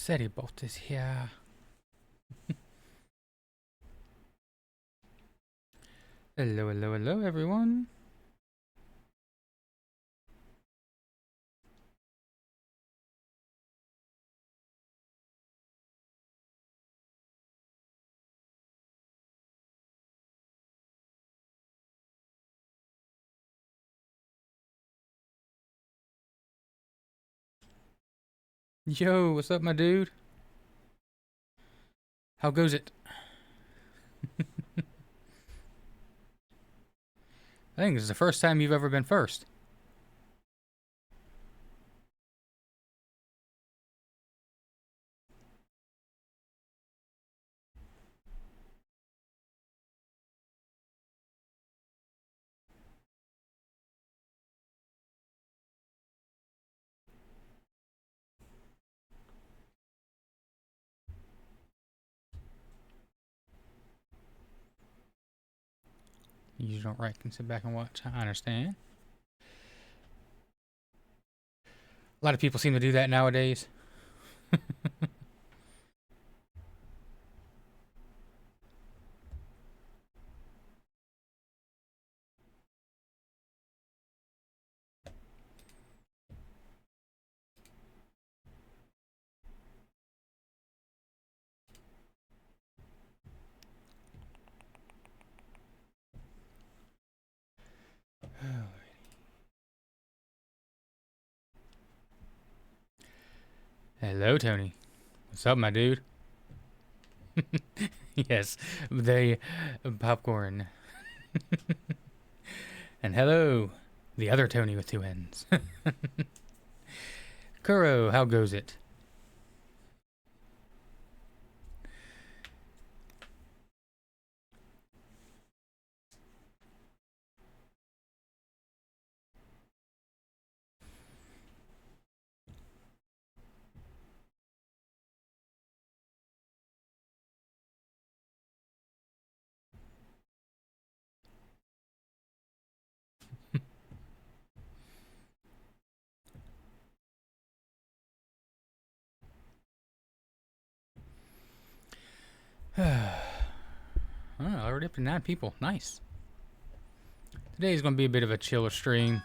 Seribot is here. Hello, hello, hello, everyone. Yo, what's up, my dude? How goes it? I think this is the first time you've ever been first. You don't write, can sit back and watch. I understand. A lot of people seem to do that nowadays. Hello, Tony. What's up, my dude? Yes, the popcorn. And hello, the other Tony with two N's. Kuro, how goes it? Oh, already up to 9 people. Nice. Today's going to be a bit of a chiller stream.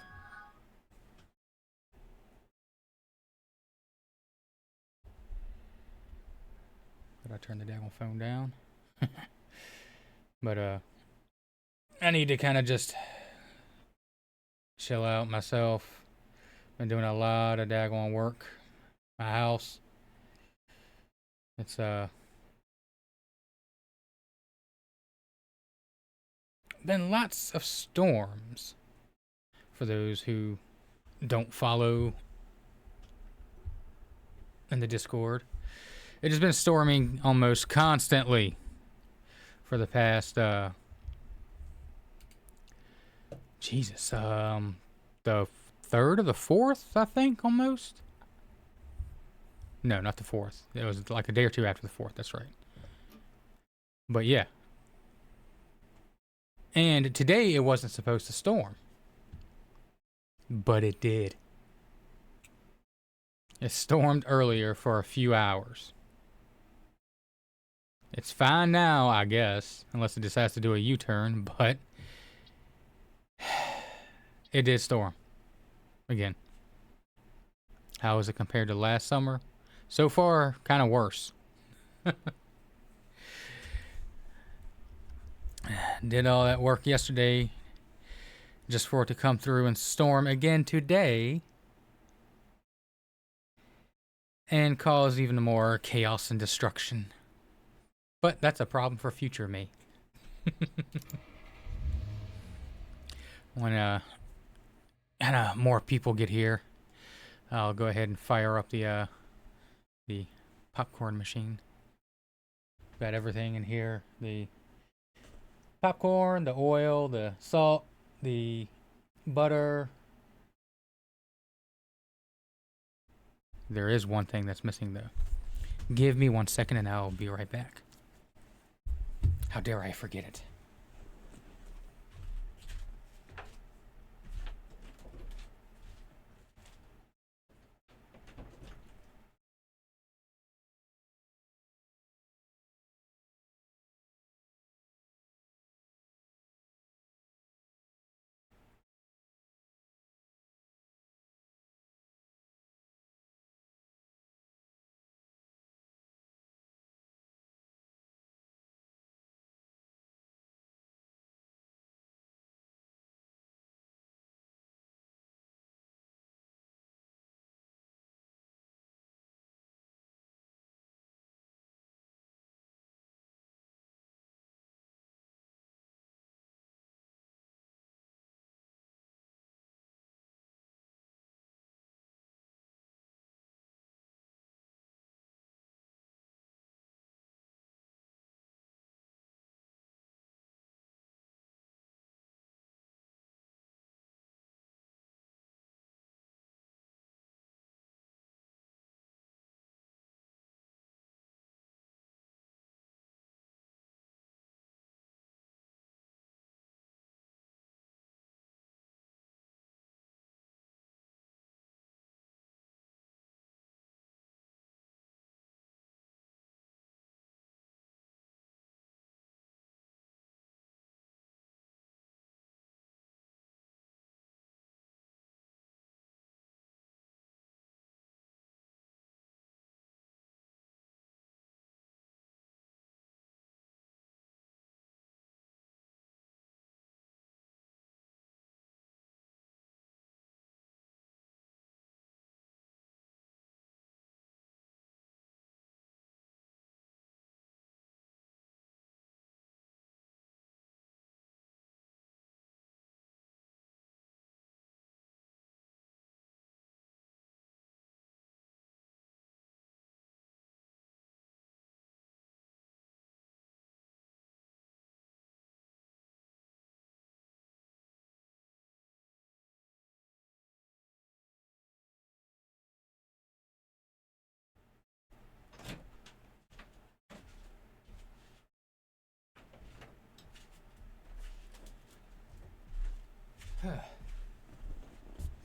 But I turn the daggone phone down. But, I need to kind of just chill out myself. Been doing a lot of daggone work. My house. It's, been lots of storms. For those who don't follow in the Discord. It has been storming almost constantly for the past, Jesus, the 3rd or the 4th, I think, almost? No, not the 4th. It was like a day or two after the 4th, that's right. But yeah. And today it wasn't supposed to storm. But it did. It stormed earlier for a few hours. It's fine now, I guess, unless it decides to do a U-turn, but it did storm. Again. How is it compared to last summer? So far, kind of worse. Did all that work yesterday just for it to come through and storm again today and cause even more chaos and destruction. But that's a problem for future me. When more people get here, I'll go ahead and fire up the popcorn machine. Got everything in here. The popcorn, the oil, the salt, the butter. There is one thing that's missing though. Give me 1 second and I'll be right back. How dare I forget it?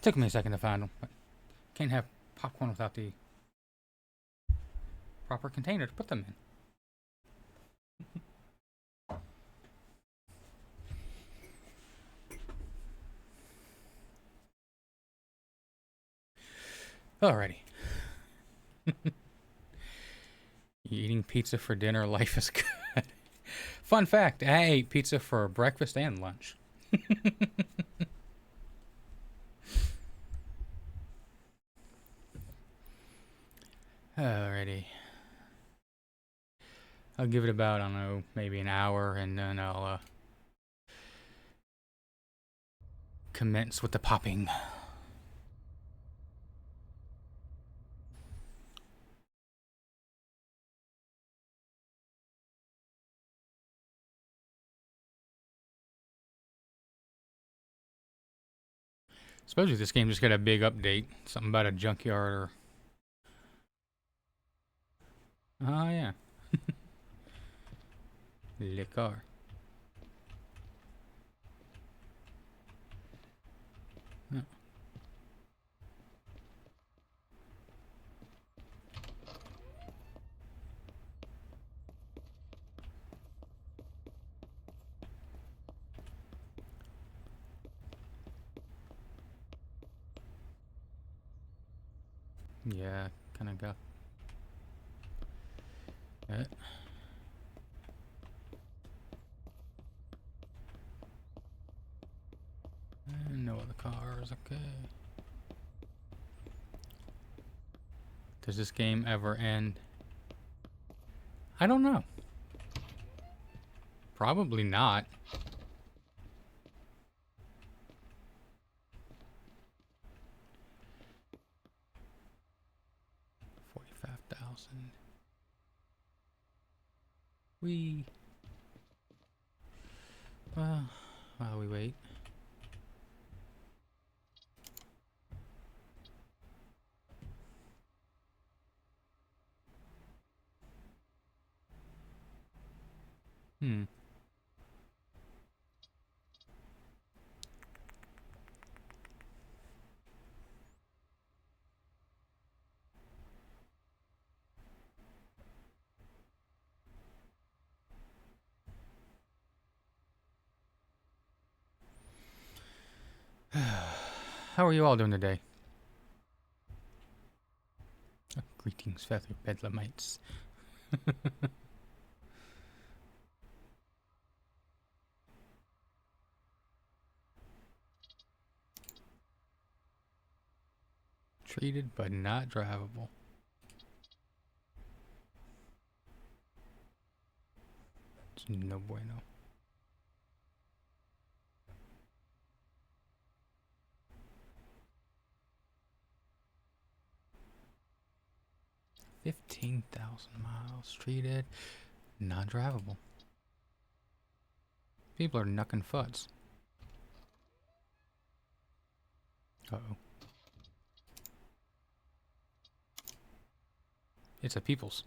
Took me a second to find them, but can't have popcorn without the proper container to put them in. Alrighty. Eating pizza for dinner, life is good. Fun fact, I ate pizza for breakfast and lunch. Alrighty. I'll give it about, I don't know, maybe an hour, and then I'll commence with the popping. Suppose this game just got a big update. Something about a junkyard or... Oh, yeah. Le car. Oh. Yeah, kind of got it. And no other cars, okay. Does this game ever end? I don't know. Probably not. $45,000. Well, while we wait. How are you all doing today? Oh, greetings, feather bedlamites. Treated but not drivable. It's no bueno. $15,000 treated, not drivable. People are knucking fuds. Uh-oh. It's a people's.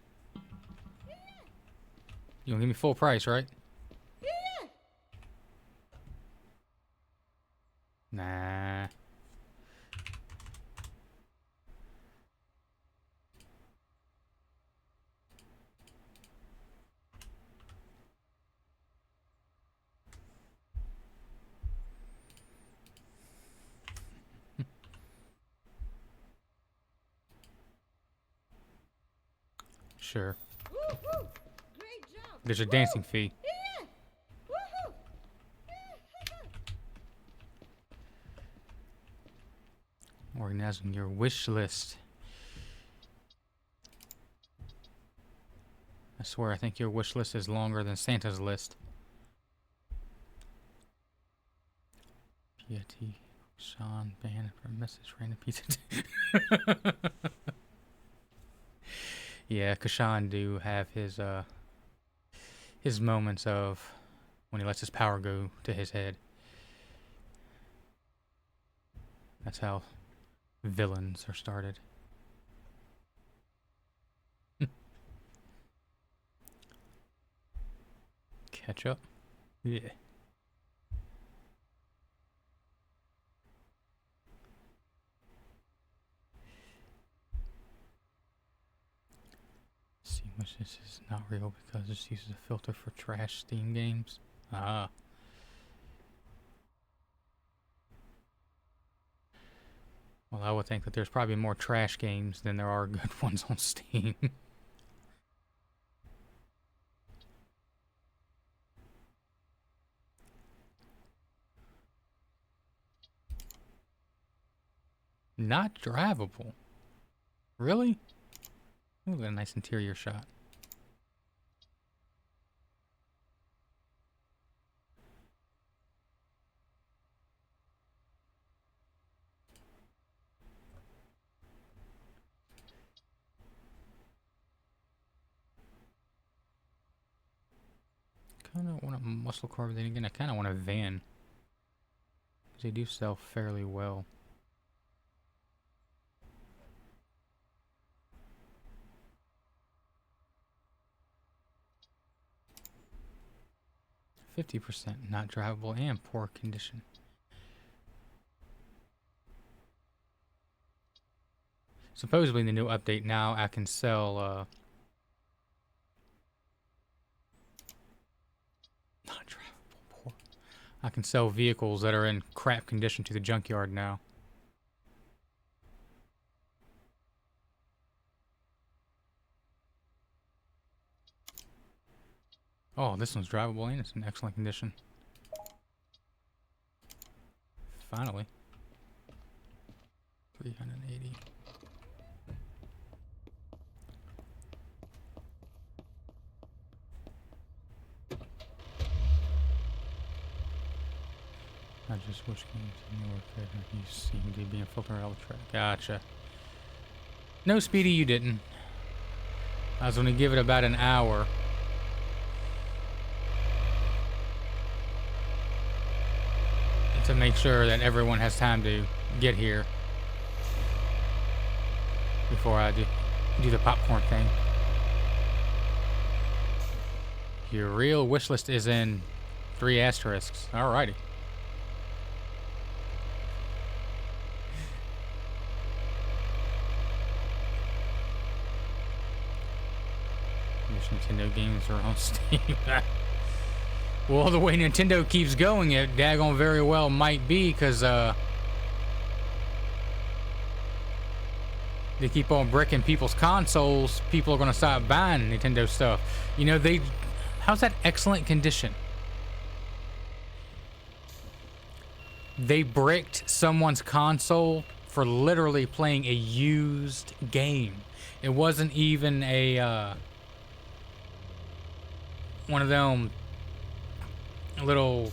You gonna give me full price, right? Nah. Sure. There's a dancing fee. Organizing your wish list. I swear, I think your wish list is longer than Santa's list. Piety, Sean, ban for message, random pizza. Yeah, Kashan do have his moments of when he lets his power go to his head. That's how villains are started. Ketchup? Yeah. Not real because it uses a filter for trash Steam games. Ah. Well, I would think that there's probably more trash games than there are good ones on Steam. Not drivable. Really? Ooh, got a nice interior shot. Kind of want a muscle car, but then again, I kind of want a van. Because they do sell fairly well. %, not drivable and poor condition. Supposedly in the new update now I can sell not drivable, poor. I can sell vehicles that are in crap condition to the junkyard now. Oh, this one's drivable and it's in excellent condition. Finally. 380. I just wish games in your favor. You seem to be being filtered out of the track. Gotcha. No, Speedy, you didn't. I was going to give it about an hour. To make sure that everyone has time to get here before I do the popcorn thing. Your real wish list is in 3 asterisks. Alrighty. Wish Nintendo games are on Steam. Well, the way Nintendo keeps going, it daggone very well might be, because they keep on bricking people's consoles. People are going to stop buying Nintendo stuff. You know, how's that excellent condition? They bricked someone's console for literally playing a used game. It wasn't even a one of them little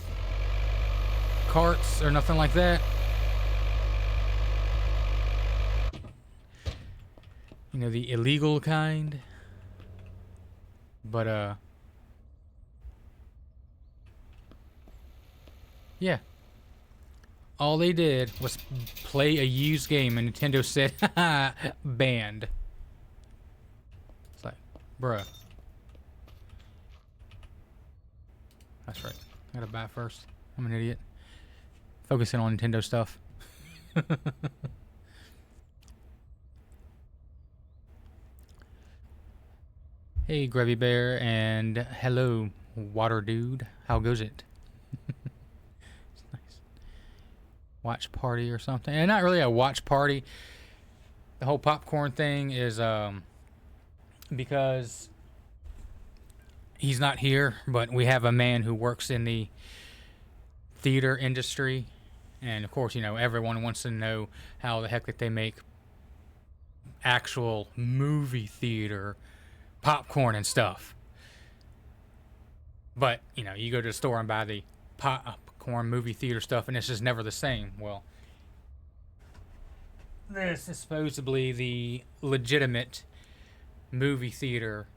carts or nothing like that. You know, the illegal kind. But yeah. All they did was play a used game and Nintendo said, haha, banned. It's like, bruh. That's right. I gotta buy it first. I'm an idiot. Focusing on Nintendo stuff. Hey, Grubby Bear, and hello, Water Dude. How goes it? It's nice. Watch party or something. And not really a watch party. The whole popcorn thing is because he's not here, but we have a man who works in the theater industry, and of course, you know, everyone wants to know how the heck that they make actual movie theater popcorn and stuff. But, you know, you go to the store and buy the popcorn movie theater stuff and it's just never the same. Well, this is supposedly the legitimate movie theater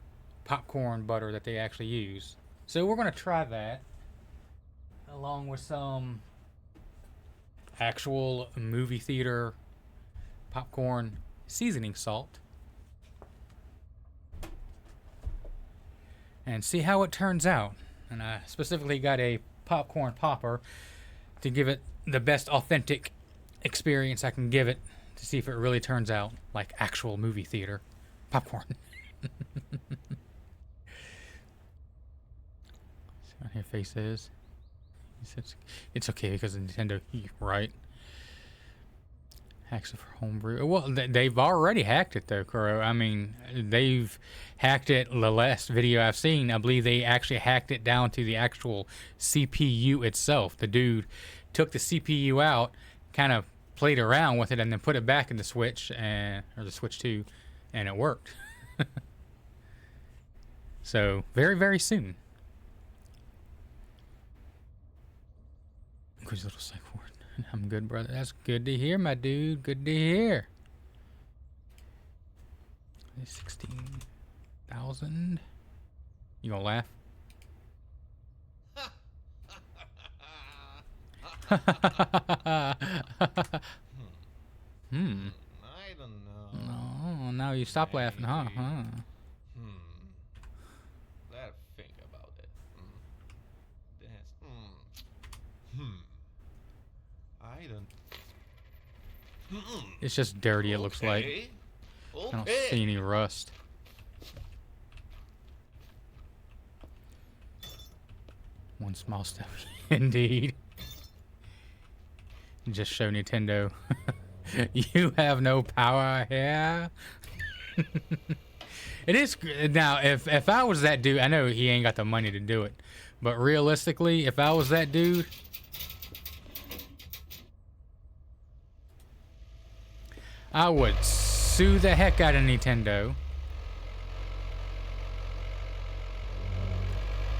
popcorn butter that they actually use. So we're going to try that along with some actual movie theater popcorn seasoning salt and see how it turns out. And I specifically got a popcorn popper to give it the best authentic experience I can give it to see if it really turns out like actual movie theater popcorn. Right here, face is. It's okay because of Nintendo, right? Hacks it for homebrew. Well, they've already hacked it though, Crow. I mean, they've hacked it. The last video I've seen, I believe they actually hacked it down to the actual CPU itself. The dude took the CPU out, kind of played around with it, and then put it back in the Switch or the Switch 2, and it worked. So very, very soon. Quiz little psych ward. I'm good, brother. That's good to hear, my dude. Good to hear. 16,000. You gonna laugh? I don't know. No, now you stop laughing, huh? Let's think about it. That's. I don't. It's just dirty, it looks like. Okay. I don't see any rust. One small step, indeed. Just show Nintendo. You have no power here. It is now. If I was that dude, I know he ain't got the money to do it, but realistically, if I was that dude, I would sue the heck out of Nintendo.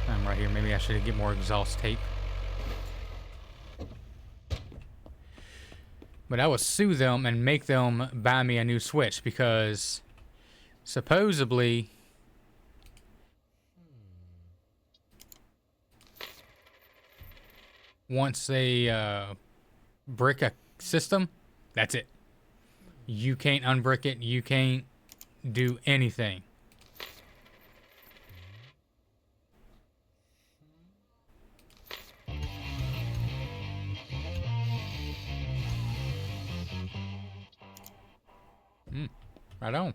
I'm right here. Maybe I should get more exhaust tape. But I would sue them and make them buy me a new Switch because supposedly once they brick a system, that's it. You can't unbrick it. You can't do anything. Right on.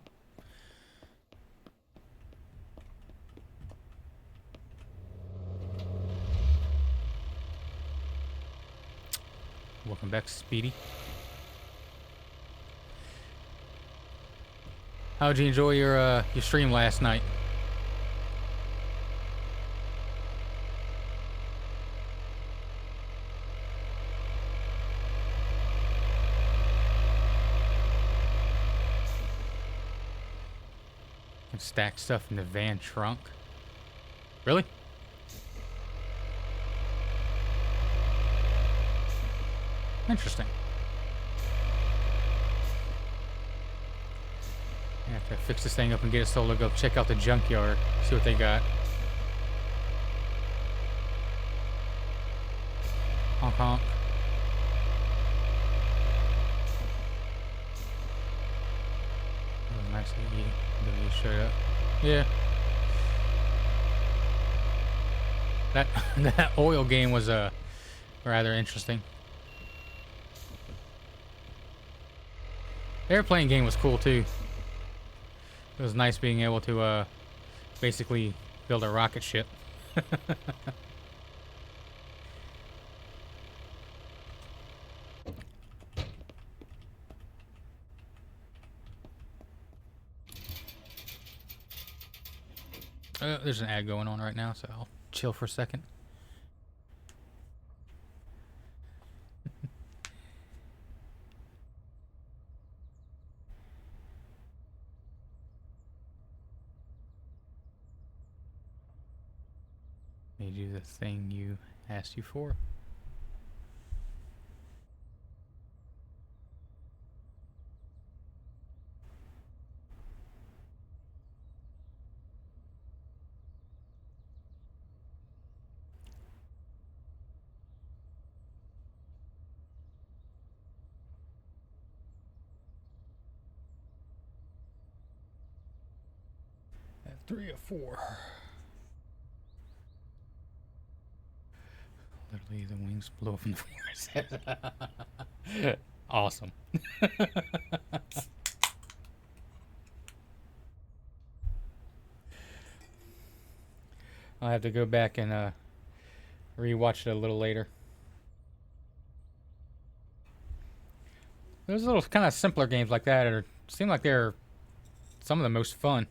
Welcome back, Speedy. How'd you enjoy your stream last night? Can stack stuff in the van trunk. Really? Interesting. I have to fix this thing up and get it sold. I'll go check out the junkyard, see what they got. Honk honk. Oh, nice that you showed up. Yeah. That oil game was rather interesting. The airplane game was cool too. It was nice being able to basically build a rocket ship. There's an ad going on right now, so I'll chill for a second. May do the thing you asked you for. At 3 or 4. Literally, the wings blow up in the forest. Awesome. I'll have to go back and Rewatch it a little later. Those little kind of simpler games like that seem like they're some of the most fun.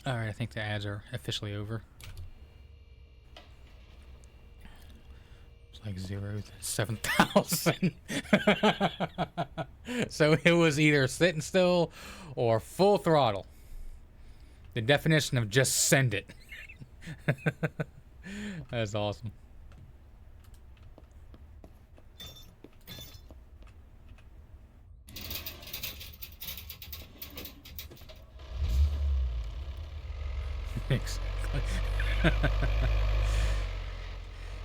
Alright, I think the ads are officially over. It's like 0 to 7,000. So it was either sitting still or full throttle. The definition of just send it. That's awesome. Exactly.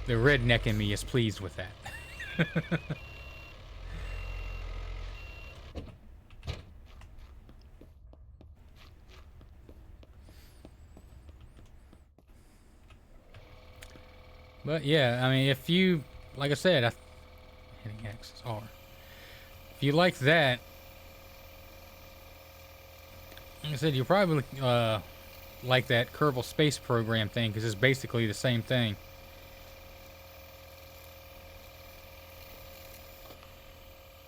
The redneck in me is pleased with that. But yeah, I mean, if you, like I said, hitting X is R. If you like that, like I said, you probably like that Kerbal Space Program thing, because it's basically the same thing.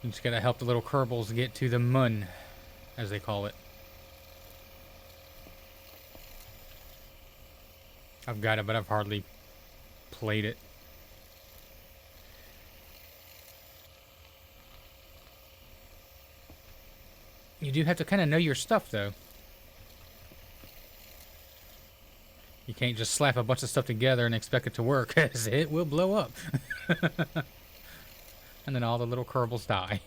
You just gotta help the little Kerbals get to the moon, as they call it. I've got it, but I've hardly played it. You do have to kind of know your stuff, though. You can't just slap a bunch of stuff together and expect it to work, because it will blow up. And then all the little Kerbals die.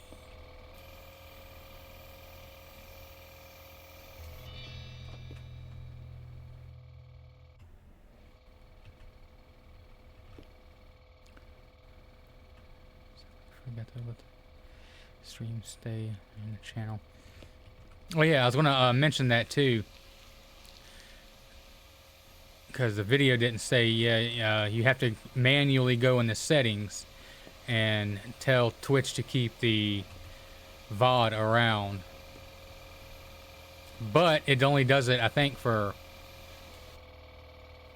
Forgot to let the stream stay in the channel. Oh yeah, I was gonna mention that too, because the video didn't say. Yeah, you have to manually go in the settings and tell Twitch to keep the VOD around, but it only does it, I think, for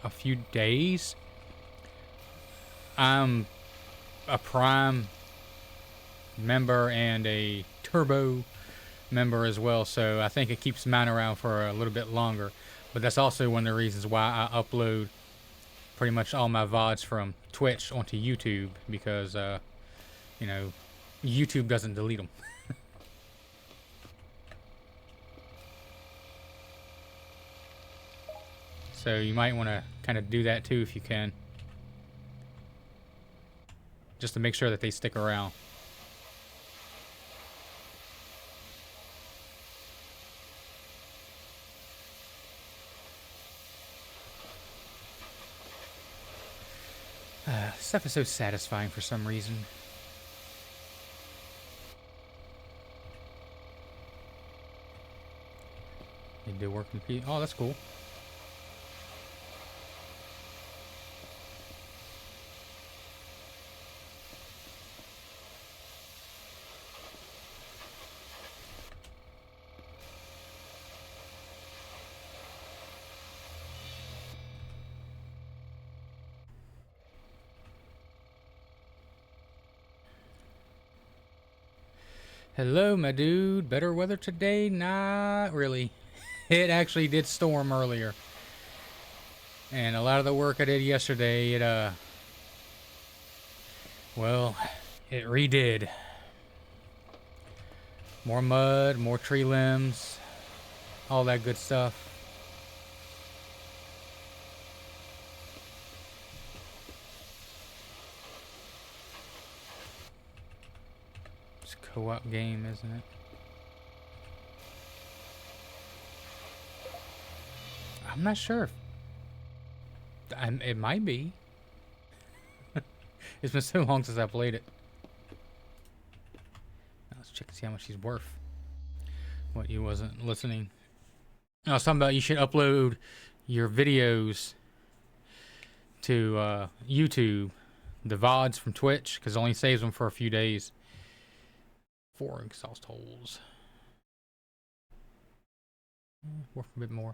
a few days. I'm a Prime member and a Turbo member as well, so I think it keeps mine around for a little bit longer. But that's also one of the reasons why I upload pretty much all my VODs from Twitch onto YouTube, because you know, YouTube doesn't delete them. So you might want to kind of do that too if you can, just to make sure that they stick around. Stuff is so satisfying for some reason. They do work in P. Oh, that's cool. Hello, my dude. Better weather today? Not really. It actually did storm earlier. And a lot of the work I did yesterday, well, it redid. More mud, more tree limbs, all that good stuff. Co-op game, isn't it? I'm not sure. It might be. It's been so long since I played it. Now let's check and see how much he's worth. What, you wasn't listening? I was talking about you should upload your videos to YouTube, the VODs from Twitch, because it only saves them for a few days. 4 exhaust holes. worth a bit more.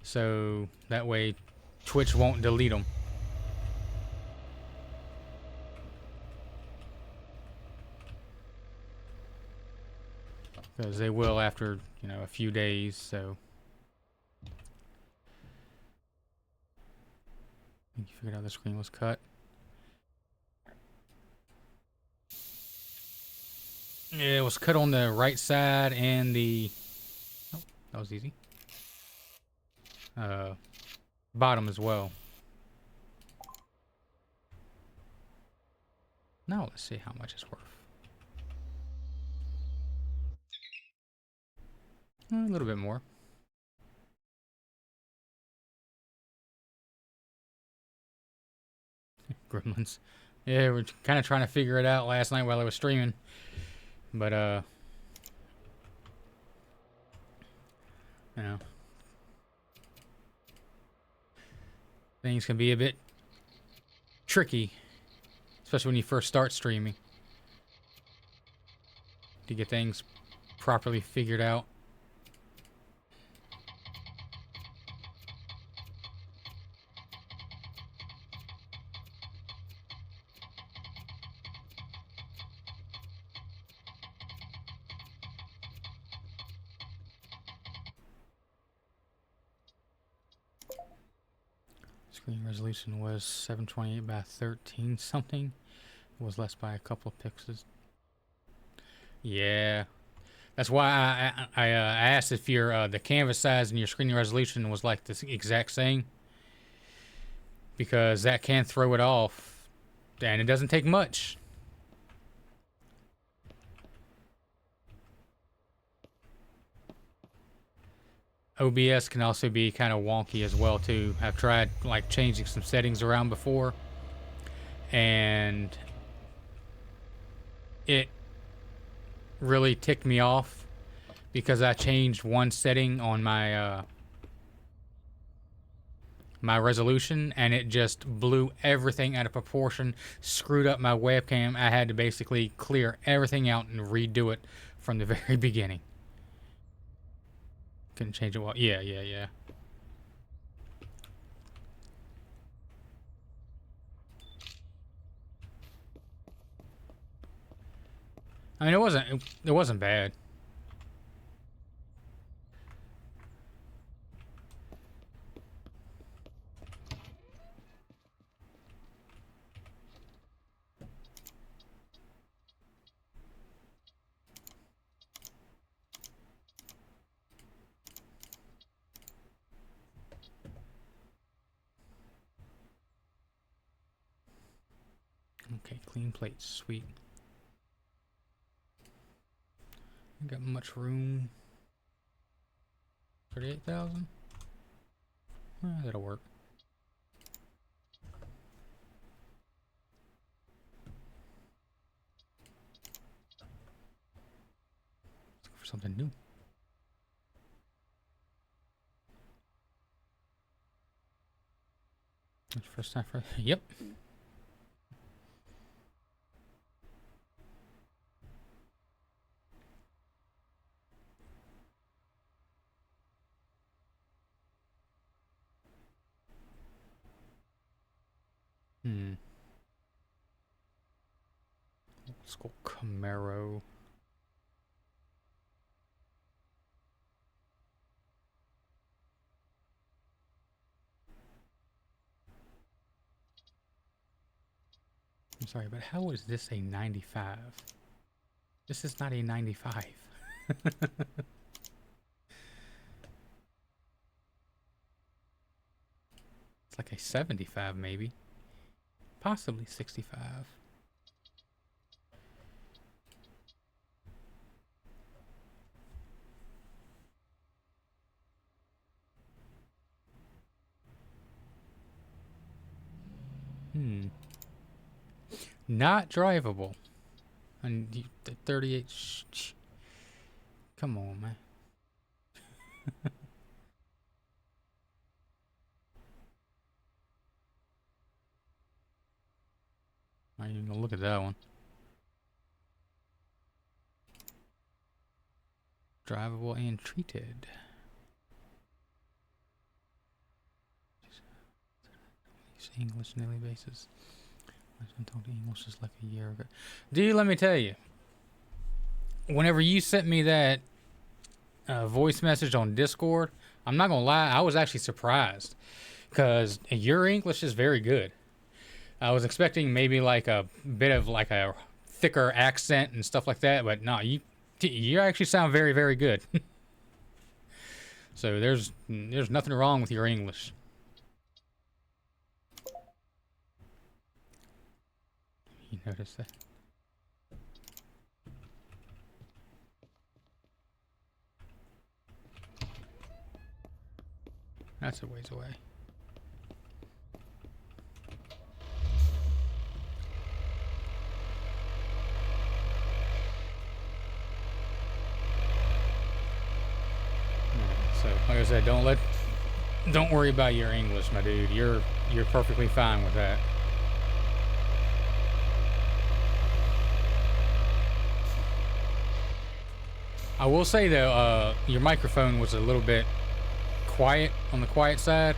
So that way Twitch won't delete them. Because they will after, you know, a few days, so. I think you figured out the screen was cut. Yeah, it was cut on the right side and the... Oh, that was easy. Bottom as well. Now let's see how much it's worth. A little bit more. Gremlins. Yeah, we're kind of trying to figure it out last night while I was streaming. But, you know. Things can be a bit tricky. Especially when you first start streaming. To get things properly figured out. Screen resolution was 728 by 13 something. It was less by a couple of pixels. Yeah. That's why I asked if your the canvas size and your screen resolution was like the exact same. Because that can throw it off. And it doesn't take much. OBS can also be kind of wonky as well too. I've tried like changing some settings around before, and it really ticked me off because I changed one setting on my my resolution and it just blew everything out of proportion, screwed up my webcam. I had to basically clear everything out and redo it from the very beginning. Couldn't change it well. Yeah. I mean, it wasn't bad. Okay, clean plates, sweet. Got much room. 38,000. That'll work. Let's look for something new. That's the first time for. Yep. Let's go Camaro. I'm sorry, but how is this a 95? This is not a 95. It's like a 75 maybe. Possibly 65. Not drivable. And the 38. Come on, man. I'm even gonna look at that one. Drivable and treated. use English on a daily basis. I've been talking English just like a year ago. Dude, let me tell you. Whenever you sent me that voice message on Discord, I'm not gonna lie, I was actually surprised because your English is very good. I was expecting maybe like a bit of like a thicker accent and stuff like that, but no, you actually sound very, very good. So there's nothing wrong with your English. You notice that? That's a ways away. So, like I said, don't worry about your English, my dude. You're perfectly fine with that. I will say though, your microphone was a little bit quiet on the quiet side.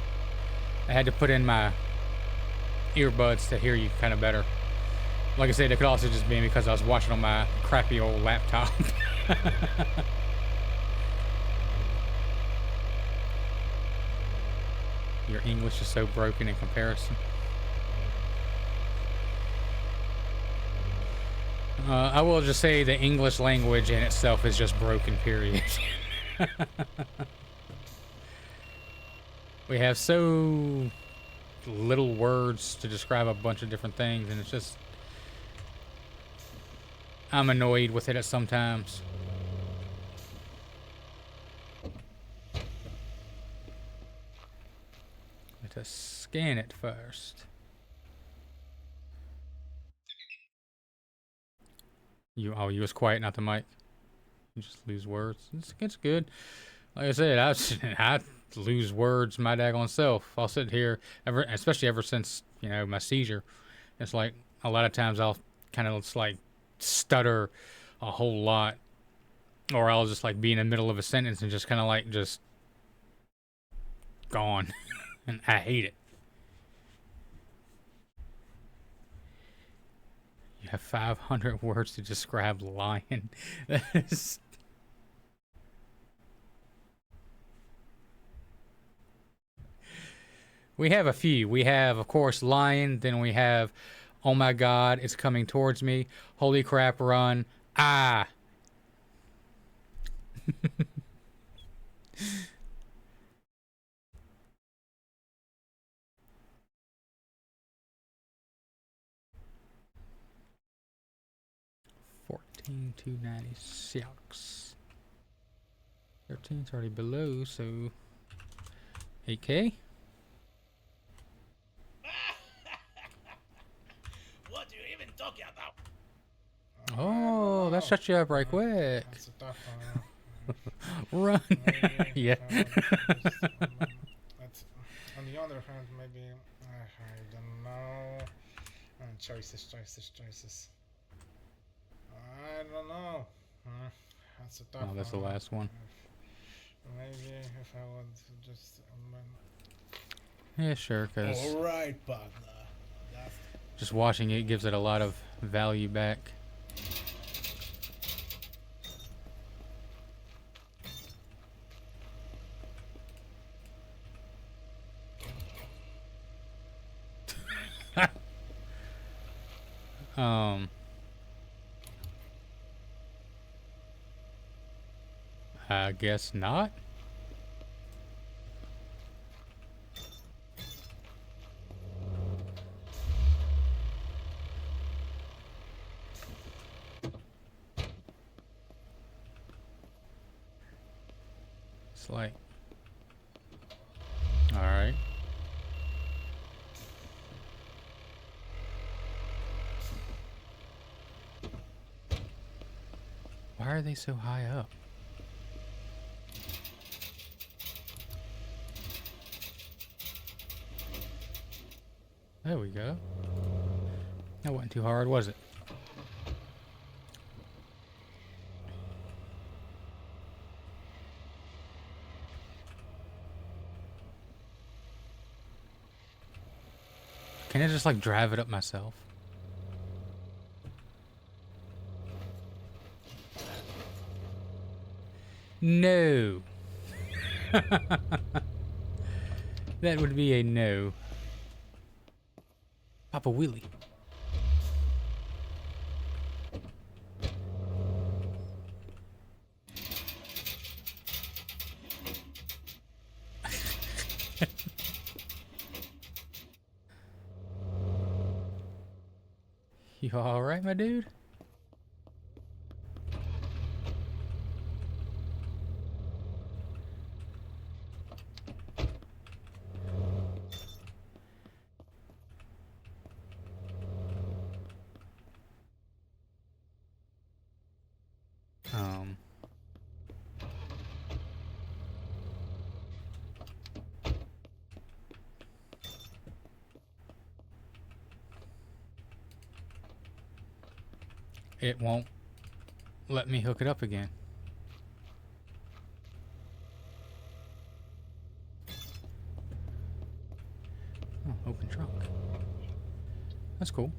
I had to put in my earbuds to hear you kind of better. Like I said, it could also just be because I was watching on my crappy old laptop. Your English is so broken in comparison. I will just say the English language in itself is just broken, period. We have so little words to describe a bunch of different things, and it's just... I'm annoyed with it at sometimes. Let us scan it first. You was quiet, not the mic. You just lose words. It's good. Like I said, I lose words my daggone self. I'll sit here, especially ever since, you know, my seizure. It's like a lot of times I'll kind of just like stutter a whole lot, or I'll just like be in the middle of a sentence and just kind of like just gone. And I hate it. You have 500 words to describe lion. We have a few. We have, of course, lion. Then we have, oh my God, it's coming towards me. Holy crap, run. Ah. 14,296. 13's already below, so 8K. What are you even talking about? Oh, that shut you up right quick. That's a tough Run. Yeah. That's, on the other hand, maybe I don't know. Choices. I don't know. That's a tough one. Oh, that's the last one. Maybe if I would just. Yeah, sure, because All right, partner. That's just watching it gives it a lot of value back. I guess not. It's like, all right. Why are they so high up? There we go. That wasn't too hard, was it? Can I just like drive it up myself? No. That would be a no. Papa Willie. You alright, my dude? It won't let me hook it up again. Oh, open trunk. That's cool.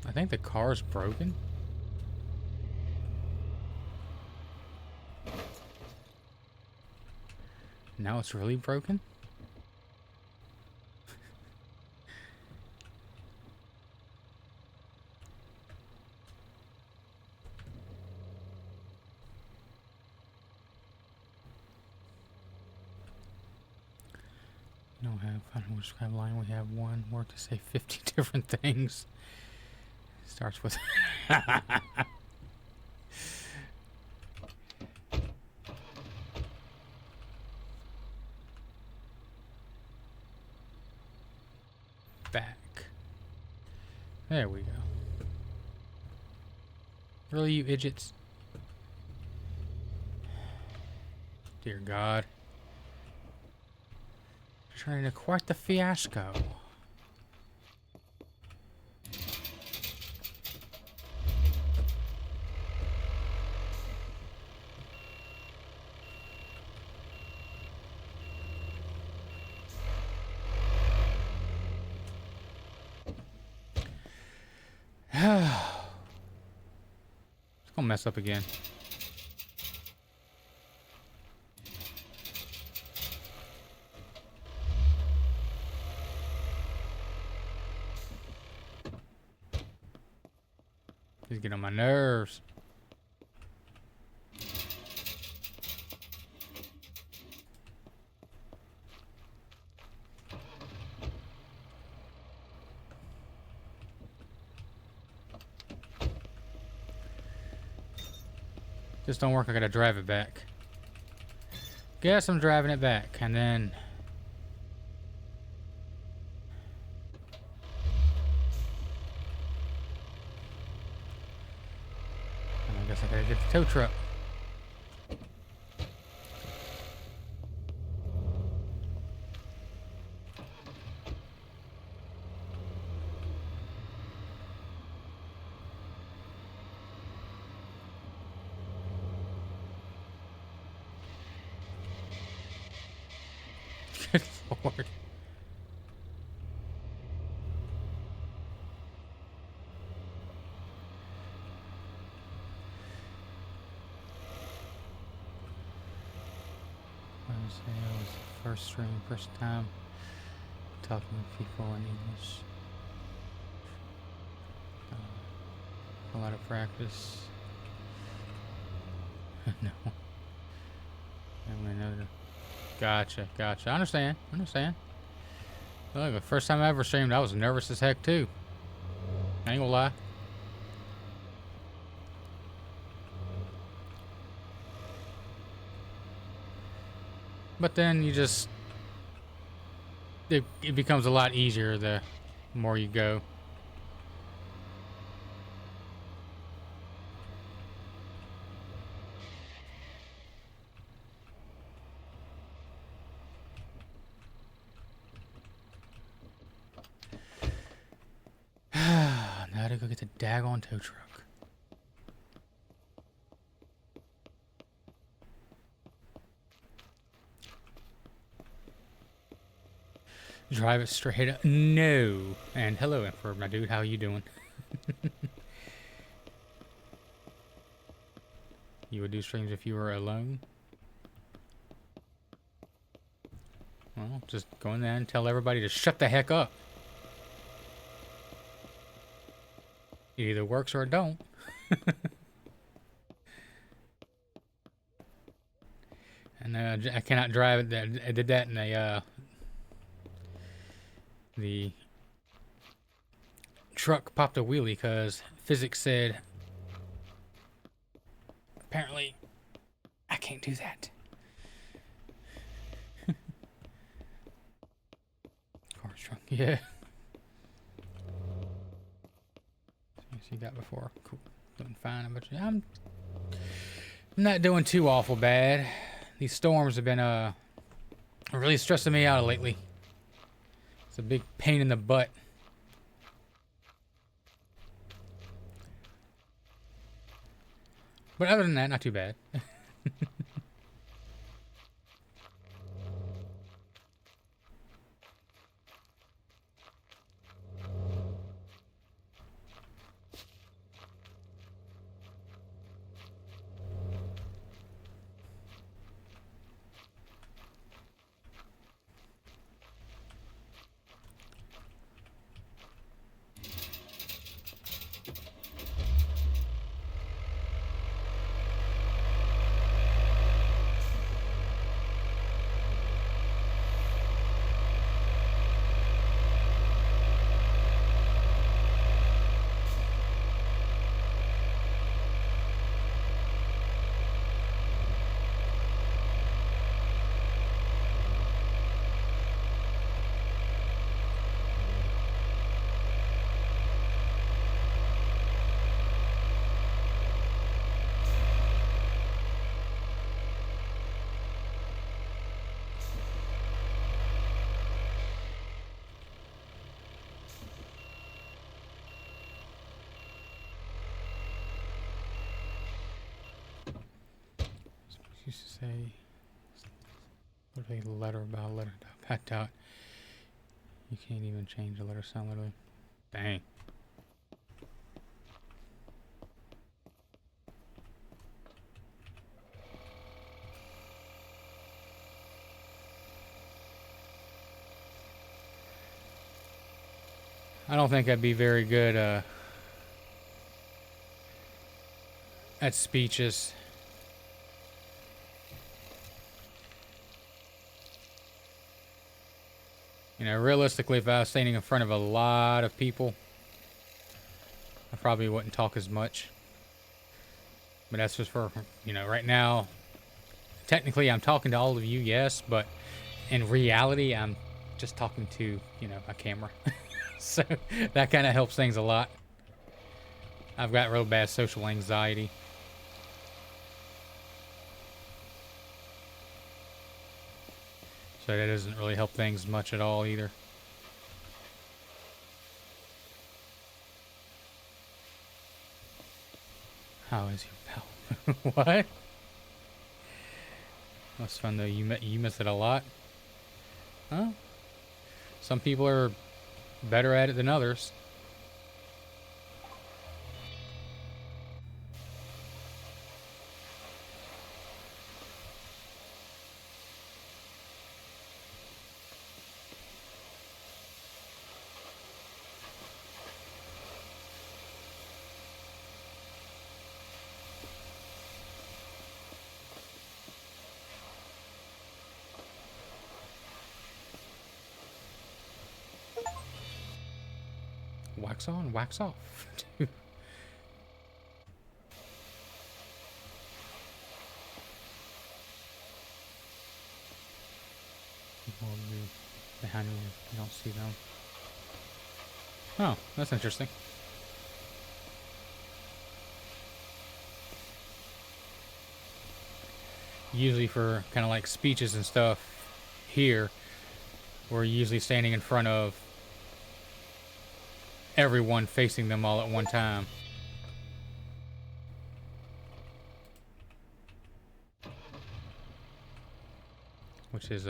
I think the car's broken. Now it's really broken? No, have final describe line. We have one word to say 50 different things. Starts with back. There we go. Really, you idiots? Dear God. Turning into quite the fiasco. It's gonna mess up again. He's getting on my nerves. Just don't work, I gotta drive it back. Guess I'm driving it back, and then... I guess I gotta get the tow truck. Good Lord. Wednesday was the first stream, first time talking with people in English. A lot of practice. No. Another. Gotcha, gotcha. I understand. Look, the first time I ever streamed, I was nervous as heck too. I ain't gonna lie. But then you just... It becomes a lot easier the more you go. Now to go get the daggone tow truck. Drive it straight up. No. And hello, Emperor, my dude. How you doing? You would do streams if you were alone? Well, just go in there and tell everybody to shut the heck up. It either works or it don't. And I cannot drive it. I did that in the truck popped a wheelie because physics said apparently I can't do that. Car's trunk, yeah. You got before. Cool. Doing fine, but I'm not doing too awful bad. These storms have been really stressing me out lately. It's a big pain in the butt. But other than that, not too bad. Used to say, literally letter by letter, dot dot. You can't even change a letter sound literally. Dang. I don't think I'd be very good at speeches. You know, realistically, if I was standing in front of a lot of people, I probably wouldn't talk as much. But that's just for, you know, right now, technically I'm talking to all of you, yes, but in reality, I'm just talking to, you know, a camera. So that kind of helps things a lot. I've got real bad social anxiety. So that doesn't really help things much at all either. How is your pal? What? That's fun though. You miss it a lot. Huh? Some people are better at it than others. Wax on, wax off. Behind you, you don't see them. Oh, that's interesting. Usually for kind of like speeches and stuff here, we're usually standing in front of everyone facing them all at one time. Which is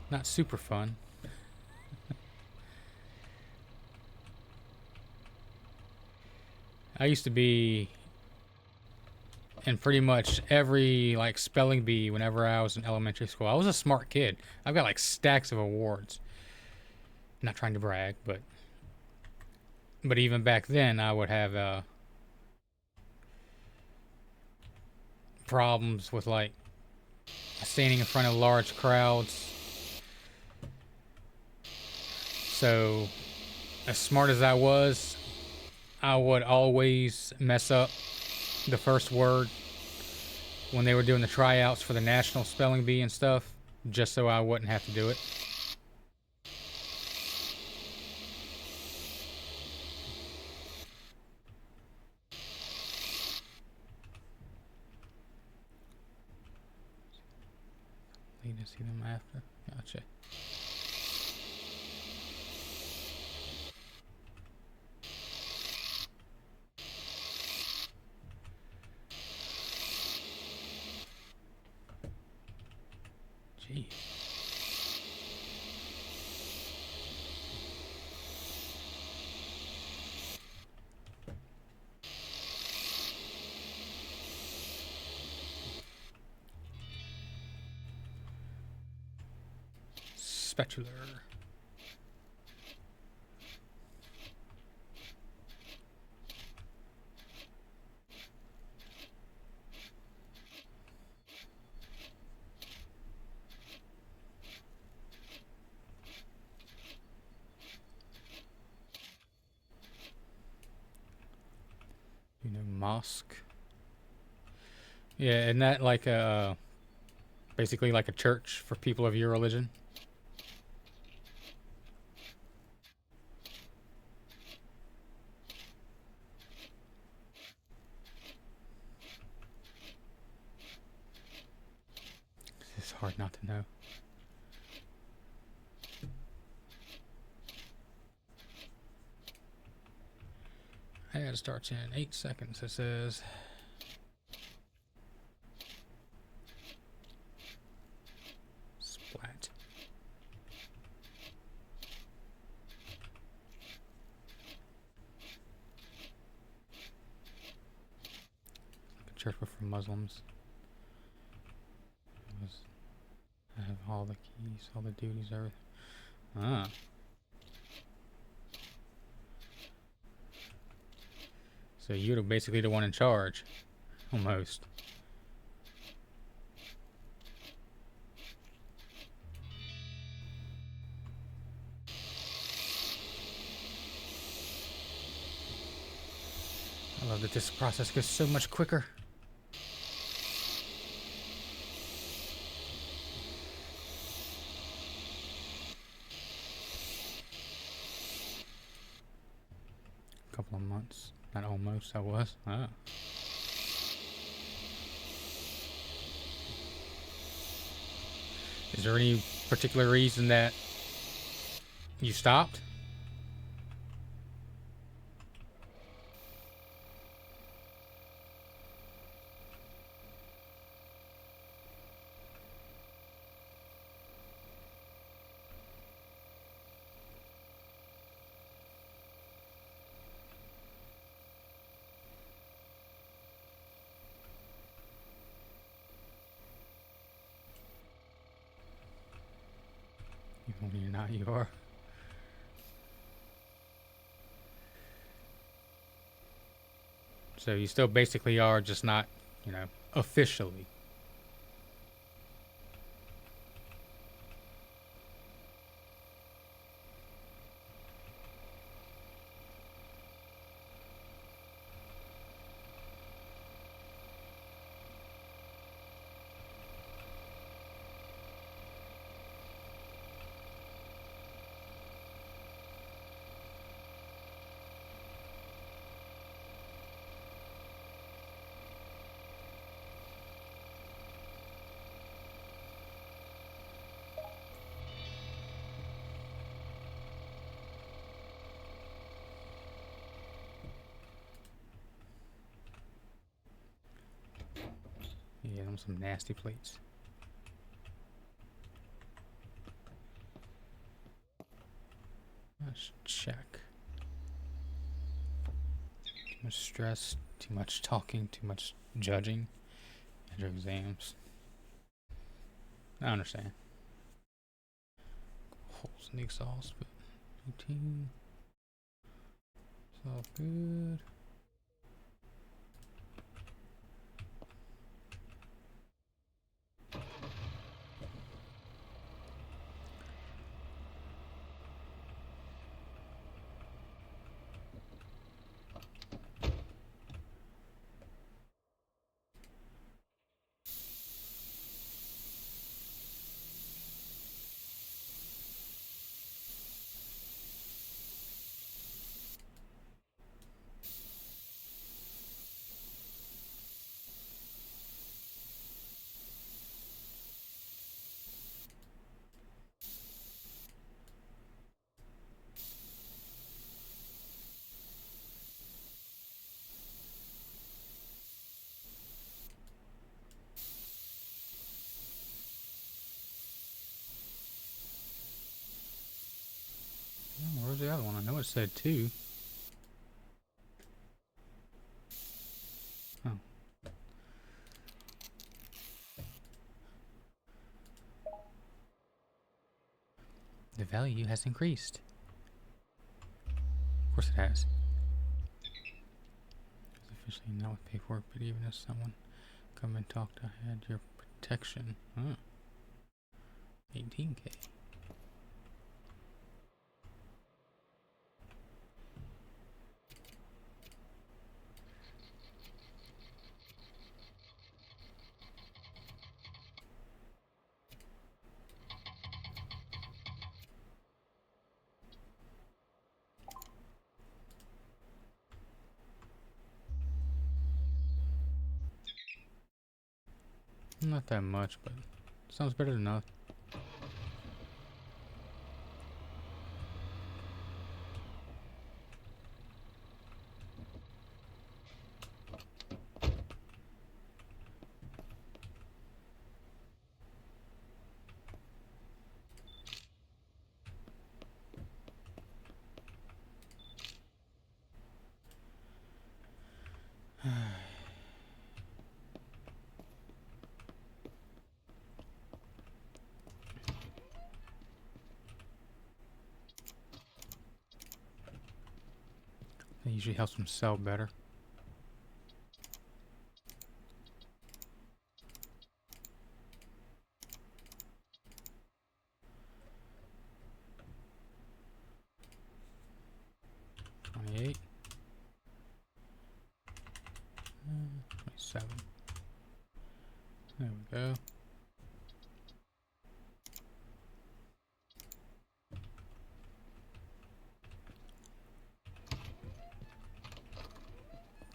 Not super fun. I used to be in pretty much every like spelling bee whenever I was in elementary school. I was a smart kid. I've got like stacks of awards. Not trying to brag, but even back then I would have problems with like standing in front of large crowds. So as smart as I was, I would always mess up the first word when they were doing the tryouts for the national spelling bee and stuff, just so I wouldn't have to do it. Need to see them after. Gotcha. Jeez. Spatula. You know, mosque. Yeah, isn't that like a basically like a church for people of your religion? It's hard not to know. Ad starts in 8 seconds, it says. Splat. Like a church for Muslims. I have all the keys, all the duties, everything. Ah. So you're basically the one in charge. Almost. I love that this process goes so much quicker. Couple of months. Not almost, I was. Ah. Is there any particular reason that you stopped? Even when you're not, you are. So you still basically are, just not, you know, officially. Yeah, them some nasty plates. Too much stress, too much talking, too much judging at your exams. I understand. Holes in the exhaust, but routine. It's all good. Oh, where's the other one? I know it said 2. Oh. The value has increased. Of course it has. It's officially not with paperwork, but even if someone come and talked, I had your protection. Huh. 18K. Not that much, but sounds better than nothing. That usually helps them sell better. $28. 27. There we go.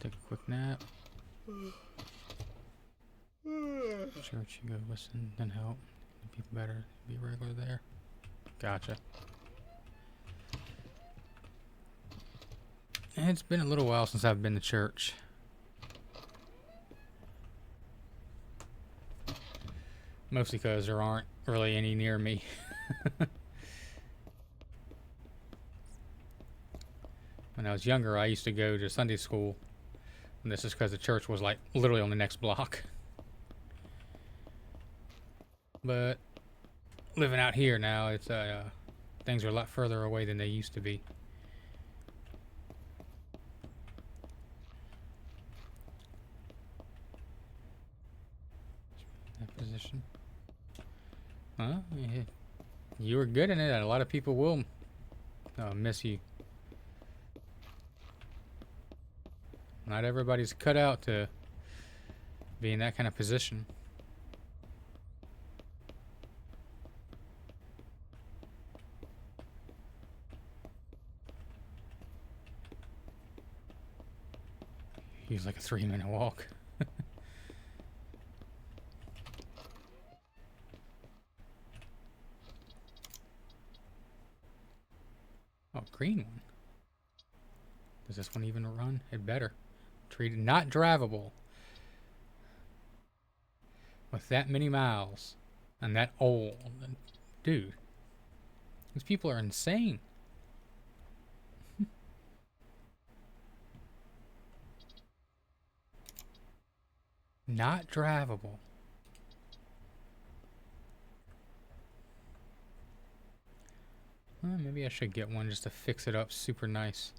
Take a quick nap. Church, you go listen, then help. People better be regular there. Gotcha. And it's been a little while since I've been to church. Mostly because there aren't really any near me. When I was younger, I used to go to Sunday school. And this is because the church was like literally on the next block. But living out here now, it's things are a lot further away than they used to be. That position. Huh? Yeah. You were good in it. A lot of people will miss you. Not everybody's cut out to be in that kind of position. He's like a 3-minute walk. Oh, green one. Does this one even run? It better. Treated not drivable. With that many miles. And that old. Dude. These people are insane. Not drivable. Well, maybe I should get one just to fix it up super nice.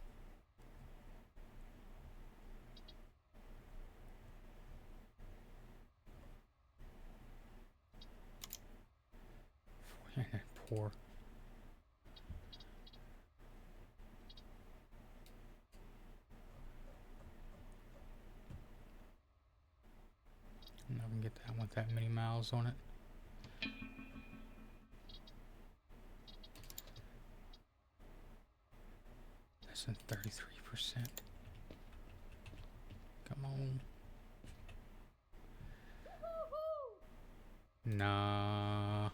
Poor. I'm not gonna get that one with that many miles on it. Less than 33%. Come on. Nah.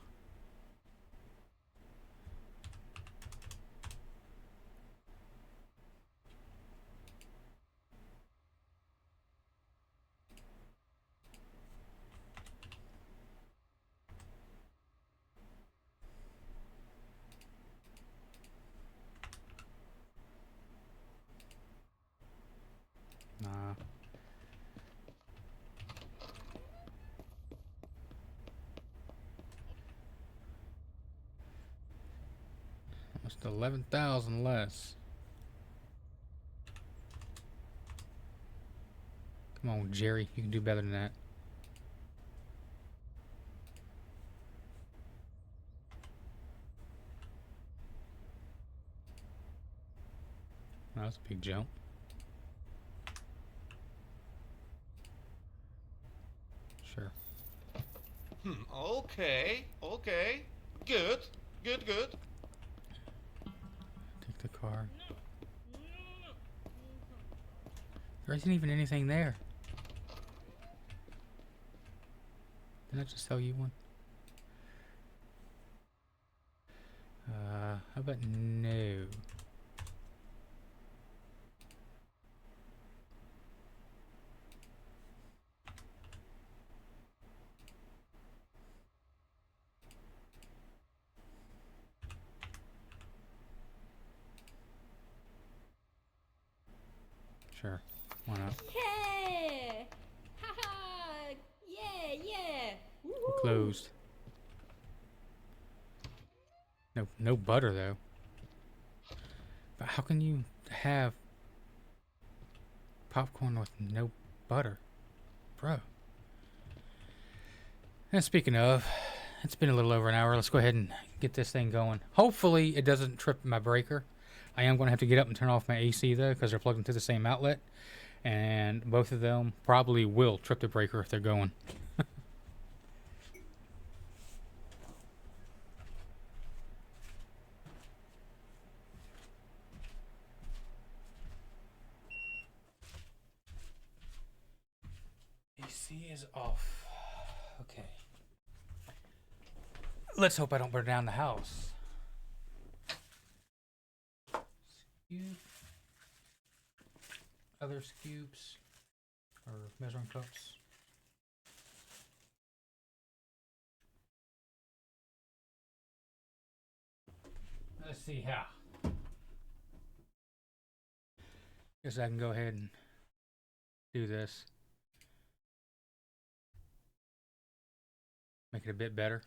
Nah. Almost 11,000 less. Come on, Jerry. You can do better than that. Oh, that's a big jump. Sure. Okay. Okay. Good. Good. Good. Take the car. There isn't even anything there. Didn't I just sell you one? How about no? Sure. Why not? Yeah! Haha! Yeah, yeah! We're Woohoo! closed. No butter though. But how can you have popcorn with no butter, bro? And speaking of, it's been a little over an hour. Let's go ahead and get this thing going. Hopefully it doesn't trip my breaker. I am going to have to get up and turn off my AC though, because they're plugged into the same outlet, and both of them probably will trip the breaker if they're going. AC is off. Okay. Let's hope I don't burn down the house. Scoop. Other scoops or measuring cups. Let's see how. Guess I can go ahead and do this. Make it a bit better.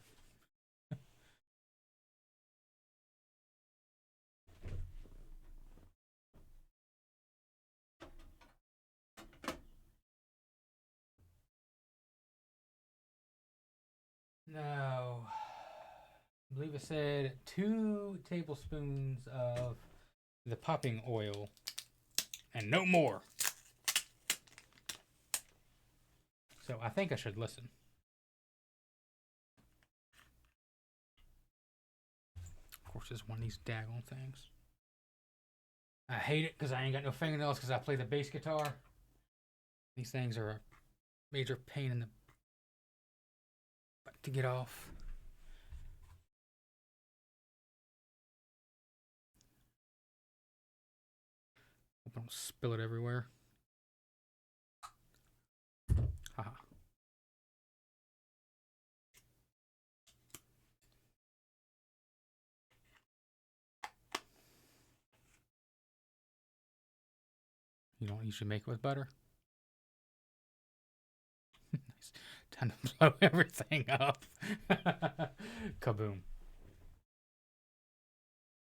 Now, I believe it said 2 tablespoons of the popping oil and no more. So I think I should listen. Of course, it's one of these daggone things. I hate it because I ain't got no fingernails because I play the bass guitar. These things are a major pain in the butt to get off. Hope I don't spill it everywhere. Haha. You don't usually make it with butter? anyways. Time to blow everything up. Kaboom.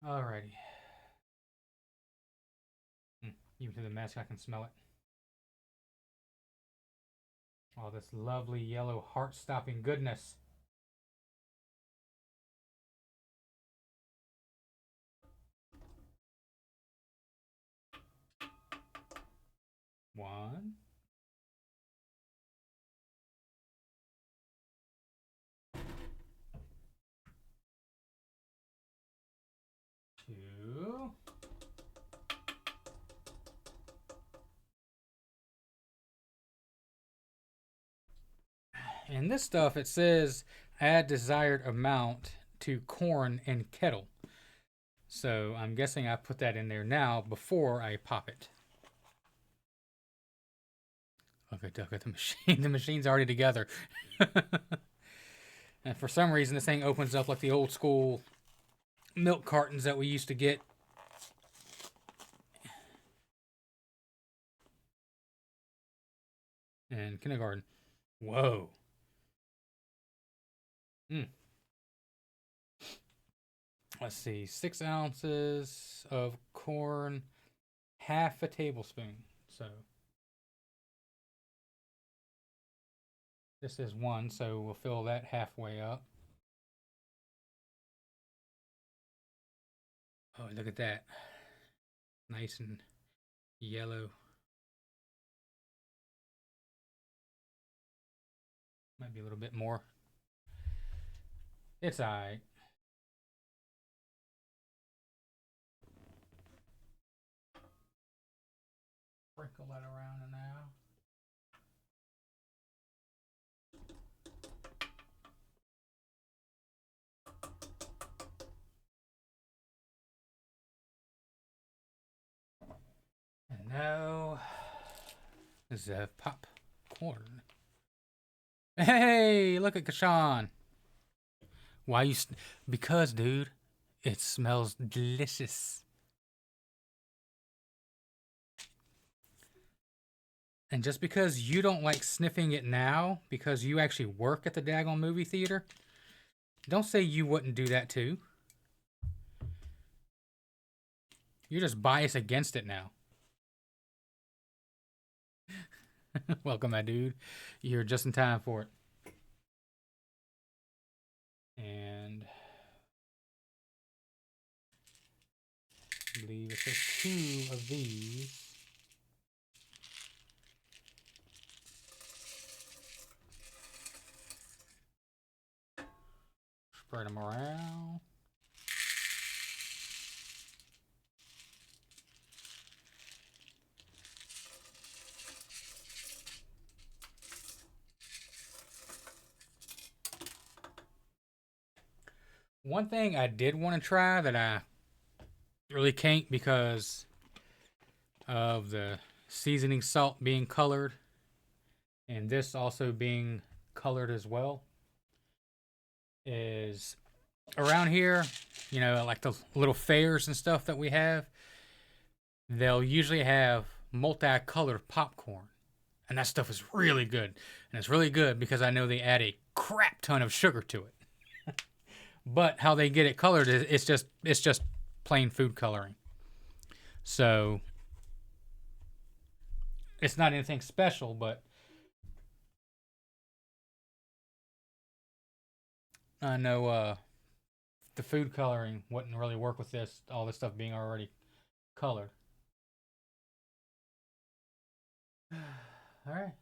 Alrighty. Even through the mask, I can smell it. All this lovely yellow heart-stopping goodness. One. Two. And this stuff, it says add desired amount to corn and kettle. So I'm guessing I put that in there now before I pop it. Look at the machine. The machine's already together. And for some reason, this thing opens up like the old school milk cartons that we used to get. In kindergarten. Whoa. Let's see. 6 ounces of corn, half a tablespoon. So this is 1, so we'll fill that halfway up. Oh, look at that. Nice and yellow. Might be a little bit more. It's alright. Sprinkle that around now. And now the popcorn. Hey, look at Kashan. Why you? Because, dude, it smells delicious. And just because you don't like sniffing it now, because you actually work at the daggone movie theater, don't say you wouldn't do that too. You're just biased against it now. Welcome, my dude. You're just in time for it. And I believe it says 2 of these. Spread them around. One thing I did want to try that I really can't because of the seasoning salt being colored and this also being colored as well is around here, you know, like the little fairs and stuff that we have, they'll usually have multicolored popcorn. And that stuff is really good. And it's really good because I know they add a crap ton of sugar to it. But how they get it colored is it's just plain food coloring. So it's not anything special, but I know the food coloring wouldn't really work with this, all this stuff being already colored. All right.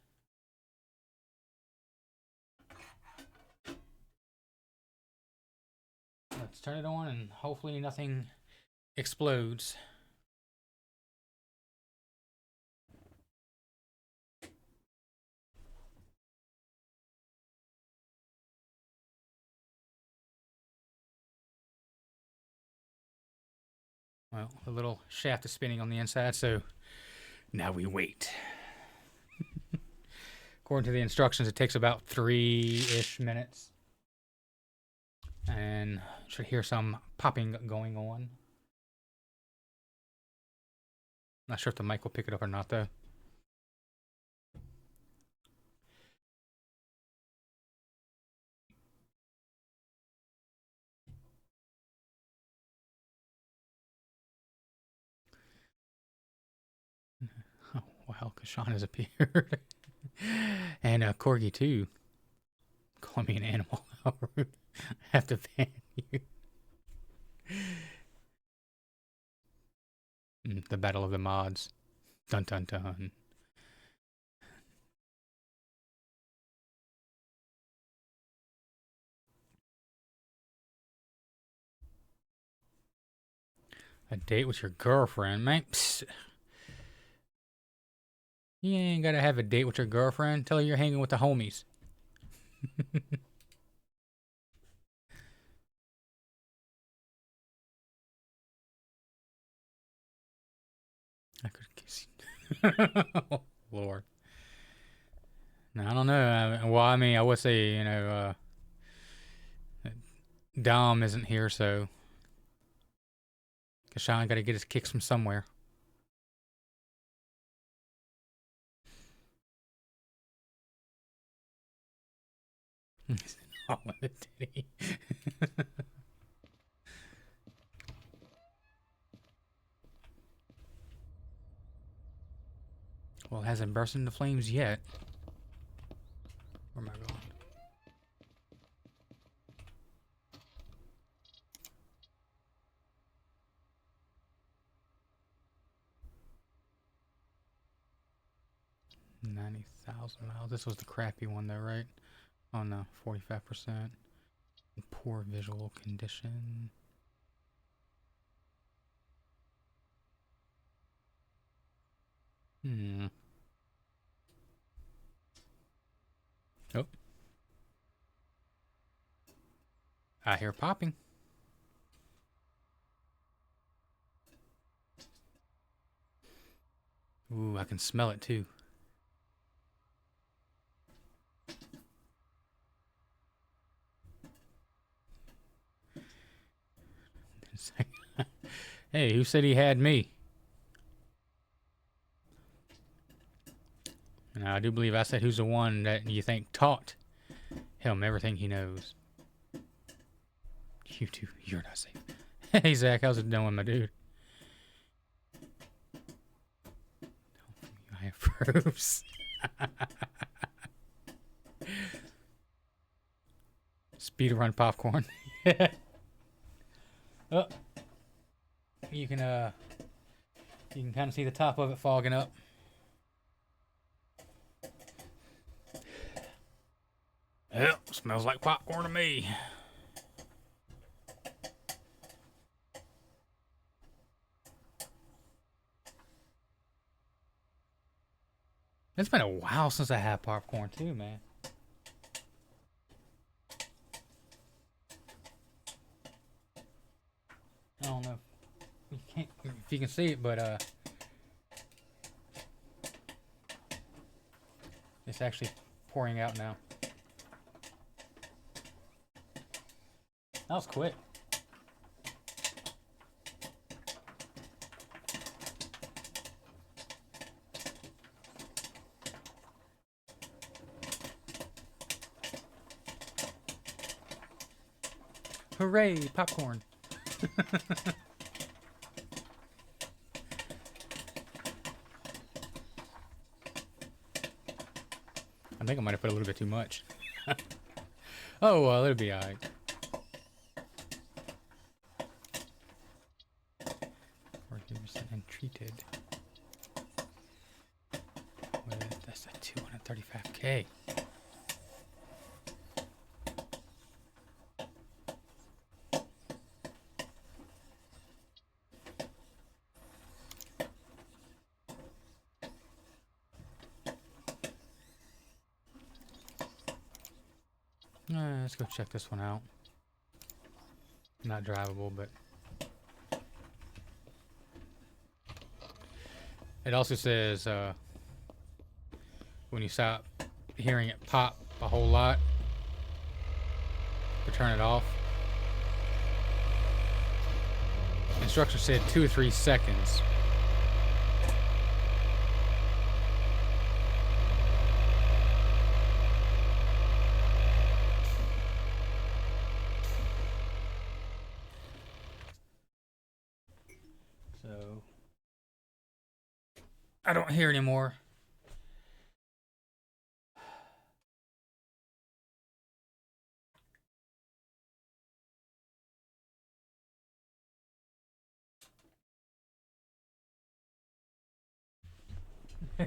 Let's turn it on and hopefully nothing explodes. Well, the little shaft is spinning on the inside, so now we wait. According to the instructions, it takes about 3-ish minutes. And should hear some popping going on. Not sure if the mic will pick it up or not, though. Well, Kashan has appeared. And Corgi too. Call me an animal. How rude. I have to ban you. The battle of the mods. Dun dun dun. A date with your girlfriend, man. Psst. You ain't gotta have a date with your girlfriend. Tell her you're hanging with the homies. I could kiss you. Oh, Lord. No, I don't know. Well, I mean, I would say, Dom isn't here, so Kashan got to get his kicks from somewhere. All in the titty. Well, it hasn't burst into flames yet. Where am I going? $90,000 miles. This was the crappy one though, right? Oh no, 45%. Poor visual condition. Oh. I hear popping. Ooh, I can smell it too. Hey, who said he had me? And I do believe I said who's the one that you think taught him everything he knows. You two, you're not safe. Hey Zach, how's it going, my dude? I approves. Speedrun popcorn. Oh, you can kind of see the top of it fogging up. Yep, smells like popcorn to me. It's been a while since I had popcorn too, man. I don't know if you can see it, but it's actually pouring out now. That was quick. Hooray, popcorn. I think I might have put a little bit too much. Oh, well, it'll be alright. And treated with that's a 235K. Let's go check this one out. Not drivable, but it also says when you stop hearing it pop a whole lot, to turn it off. Instructions said 2 or 3 seconds. So I don't hear anymore.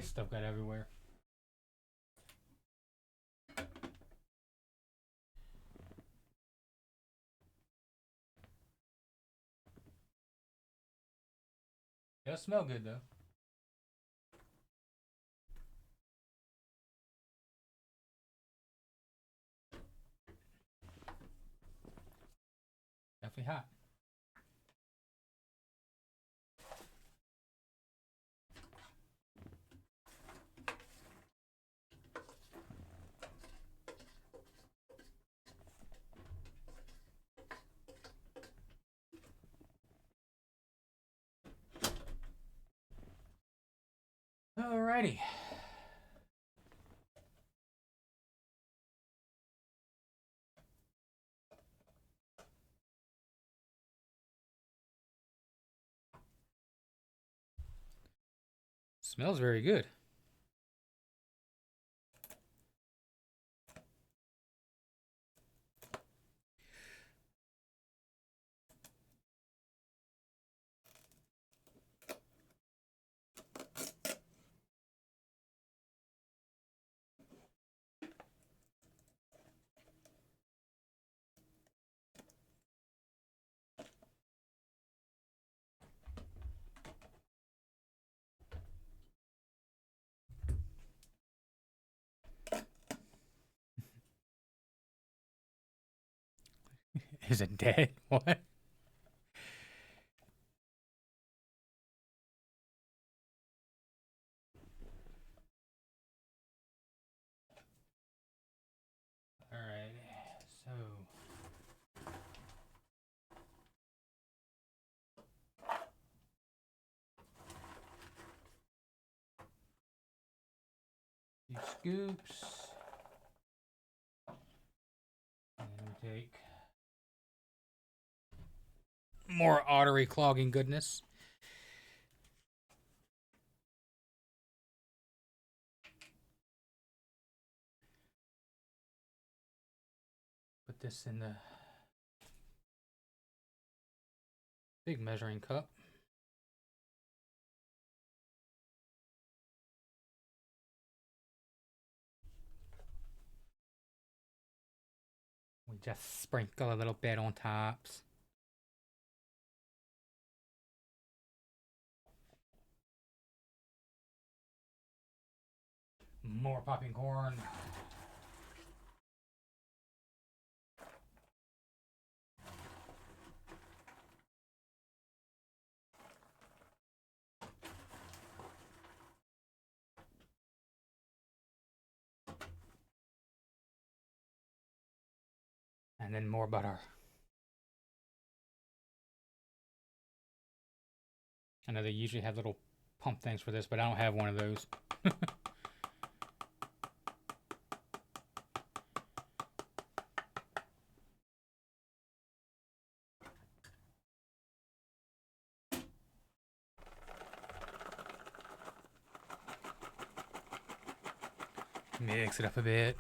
Stuff got everywhere. It does smell good though. Definitely hot. Alrighty. Smells very good. Is it dead? What? Alright, so few scoops. And then we take more artery clogging goodness. Put this in the big measuring cup. We just sprinkle a little bit on tops. More popping corn. And then more butter. I know they usually have little pump things for this, but I don't have one of those. Mix it up a bit.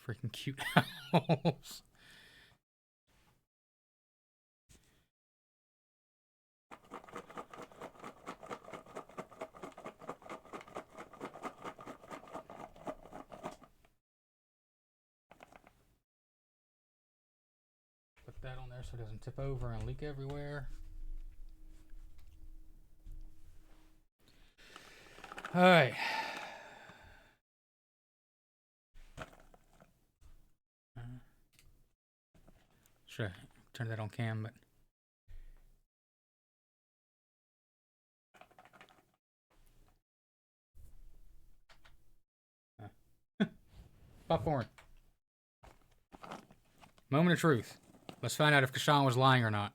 Freaking cute owls. Put that on there so it doesn't tip over and leak everywhere. All right. Should I turn that on cam, but popcorn. Moment of truth. Let's find out if Kashan was lying or not.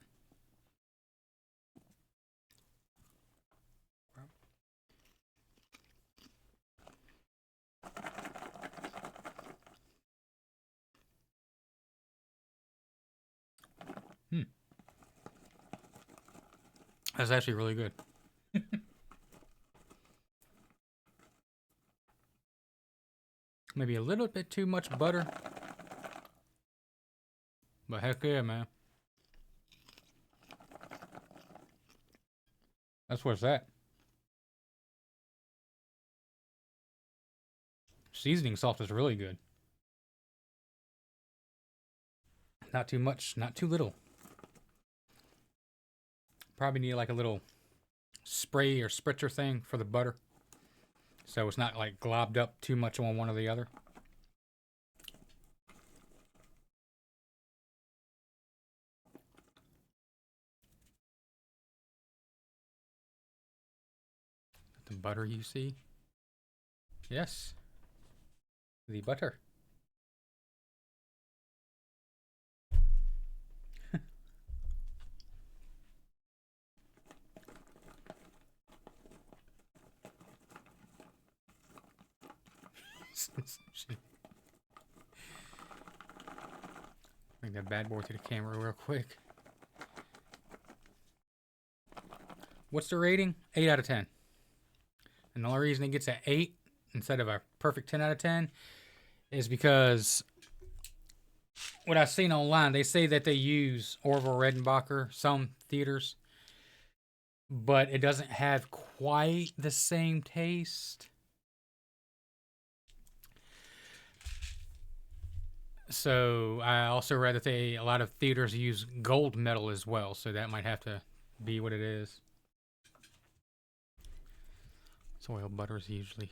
That's actually really good. Maybe a little bit too much butter. But heck yeah, man. That's what's that. Seasoning salt is really good. Not too much, not too little. Probably need like a little spray or spritzer thing for the butter, so it's not like globbed up too much on one or the other. The butter you see? Yes. The butter. Bring that bad boy to the camera real quick. What's the rating? 8 out of 10. And the only reason it gets an 8 instead of a perfect 10 out of 10 is because what I've seen online, they say that they use Orville Redenbacher, some theaters, but it doesn't have quite the same taste. So I also read that a lot of theaters use gold medal as well, so that might have to be what it is. Soil butter is usually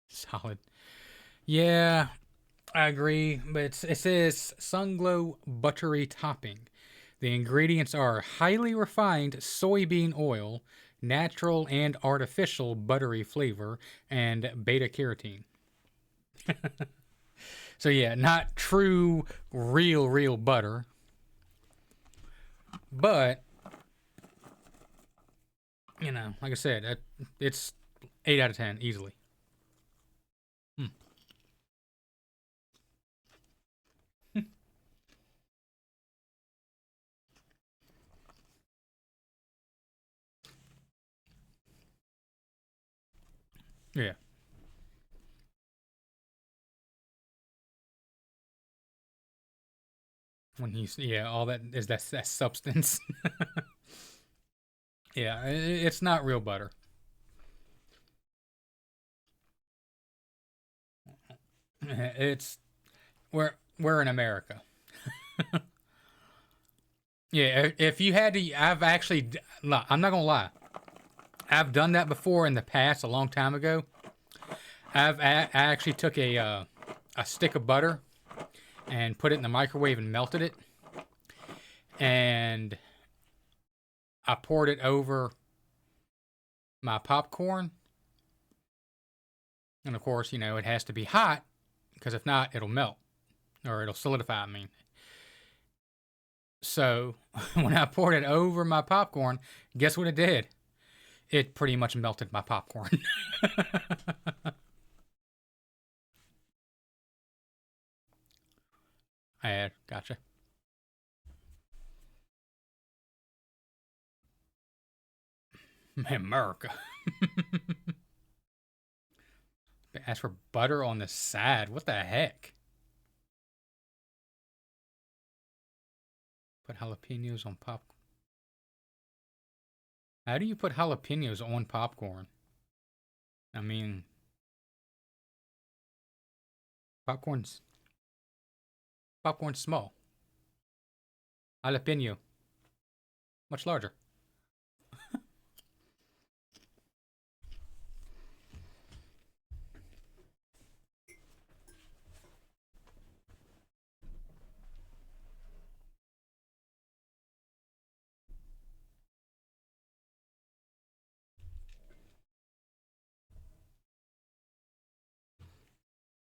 solid. Yeah, I agree, but it says Sunglow buttery topping. The ingredients are highly refined soybean oil, natural and artificial buttery flavor, and beta carotene. So yeah, not true, real butter. But, you know, like I said, it's 8 out of 10, easily. Yeah. When he's, yeah, all that is that substance. Yeah, it's not real butter. It's we're in America. Yeah, if you had to, I've actually, I'm not gonna lie, I've done that before in the past, a long time ago. I actually took a stick of butter and put it in the microwave and melted it, and I poured it over my popcorn. And of course, you know, it has to be hot, because if not, it'll melt, or it'll solidify, I mean. So, when I poured it over my popcorn, guess what it did? It pretty much melted my popcorn. Yeah, gotcha. America. Ask for butter on the side. What the heck? Put jalapenos on popcorn. How do you put jalapenos on popcorn? I mean, popcorn's small. Jalapeno, much larger.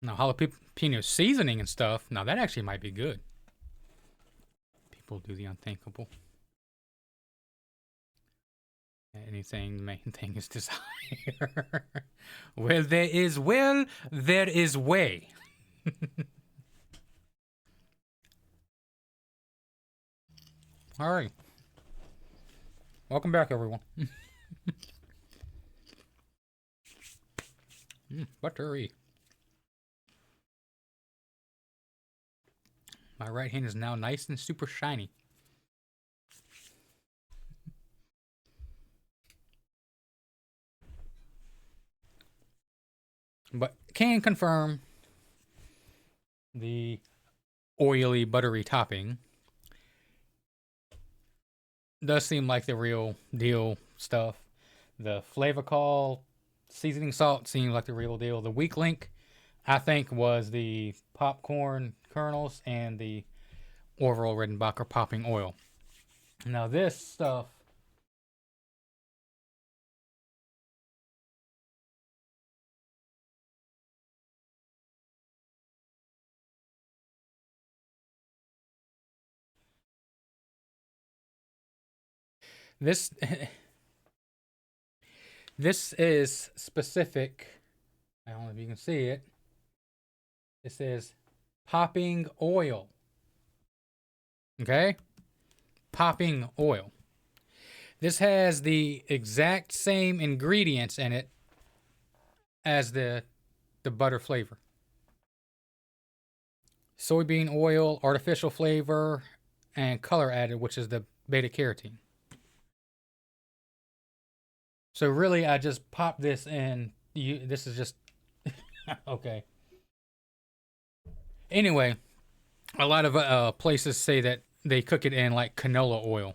Now, jalapeno seasoning and stuff, now that actually might be good. People do the unthinkable. Anything, the main thing is desire. Where there is will, there is way. All right. Welcome back, everyone. Buttery. My right hand is now nice and super shiny. But can confirm the oily, buttery topping does seem like the real deal stuff. The Flavacol seasoning salt seems like the real deal. The weak link, I think, was the popcorn kernels and the Orville Redenbacher popping oil. Now this stuff, this this is specific. I don't know if you can see it. It says popping oil. Okay? Popping oil. This has the exact same ingredients in it as the butter flavor. Soybean oil, artificial flavor, and color added, which is the beta carotene. So really, I just pop this in. This is just okay. Anyway, a lot of places say that they cook it in like canola oil.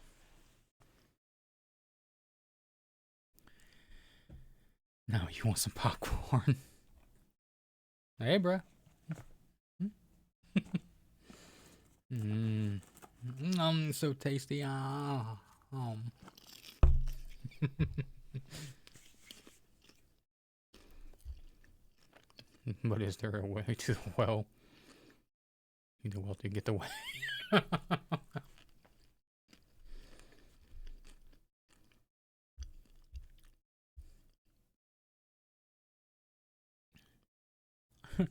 Now you want some popcorn? Hey, bro. So tasty. But is there a way to the well? The well to get the way.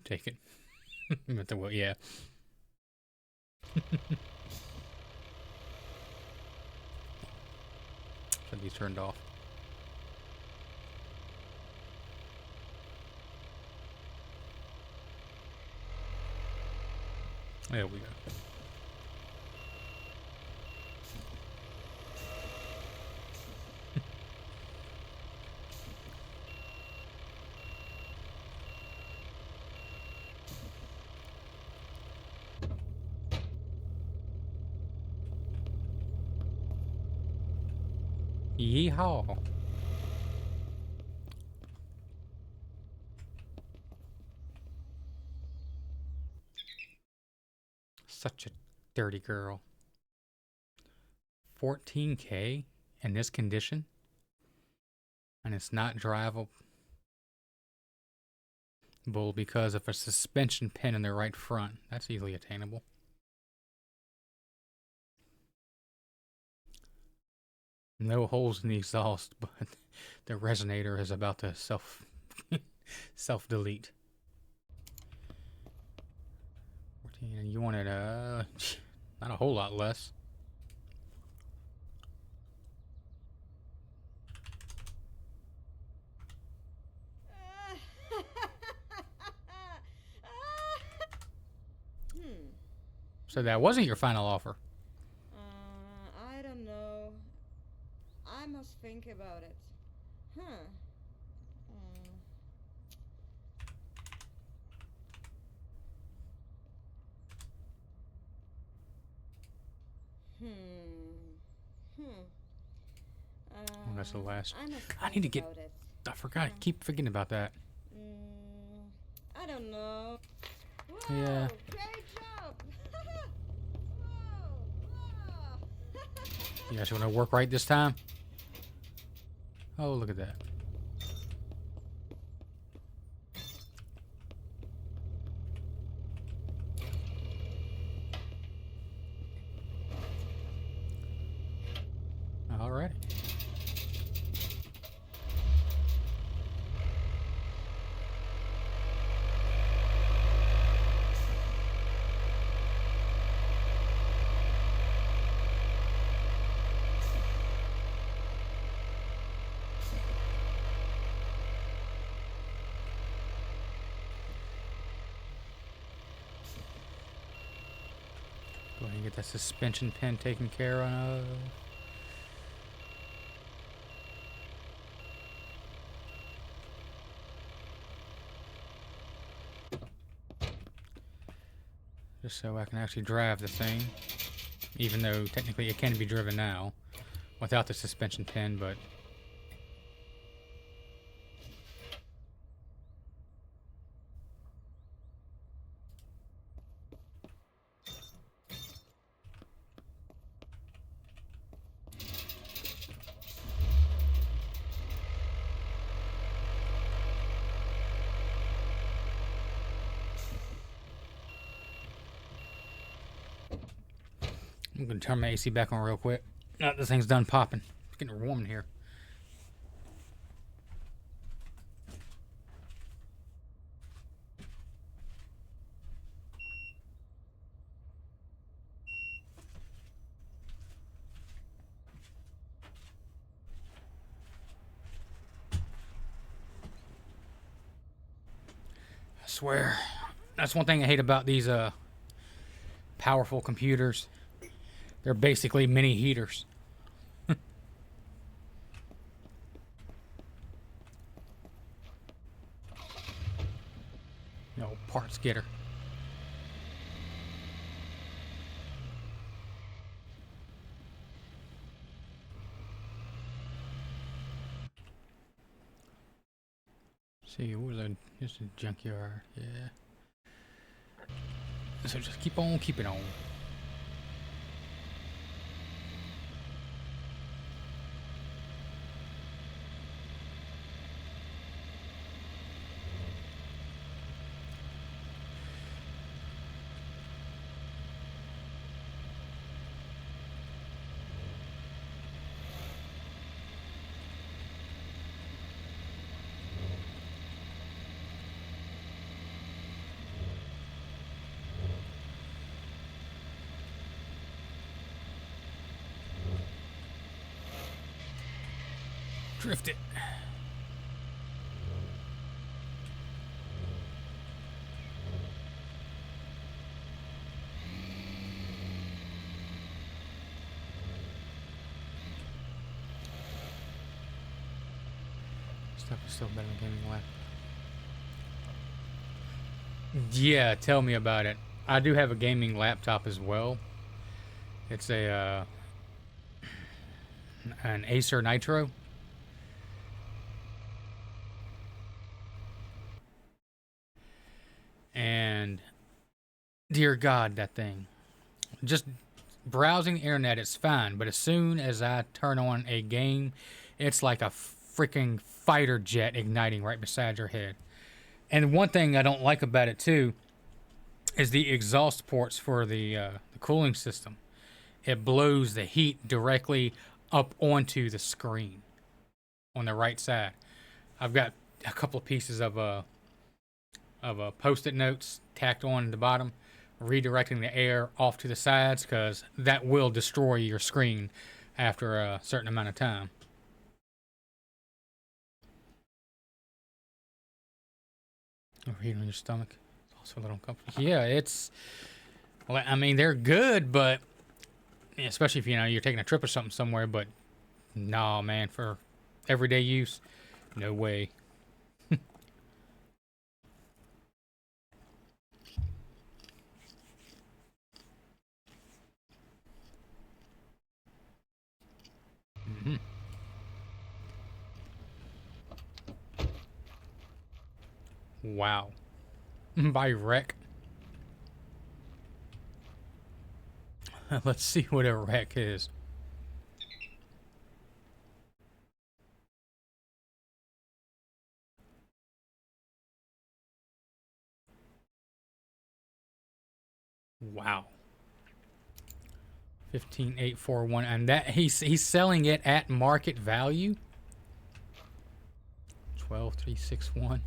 Take it. But the well, yeah. Should be turned off. There we go. Yeehaw. Such a dirty girl. 14K in this condition? And it's not drivable because of a suspension pin in the right front. That's easily attainable. No holes in the exhaust, but the resonator is about to self-delete. 14, and you wanted not a whole lot less. So that wasn't your final offer. I don't know. I must think about it. Huh. Oh, that's the last. I must I need think to get. about it. I forgot. I keep forgetting about that. I don't know. Whoa, Yeah. great job! Whoa, You guys want to work right this time? Oh, look at that. Alrighty. Go ahead and get that suspension pin taken care of. just so I can actually drive the thing. Even though technically it can be driven now without the suspension pin, but I'm gonna turn my AC back on real quick. Now this thing's done popping. It's getting warm in here. I swear, that's one thing I hate about these powerful computers. They're basically mini heaters. No parts getter. See, what was that? Just a junkyard. Yeah. So just keep on keeping on. Drift it. Stuff is still better than gaming laptop. Yeah, tell me about it. I do have a gaming laptop as well. It's a an Acer Nitro. And dear God, that thing. Just browsing the internet, it's fine. But as soon as I turn on a game, it's like a freaking fighter jet igniting right beside your head. And one thing I don't like about it too is the exhaust ports for the cooling system. It blows the heat directly up onto the screen on the right side. I've got a couple of pieces of post-it notes tacked on at the bottom, redirecting the air off to the sides, because that will destroy your screen after a certain amount of time. Overheating on your stomach. It's also a little uncomfortable. Yeah, it's... Well, I mean, they're good, but... Especially if, you know, you're taking a trip or something somewhere, but... Nah, man, for everyday use, no way. Mm-hmm. Wow. By wreck. Let's see what a wreck is. Wow. 15,841, and that he's selling it at market value. 12,361.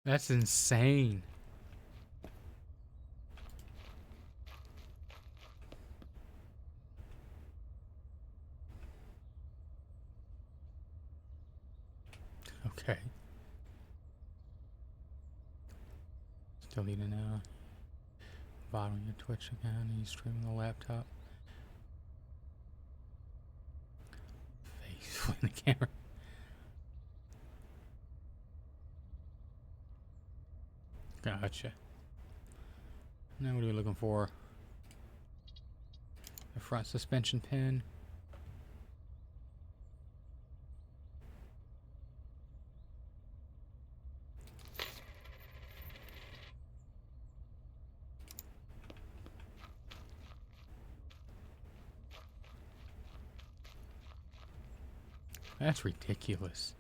That's insane. Okay. Still need to know. Bottom your Twitch account. You streaming the laptop. Face in the camera. Gotcha. Now what are we looking for? The front suspension pin. That's ridiculous.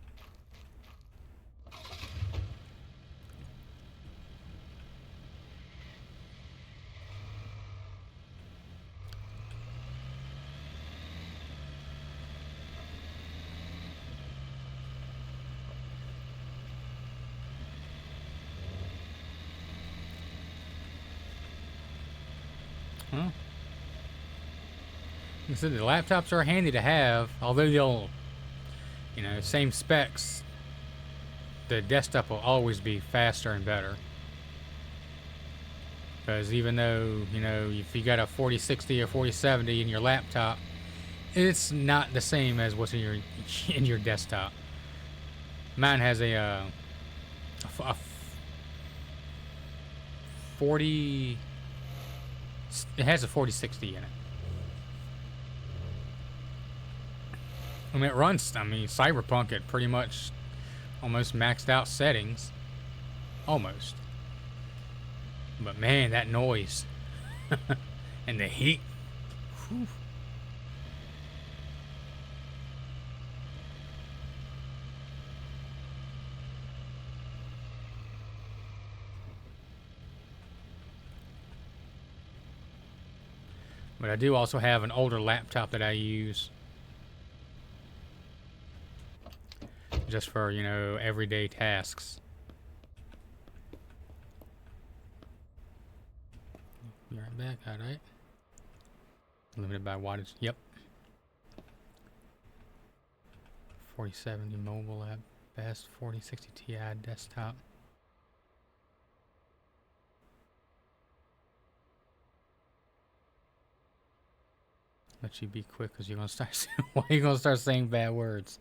Huh? Like I said, the laptops are handy to have, although they'll, you know, same specs. The desktop will always be faster and better. Because even though, you know, if you got a 4060 or 4070 in your laptop, it's not the same as what's in your desktop. Mine has a 40. It has a 4060 in it. I mean, it runs. I mean, Cyberpunk at pretty much almost maxed out settings, almost. But man, that noise and the heat. Whew. But I do also have an older laptop that I use just for, you know, everyday tasks. Be right back, alright. Limited by wattage. Yep. 4070 mobile at best, 4060 Ti desktop. Let you be quick, because you're gonna start. Why are you gonna start saying bad words?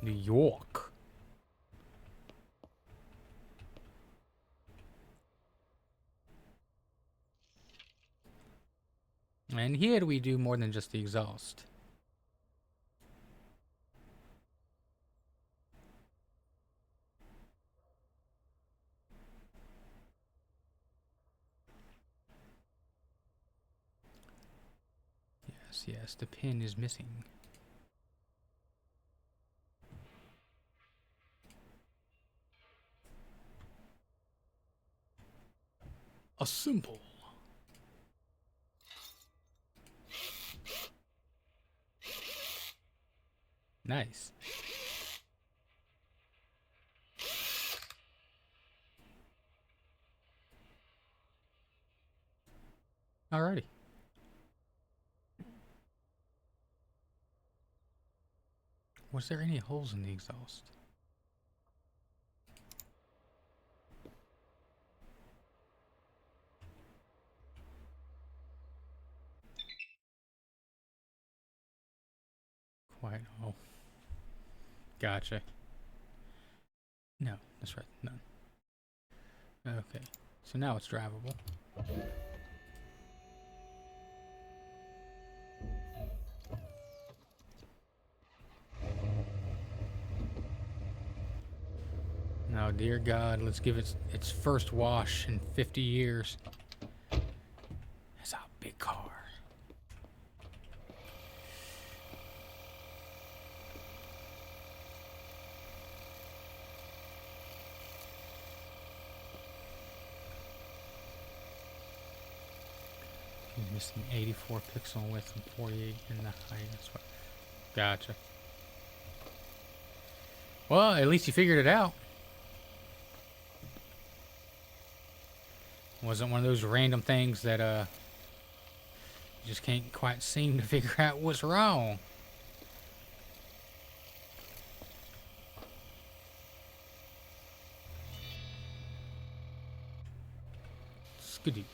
New York. And here we do more than just the exhaust. Yes, the pin is missing. A simple. Nice. Alrighty. Was there any holes in the exhaust? Quite all. Gotcha. No, that's right. None. Okay. So now it's drivable. Now, dear God, let's give it its first wash in 50 years. It's a big car. Missing 84 pixel width and 48 in the height. That's what. Gotcha. Well, at least you figured it out. Wasn't one of those random things that you just can't quite seem to figure out what's wrong. Skadoosh.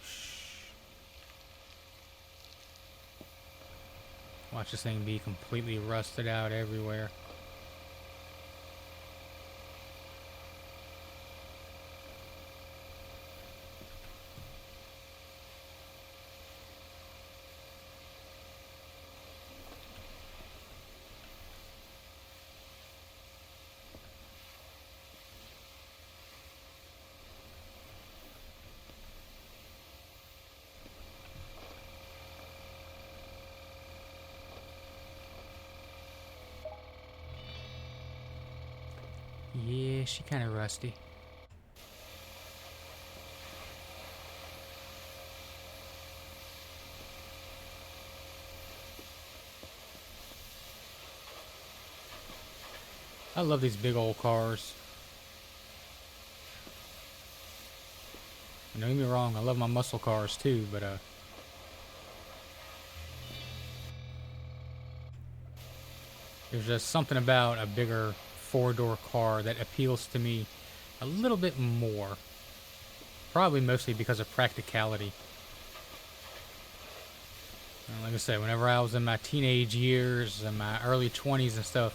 Watch this thing be completely rusted out everywhere. Yeah, she kind of rusty. I love these big old cars. Don't get me wrong, I love my muscle cars too, but there's just something about a bigger four-door car that appeals to me a little bit more. Probably mostly because of practicality. And like I said, whenever I was in my teenage years and my early 20s and stuff,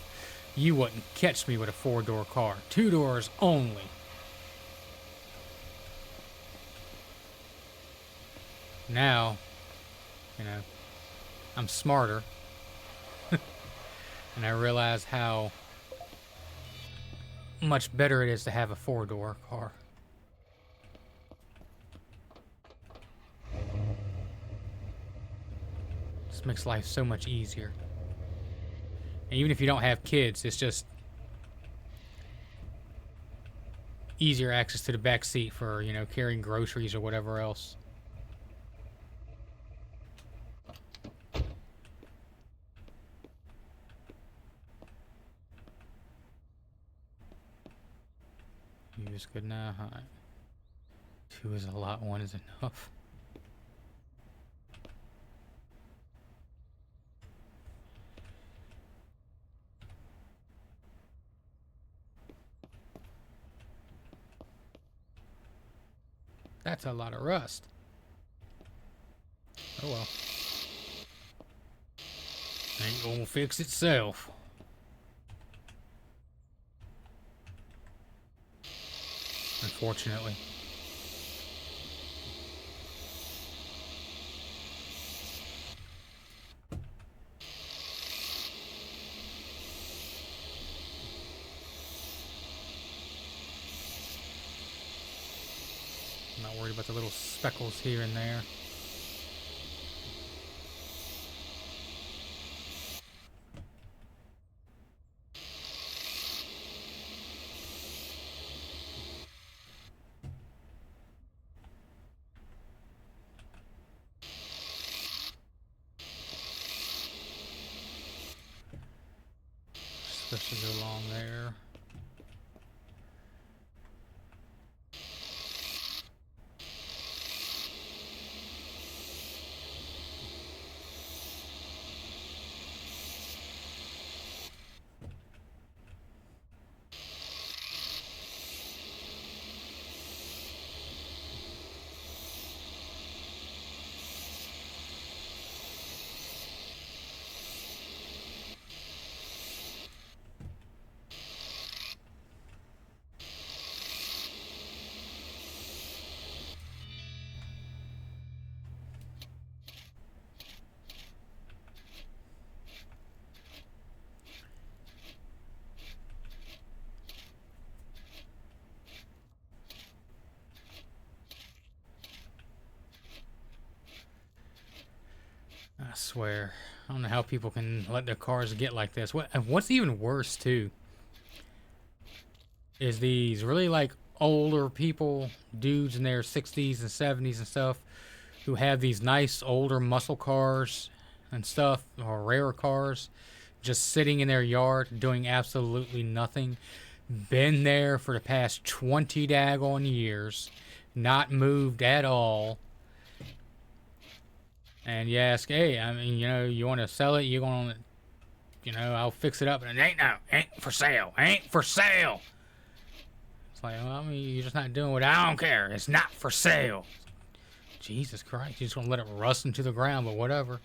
you wouldn't catch me with a four-door car. Two doors only. Now, you know, I'm smarter. And I realize how much better it is to have a four-door car. This makes life so much easier. And even if you don't have kids, it's just easier access to the back seat for, you know, carrying groceries or whatever else. Two is good now. All right. Two is a lot. One is enough. That's a lot of rust. Oh well. Ain't gonna fix itself. Unfortunately. I'm not worried about the little speckles here and there. Supposed to go along there. I swear, I don't know how people can let their cars get like this. What's even worse too is these really like older people, dudes in their 60s and 70s and stuff, who have these nice older muscle cars and stuff, or rare cars, just sitting in their yard doing absolutely nothing. Been there for the past 20 daggone years, not moved at all. And you ask, hey, I mean, you know, you want to sell it? You're going to, you know, I'll fix it up. And it ain't for sale. Ain't for sale. It's like, well, I mean, you're just not doing what I don't care. It's not for sale. Jesus Christ. You just want to let it rust into the ground, but whatever.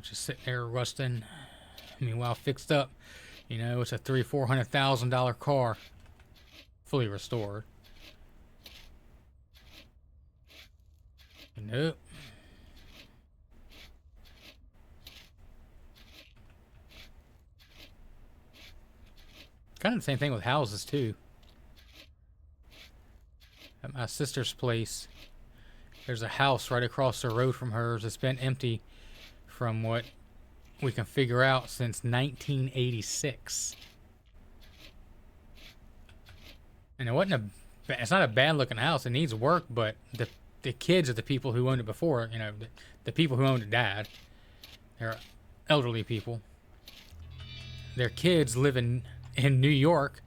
just sitting there rusting. Meanwhile, fixed up. You know, it's a $300,000-$400,000 car, fully restored. Nope. Kind of the same thing with houses too. At my sister's place, there's a house right across the road from hers that's been empty from what we can figure out since 1986. And it wasn't it's not a bad looking house. It needs work, but the kids of the people who owned it before, you know, the people who owned it died. They're elderly people. Their kids live in New York.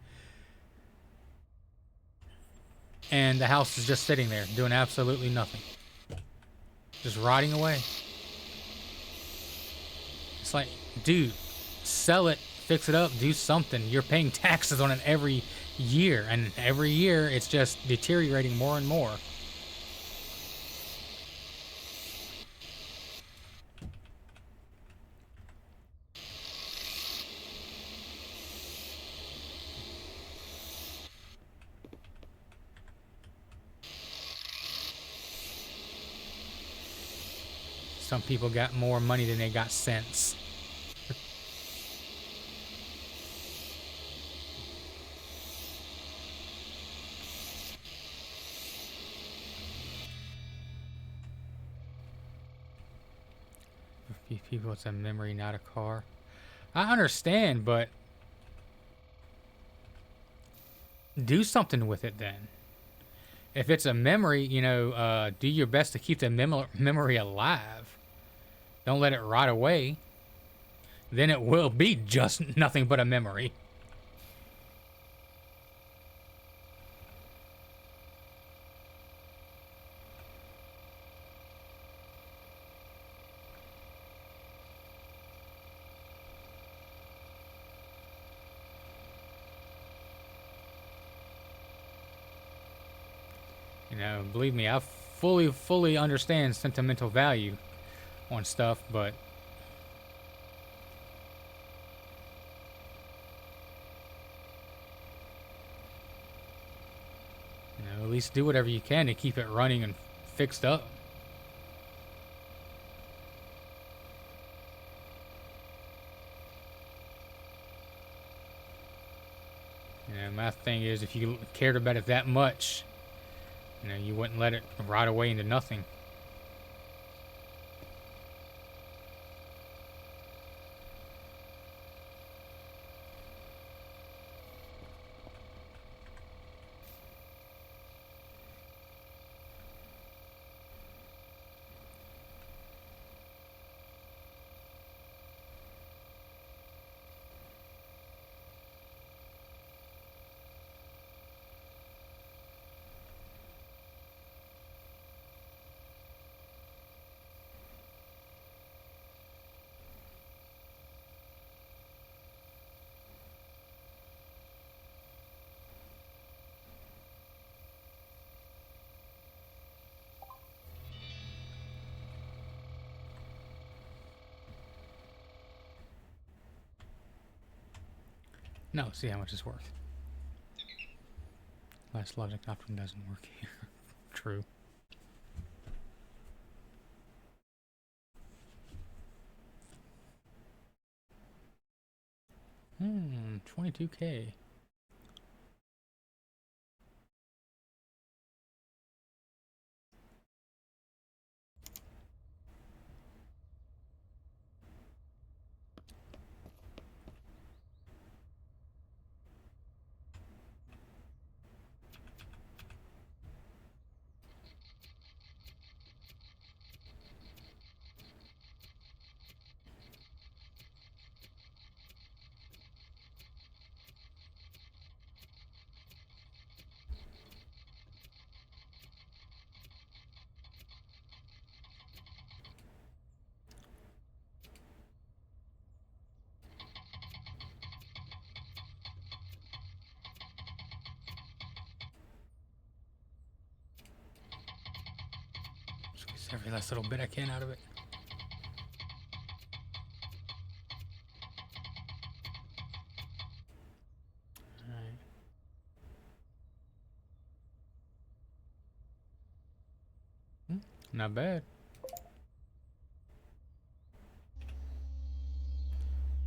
And the house is just sitting there, doing absolutely nothing. Just rotting away. It's like, dude, sell it, fix it up, do something. You're paying taxes on it every year, and every year it's just deteriorating more and more. Some people got more money than they got sense. People, it's a memory, not a car. I understand, but do something with it then. If it's a memory, you know, do your best to keep the memory alive. Don't let it rot away. Then it will be just nothing but a memory. You know, believe me, I fully understand sentimental value on stuff, but you know, at least do whatever you can to keep it running and fixed up. You know, my thing is, if you cared about it that much, you know, you wouldn't let it rot away into nothing. No, see how much it's worth. Last logic often doesn't work here. True. 22K. Squeeze every last little bit I can out of it. Not bad.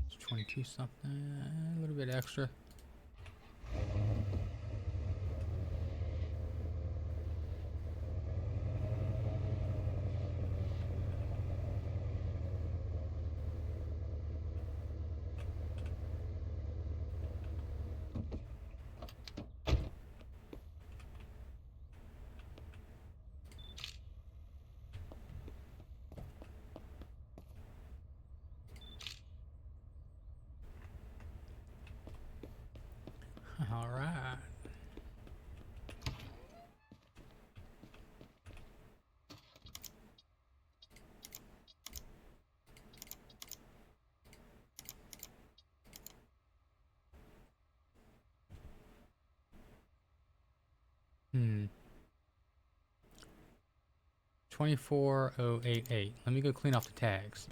It's 22 something. A little bit extra. All right. Hmm. 24088. Let me go clean off the tags.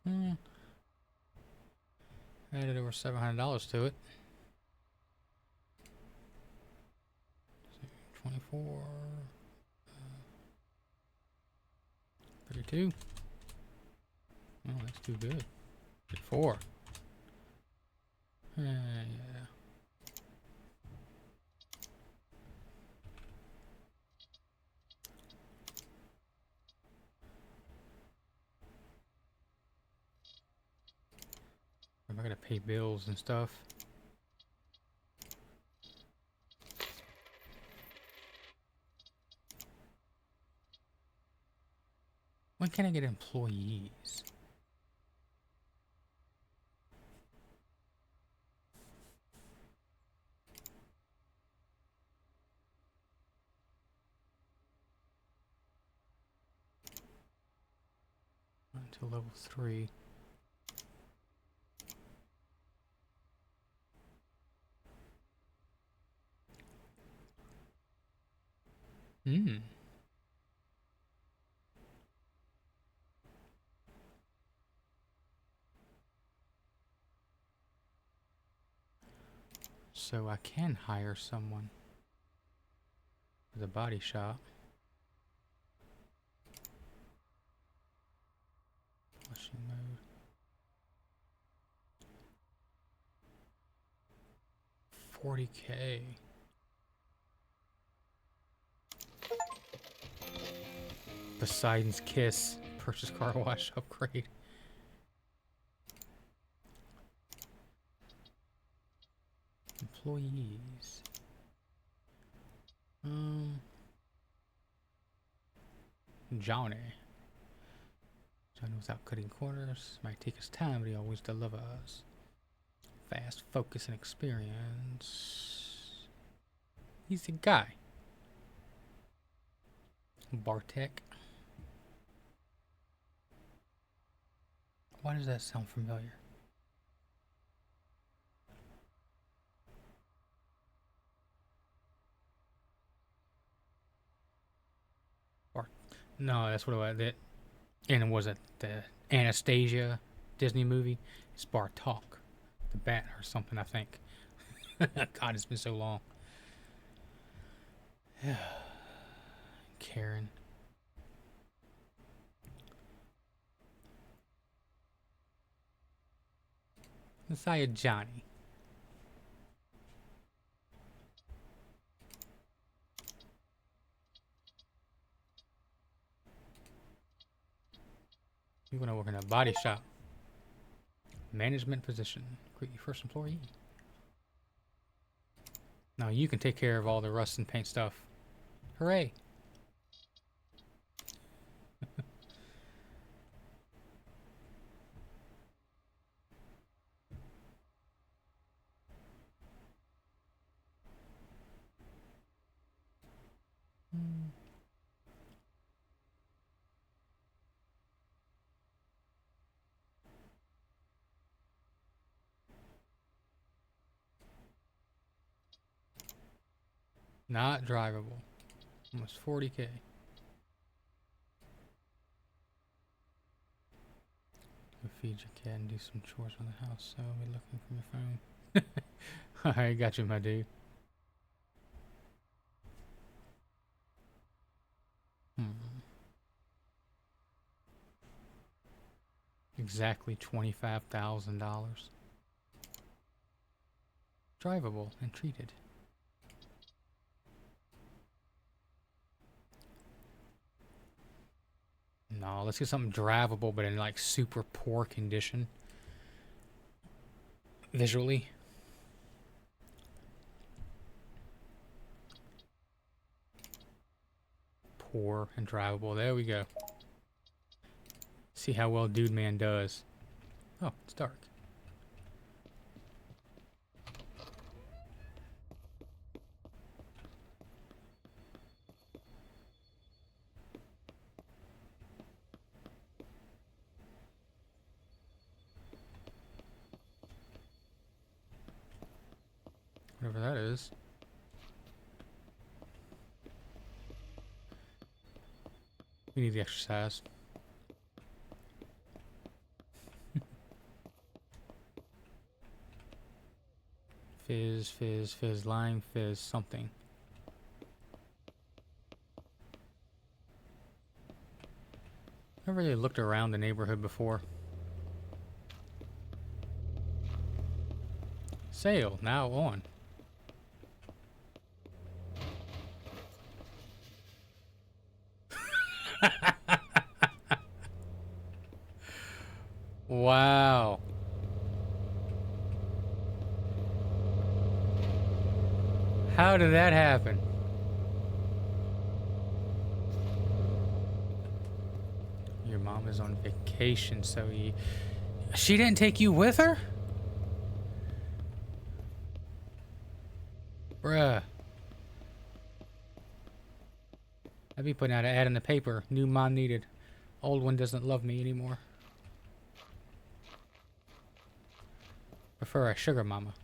Hmm. Added over $700 to it. 24. 32. Oh, that's too good. 4. Yeah. Am I gonna pay bills and stuff? When can I get employees? Until level 3. Hmm. So I can hire someone for the body shop. Flushing mode. 40K. Poseidon's Kiss. Purchase car wash upgrade. Employees. Johnny. Johnny without cutting corners. Might take his time, but he always delivers. Fast focus and experience. He's a guy. Bartek. Why does that sound familiar? No, that's what it was. That, and it wasn't the Anastasia Disney movie. It's Bartok, the bat or something, I think. God, it's been so long. Karen. Messiah Johnny. You want to work in a body shop. Management position. Create your first employee. Now you can take care of all the rust and paint stuff. Hooray! Not drivable. Almost 40K. Go feed your cat and do some chores on the house, so I'll be looking from your phone. Alright, got you, my dude. Exactly $25,000. Drivable and treated. No, let's get something drivable, but in like super poor condition. Visually. Poor and drivable. There we go. See how well Dude Man does. Oh, it's dark. Whatever that is. We need the exercise. Fizz, fizz, fizz, lime, fizz, something. Never really looked around the neighborhood before. Sale, now on. Wow. How did that happen? Your mom is on vacation, so she didn't take you with her? Bruh. I'd be putting out an ad in the paper. New mom needed. Old one doesn't love me anymore. Prefer a sugar mama.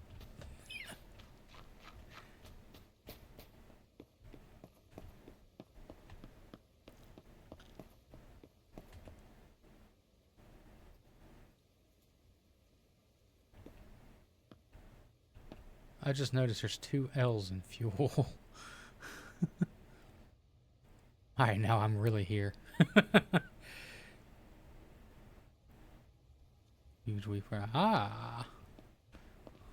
I just noticed there's 2 L's in fuel. Alright, now I'm really here. Huge weeper. Ah!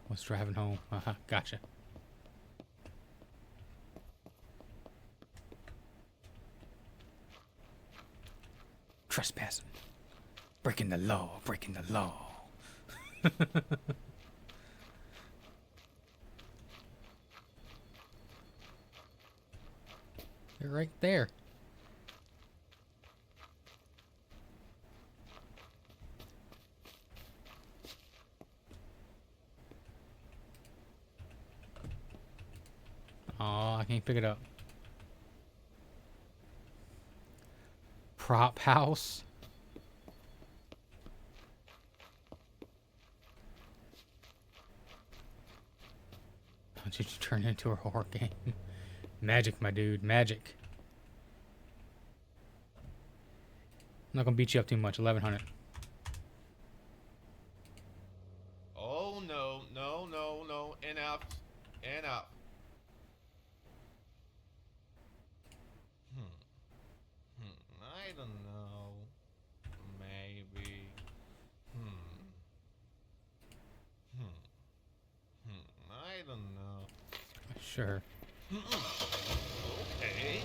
Was driving home. Gotcha. Trespassing. Breaking the law. Breaking the law. They're right there. Oh, I can't pick it up. Prop house. How did you turn into a horror game? Magic, my dude, magic. I'm not gonna beat you up too much. 1100. Oh no, no, no, no. Enough. Enough. I don't know. Maybe. I don't know. Sure. Okay.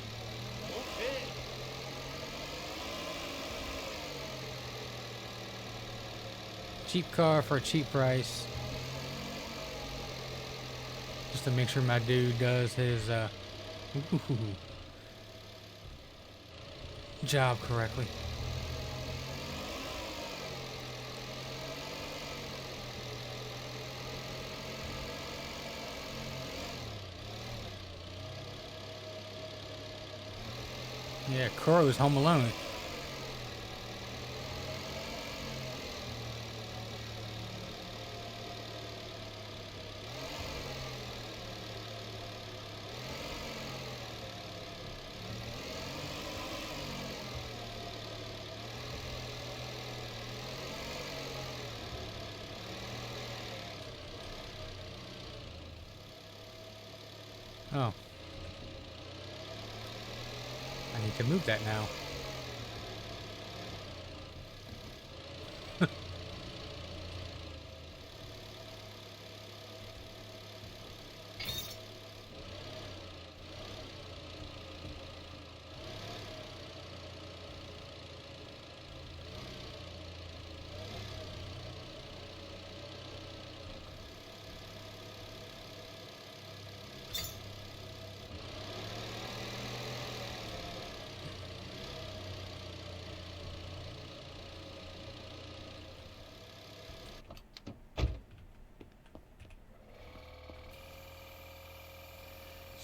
Okay. Cheap car for a cheap price. Just to make sure my dude does his job correctly. Yeah, Kuro's home alone. Oh. I need to move that now.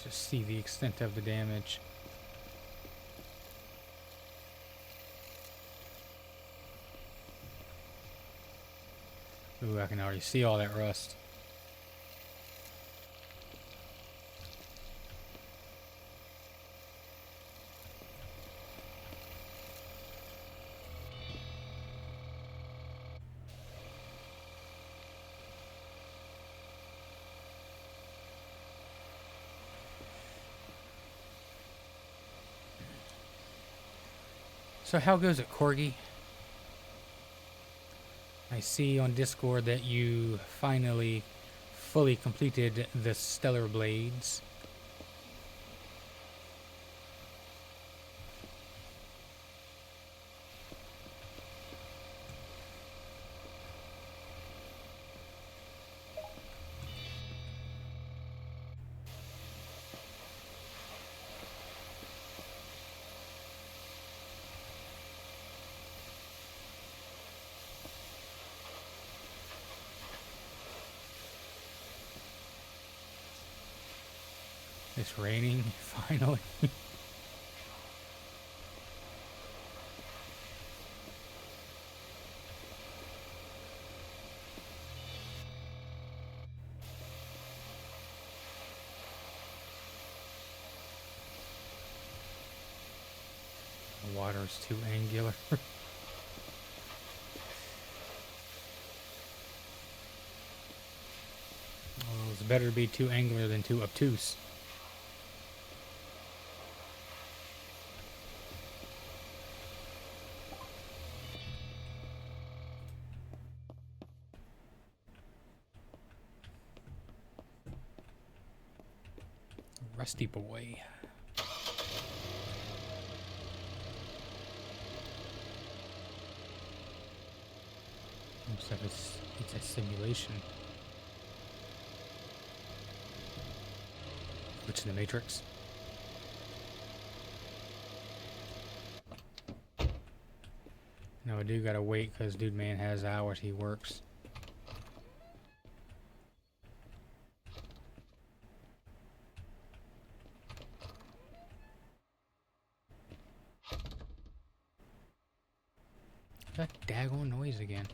Just see the extent of the damage. Ooh, I can already see all that rust. So how goes it, Corgi? I see on Discord that you finally fully completed the Stellar Blades. It's raining, finally. The water's too angular. Well, it's better to be too angular than too obtuse. Rusty boy. Looks like it's a simulation. Which in the Matrix. No, I do gotta wait because Dude Man has hours he works. That daggone noise again.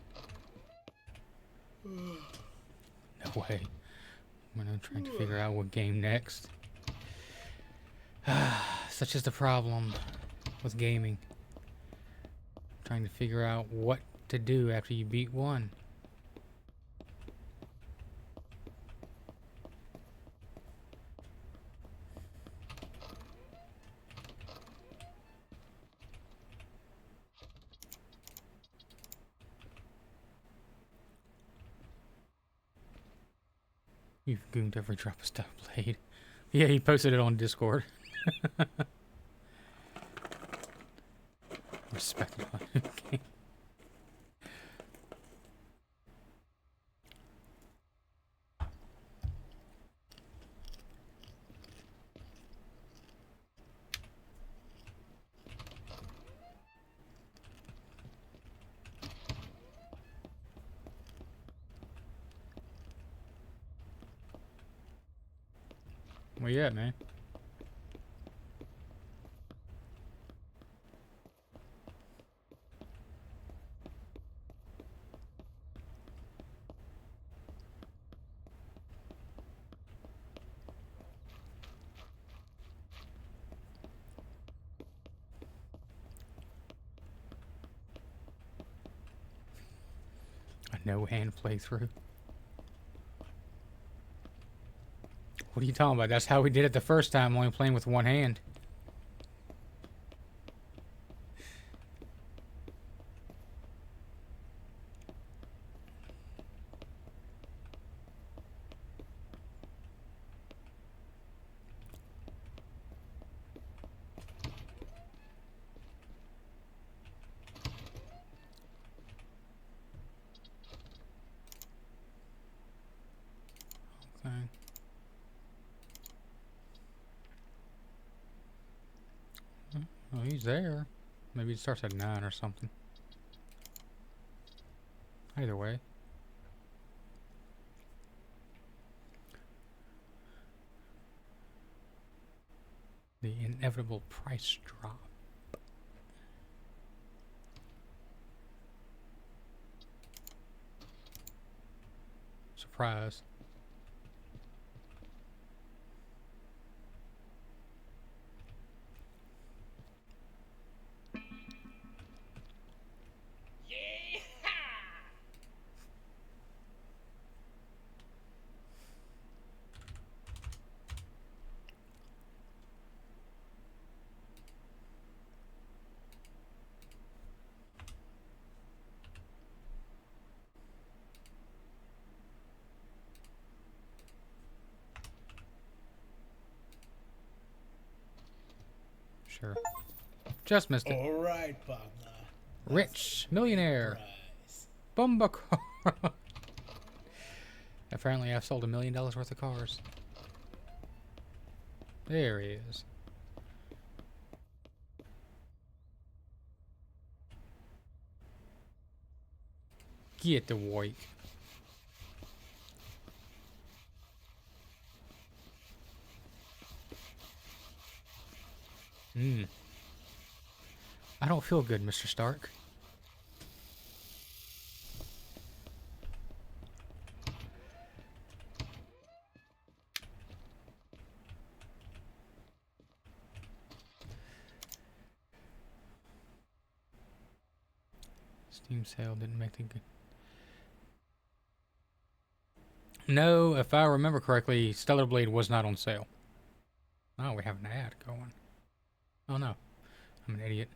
No way. I'm trying to figure out what game next. Such is the problem with gaming. Trying to figure out what to do after you beat one. You've gooned every drop of stuff blade. Yeah, he posted it on Discord. Respect it. Okay. Where you at, man? A no-hand playthrough. What are you talking about? That's how we did it the first time, only playing with one hand. Okay. Oh, he's there. Maybe it starts at 9 or something. Either way. The inevitable price drop. Surprise. Sure. Just missed it. All right, partner. Rich. Millionaire. Prize. Bumba car. Apparently I've sold $1 million worth of cars. There he is. Get the white. I don't feel good, Mr. Stark. Steam sale didn't make the good. No, if I remember correctly, Stellar Blade was not on sale. Oh, we have an ad going. Oh no, I'm an idiot.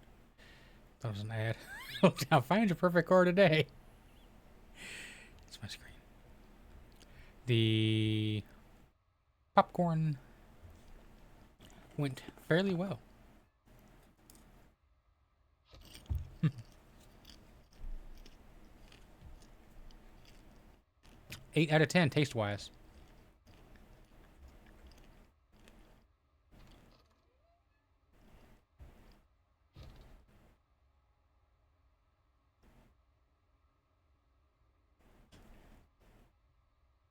That was an ad. I'll find your perfect car today. It's my screen. The popcorn went fairly well. 8 out of 10 taste-wise.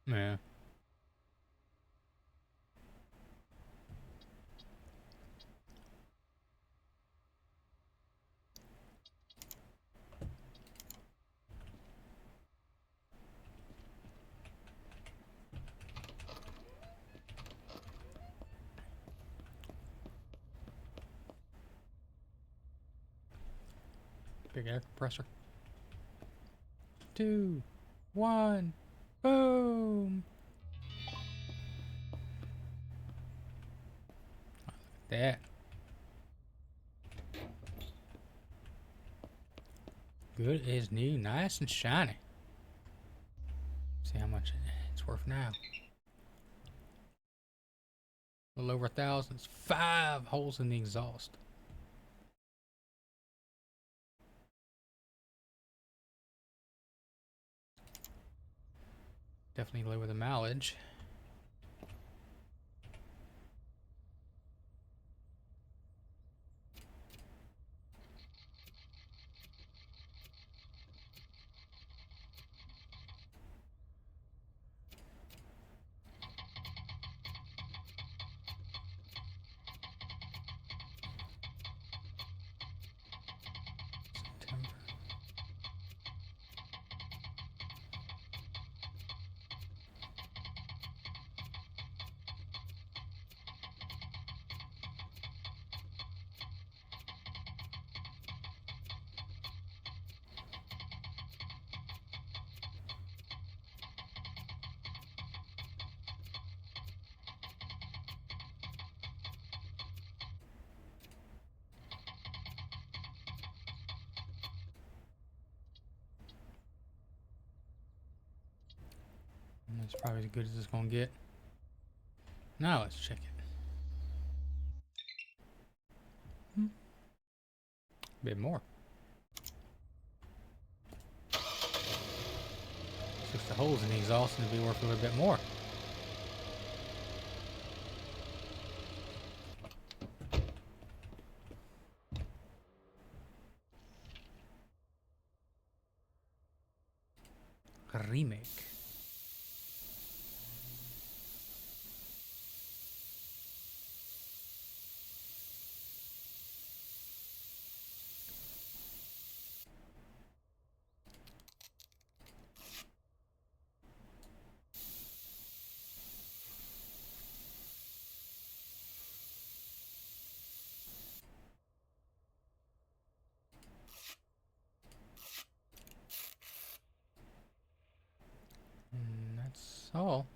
Yeah. Big air compressor. 2, 1, boom! That. Good is new, nice and shiny. See how much it's worth now. A little over 1,000. It's 5 holes in the exhaust. Definitely lower the mileage. September. That's probably as good as it's gonna get. Now let's check it. Bit more. Fix the holes in the exhaust and it'll be worth a little bit more. Remake. And that's all.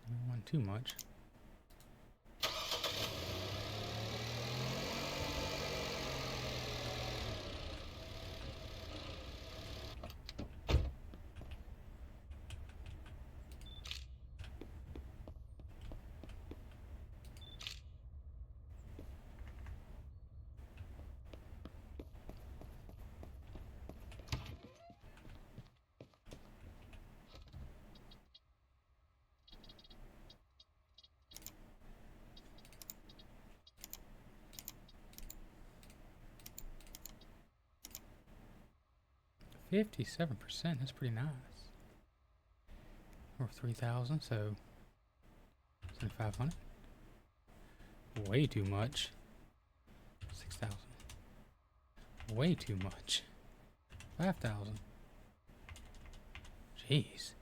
Don't want too much. $57%, that's pretty nice. Or 3,000, so 7,500. Way too much. 6,000. Way too much. 5,000. Jeez.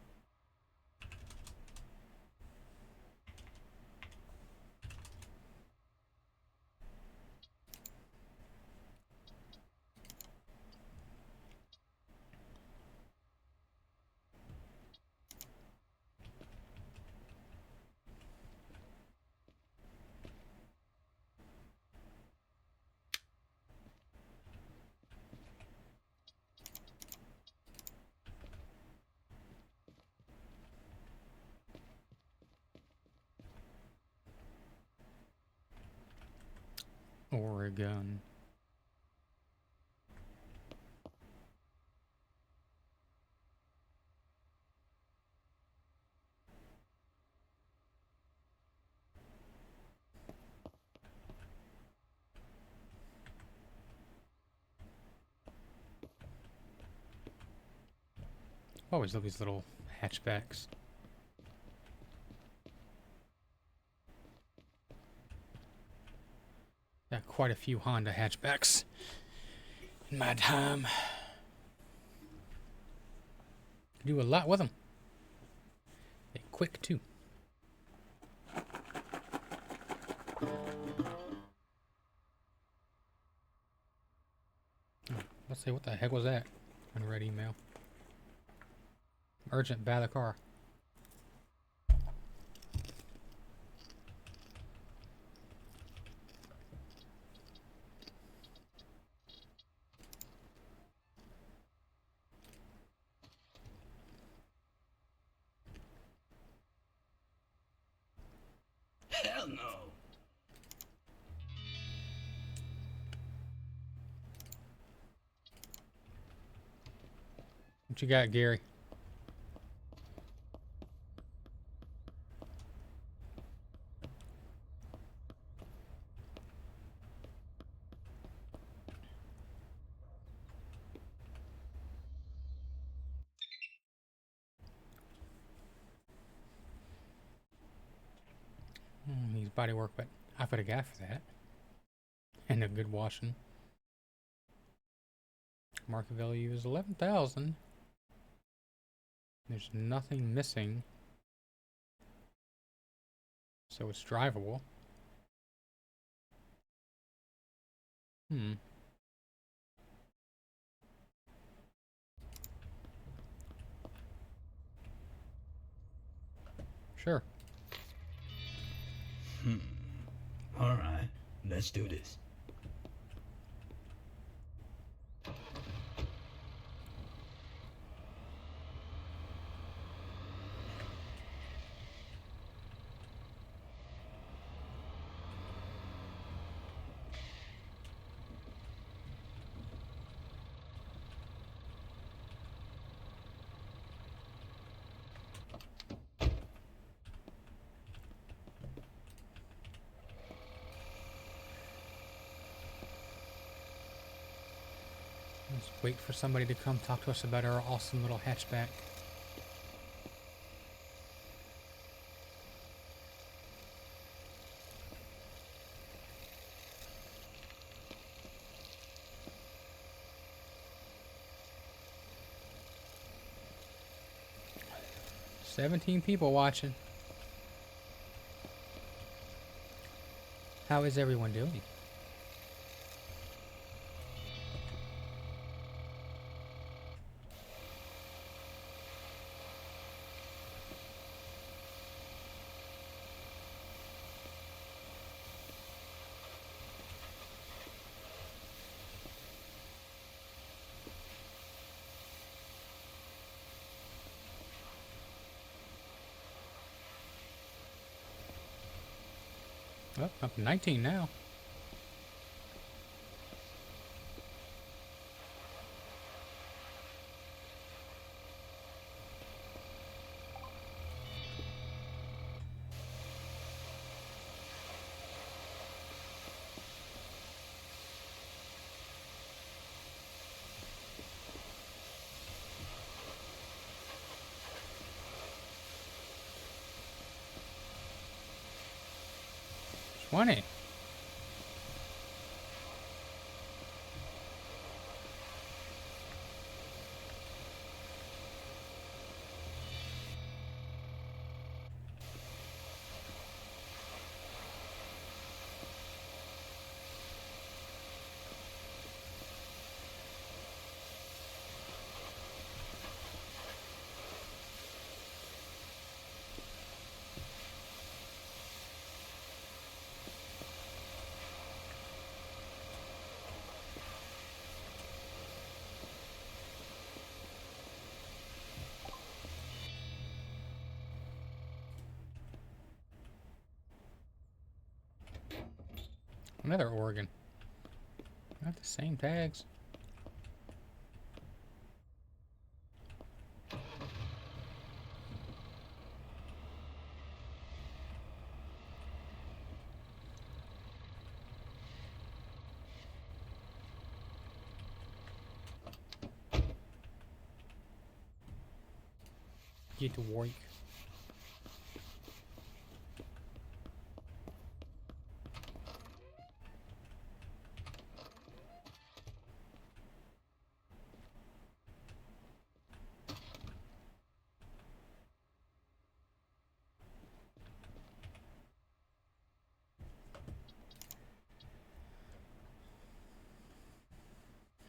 Oregon. Always love these little hatchbacks. Got quite a few Honda hatchbacks in my time. Do a lot with them. They're quick too. Let's see, what the heck was that? Unread email. Urgent, buy the car. Hell no. What you got, Gary? Needs body work, but I put a guy for that. And a good washing. Market value is 11,000. There's nothing missing. So it's drivable. Sure. All right. Let's do this. Let's wait for somebody to come talk to us about our awesome little hatchback. "17 people watching. How is everyone doing?" Oh, up to 19 now. "20. Another organ. Not the same tags. Get to work.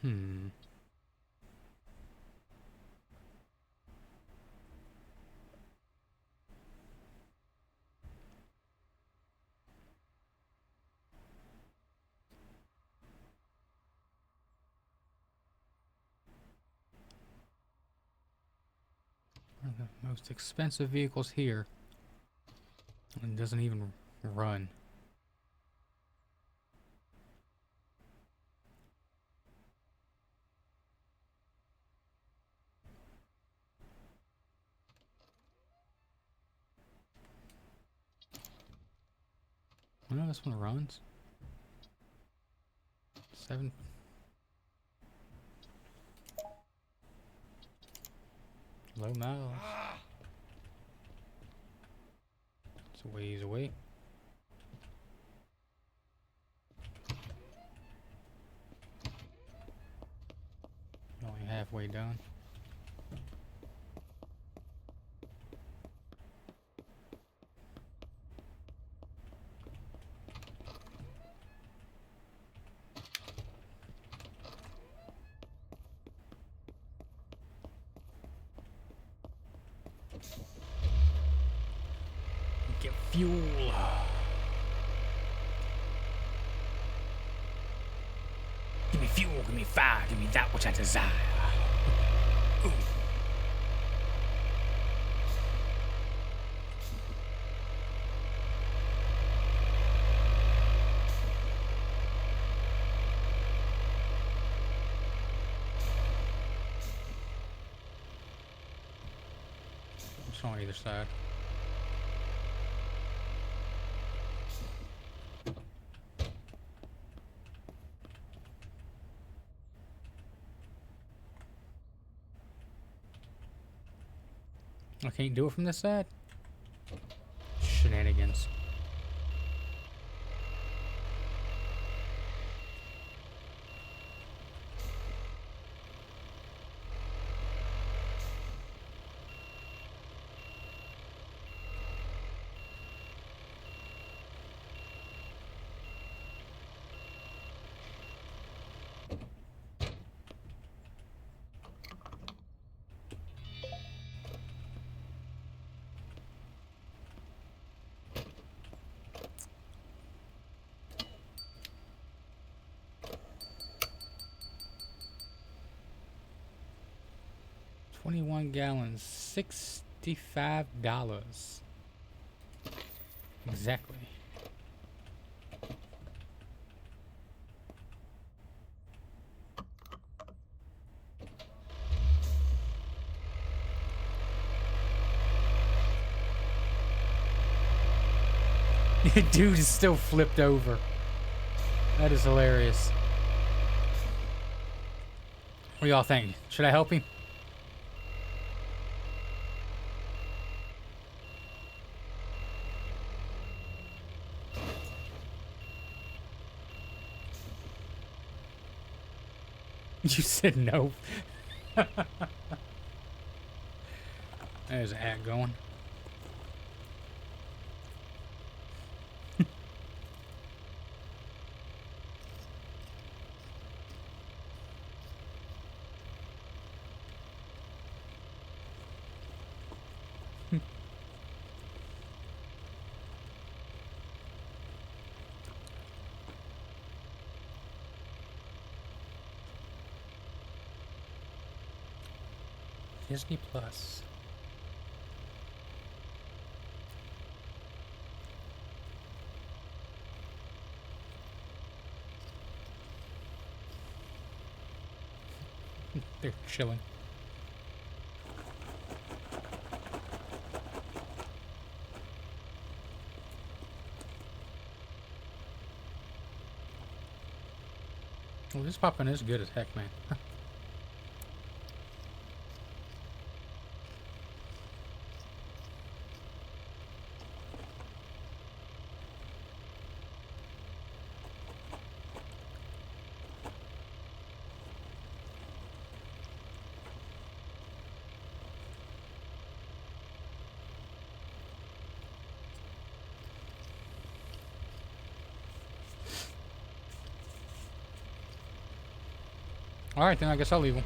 Hmm. One of the most expensive vehicles here. And doesn't even run. I know this one runs. 7. Low miles. It's a ways away. Only halfway done. Get fuel. give me fire, give me that which I desire. Ooh. It's on either side. I can't do it from this side? Shenanigans. $21 gallons, $65. Exactly. Dude is still flipped over. That is hilarious. What do y'all think? Should I help him? You said no. There's an act going. Disney Plus. They're chilling. Well, this popcorn is good as heck, man. Alright, then I guess I'll leave him.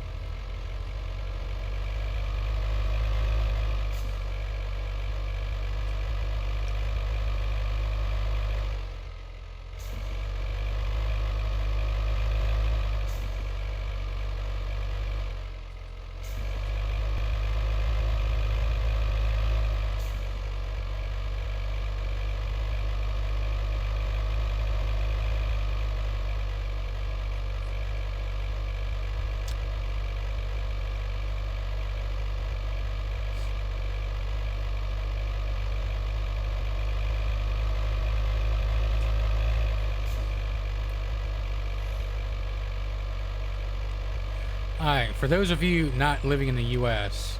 Alright, for those of you not living in the US,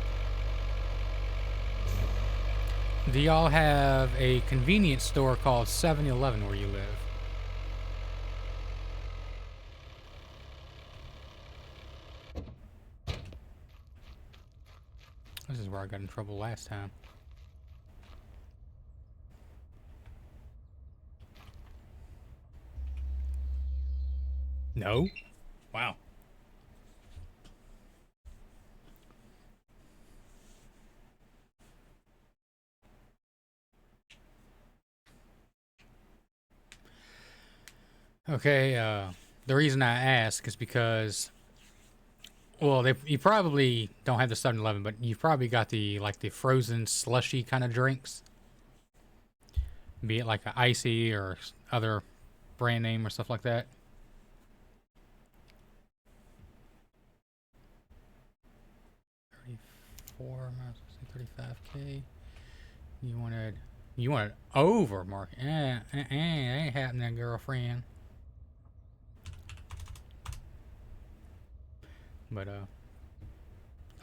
do y'all have a convenience store called 7-Eleven where you live? This is where I got in trouble last time. No? Wow. Okay, the reason I ask is because, well, you probably don't have the 7-Eleven, but you've probably got the like the frozen slushy kind of drinks, be it like an icy or other brand name or stuff like that. $34, 35K. You wanted over market. Ain't happening, girlfriend. But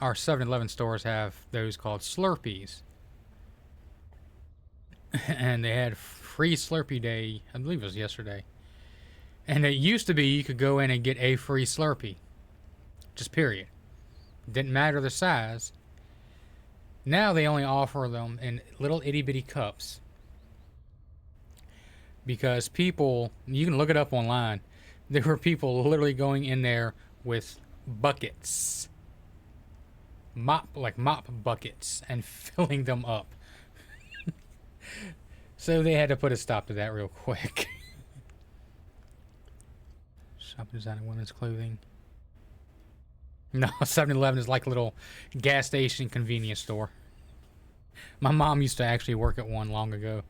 our 7-Eleven stores have those called Slurpees. And they had free Slurpee day, I believe it was yesterday. And it used to be you could go in and get a free Slurpee. Just period. Didn't matter the size. Now they only offer them in little itty bitty cups. Because people, you can look it up online, there were people literally going in there with buckets. Mop buckets and filling them up. So they had to put a stop to that real quick. Shop design and women's clothing. No, 7-Eleven is like a little gas station convenience store. My mom used to actually work at one long ago.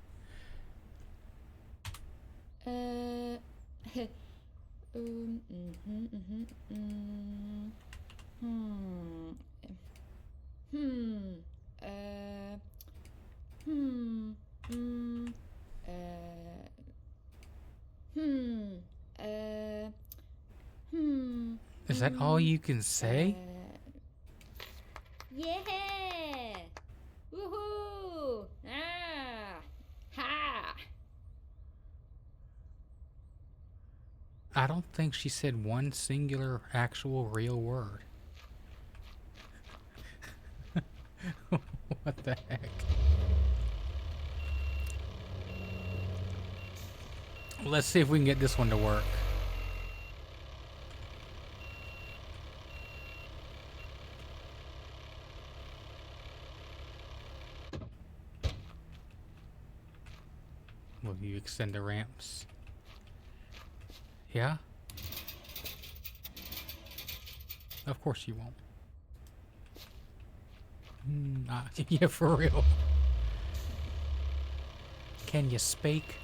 Is that all you can say? Yeah! Woohoo! Ah! Ha! I don't think she said one singular actual real word. What the heck? Let's see if we can get this one to work. Will you extend the ramps? Yeah? Of course you won't. Yeah, for real. Can you speak?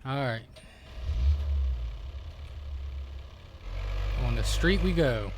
Alright. On the street we go.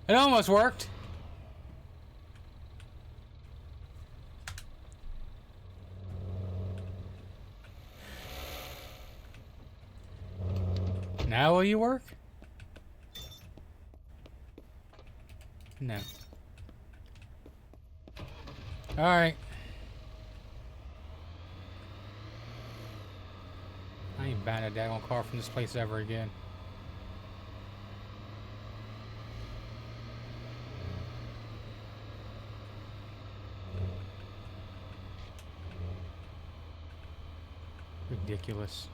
It almost worked. Now will you work? No. All right. I ain't buying a daggone car from this place ever again. Ridiculous.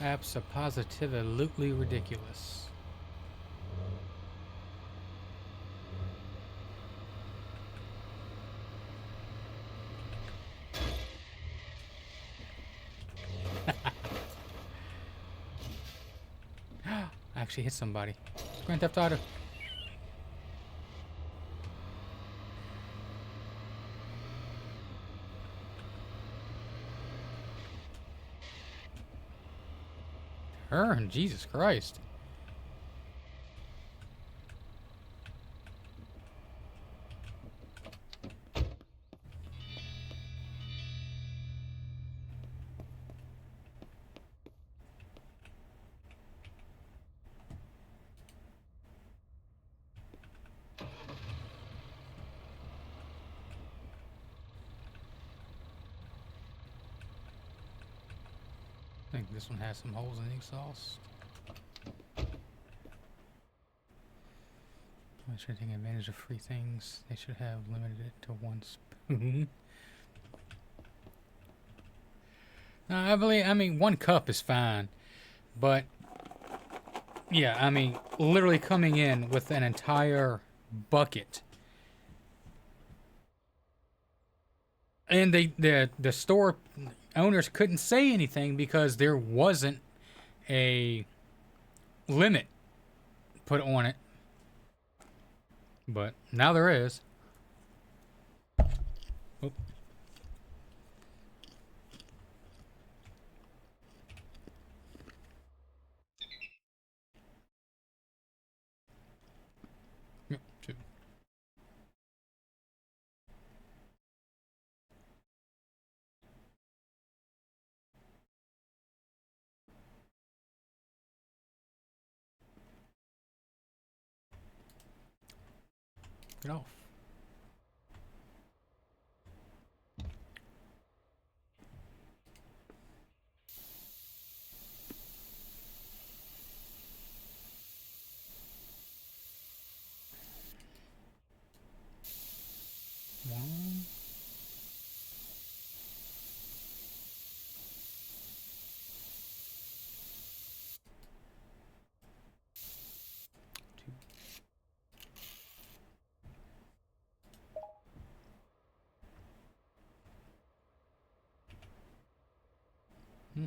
Absolutely ridiculous. I actually hit somebody. Grand Theft Auto. Turn, Jesus Christ. I think this one has some holes in the exhaust. I should take advantage of free things. They should have limited it to 1 spoon. No, I mean, 1 cup is fine. But, yeah, I mean, literally coming in with an entire bucket. And the store owners couldn't say anything because there wasn't a limit put on it. But now there is. Oop. Yep, 2. Get off. One. Two. Hmm.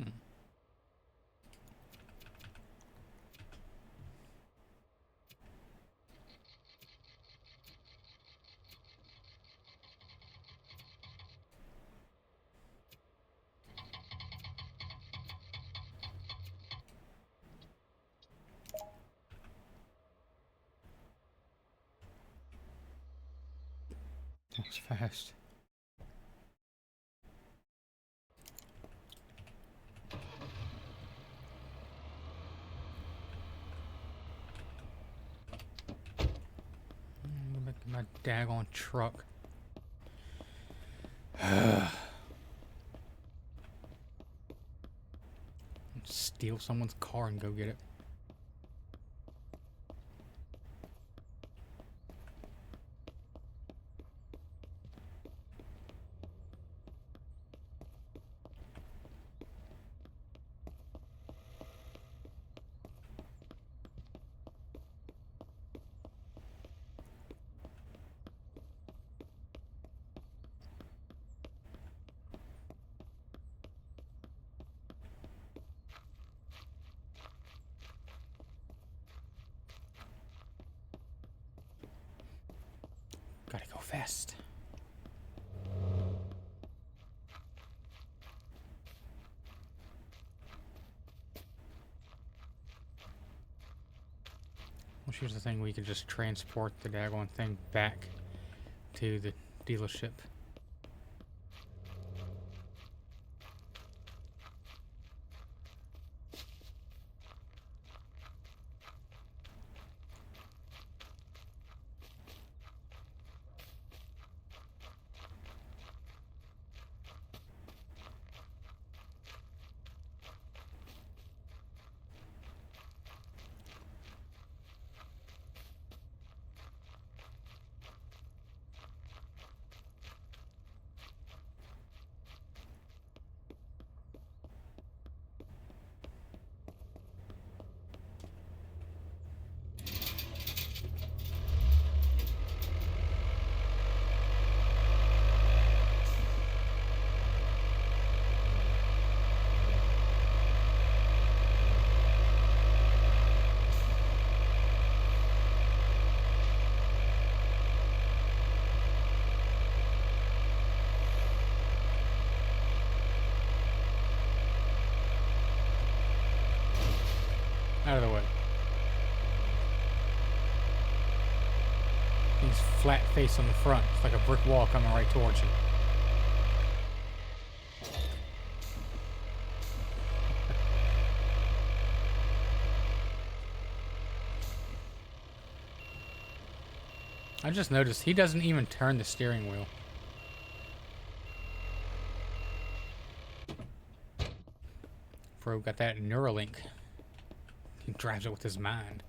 That was fast. Look at my daggone truck. Steal someone's car and go get it. Gotta go fast. Well, here's the thing, we could just transport the daggone thing back to the dealership. Out of the way. He's flat face on the front. It's like a brick wall coming right towards you. I just noticed he doesn't even turn the steering wheel. Bro got that Neuralink. He drives it with his mind.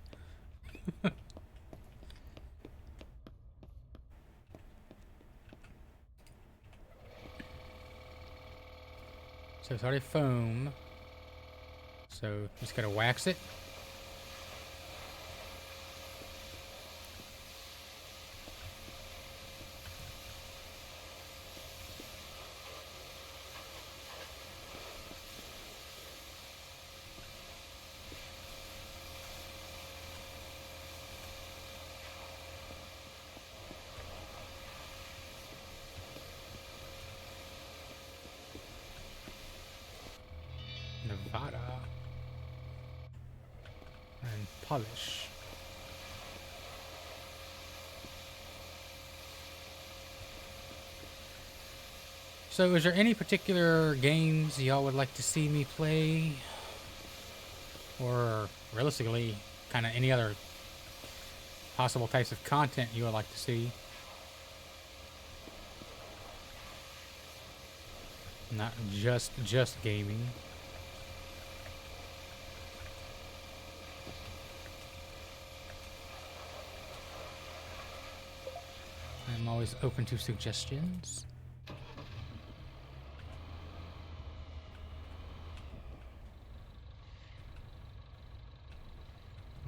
So it's already foam. So just gotta wax it. Nevada. And polish. So is there any particular games y'all would like to see me play? Or realistically, kind of any other possible types of content you would like to see? Not just gaming. I'm always open to suggestions.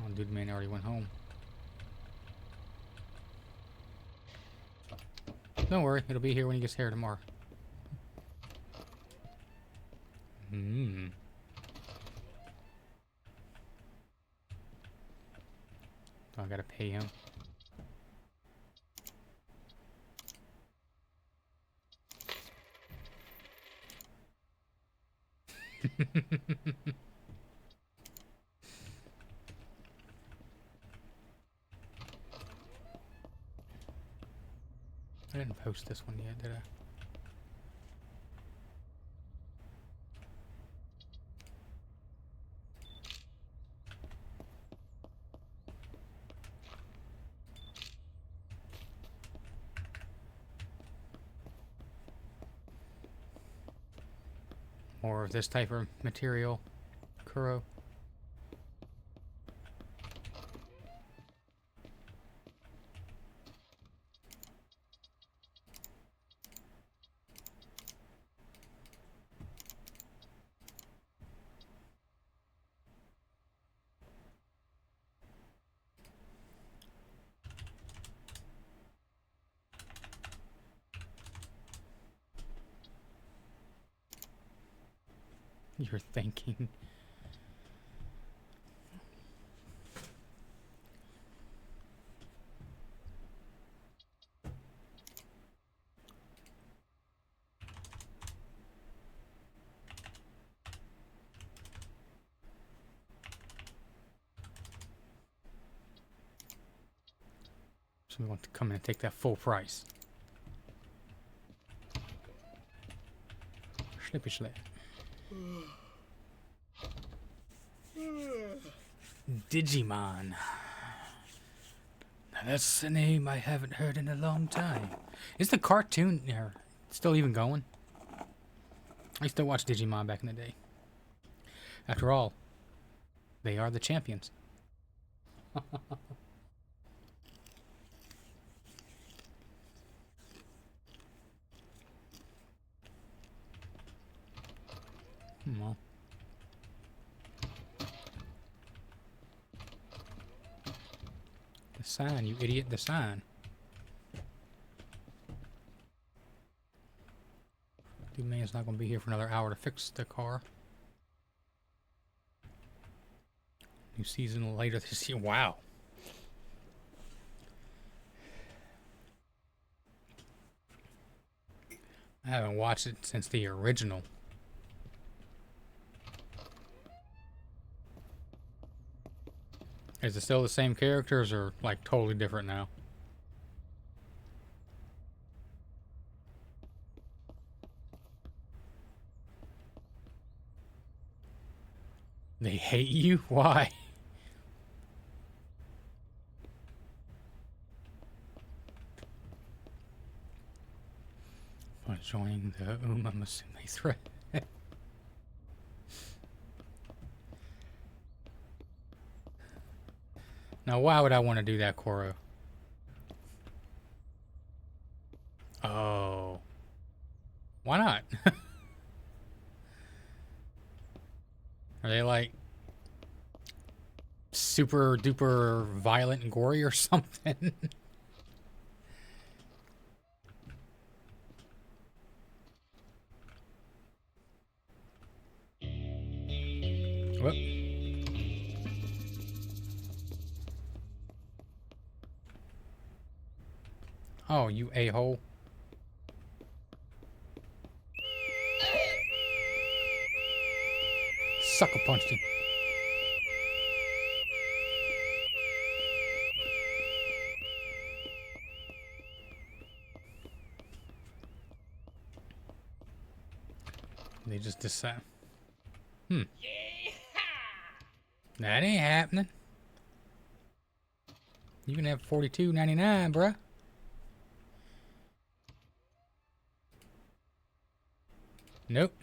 Oh, dude, man already went home. Don't worry, it'll be here when he gets here tomorrow. Oh, I gotta pay him. I didn't post this one yet, did I? More of this type of material, Kuro. You're thinking. Somebody wants to come in and take that full price. Slippy slip. Digimon. Now that's a name I haven't heard in a long time. Is the cartoon still even going? I used to watch Digimon back in the day. After all, they are the champions. Well. The sign, you idiot, the sign. Dude, man's not gonna be here for another hour to fix the car. New season later this year. Wow. I haven't watched it since the original. Is it still the same characters or like totally different now? They hate you? Why? Joining the Uma Musume thread. Now, why would I want to do that, Koro? Oh. Why not? Are they like super duper violent and gory or something? Whoop. Oh, you a-hole. Sucker punched him. They just decide. That ain't happening. You can have $42.99, bruh. Nope.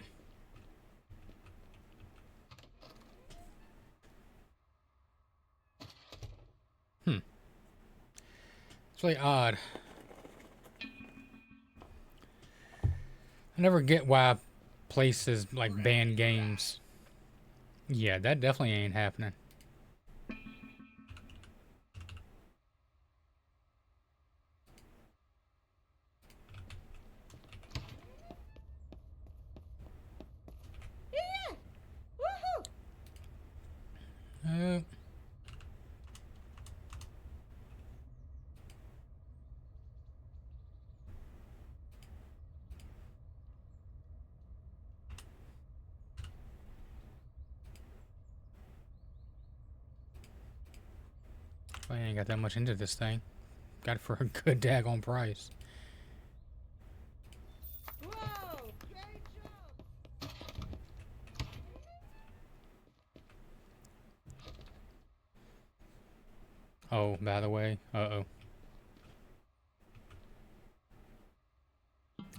It's really odd. I never get why places like ban games. Yeah, that definitely ain't happening. Yeah! Woohoo! I ain't got that much into this thing. Got it for a good daggone price. Whoa! Great job! Oh, by the way, uh-oh.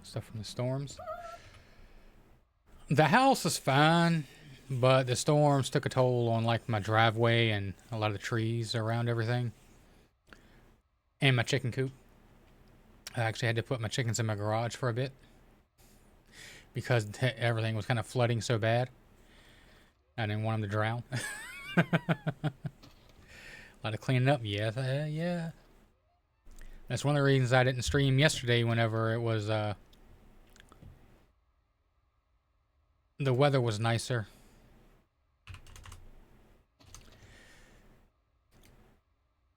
Stuff from the storms. The house is fine, but the storms took a toll on like my driveway and a lot of the trees around everything. And my chicken coop. I actually had to put my chickens in my garage for a bit because everything was kind of flooding so bad. I didn't want them to drown. A lot of cleaning up, yeah, yeah. That's one of the reasons I didn't stream yesterday whenever it was, the weather was nicer.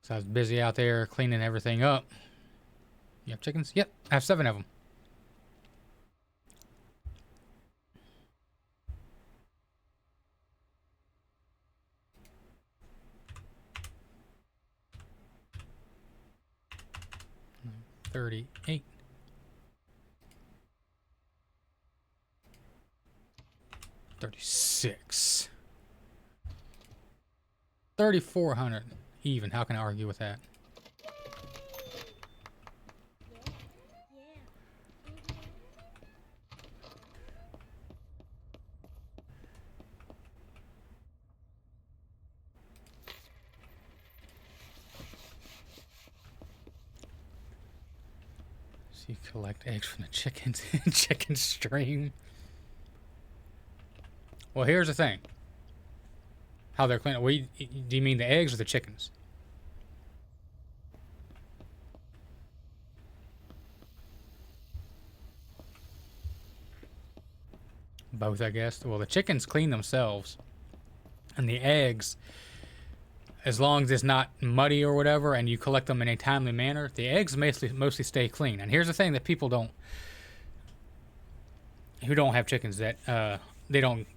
So I was busy out there cleaning everything up. You have chickens? Yep, I have 7 of them. $38. 36. 3,400 even. How can I argue with that? So you collect eggs from the chickens in chicken stream. Well, here's the thing. How they're cleaning. Do you mean the eggs or the chickens? Both, I guess. Well, the chickens clean themselves. And the eggs, as long as it's not muddy or whatever, and you collect them in a timely manner, the eggs mostly stay clean. And here's the thing that people who don't have chickens, that they don't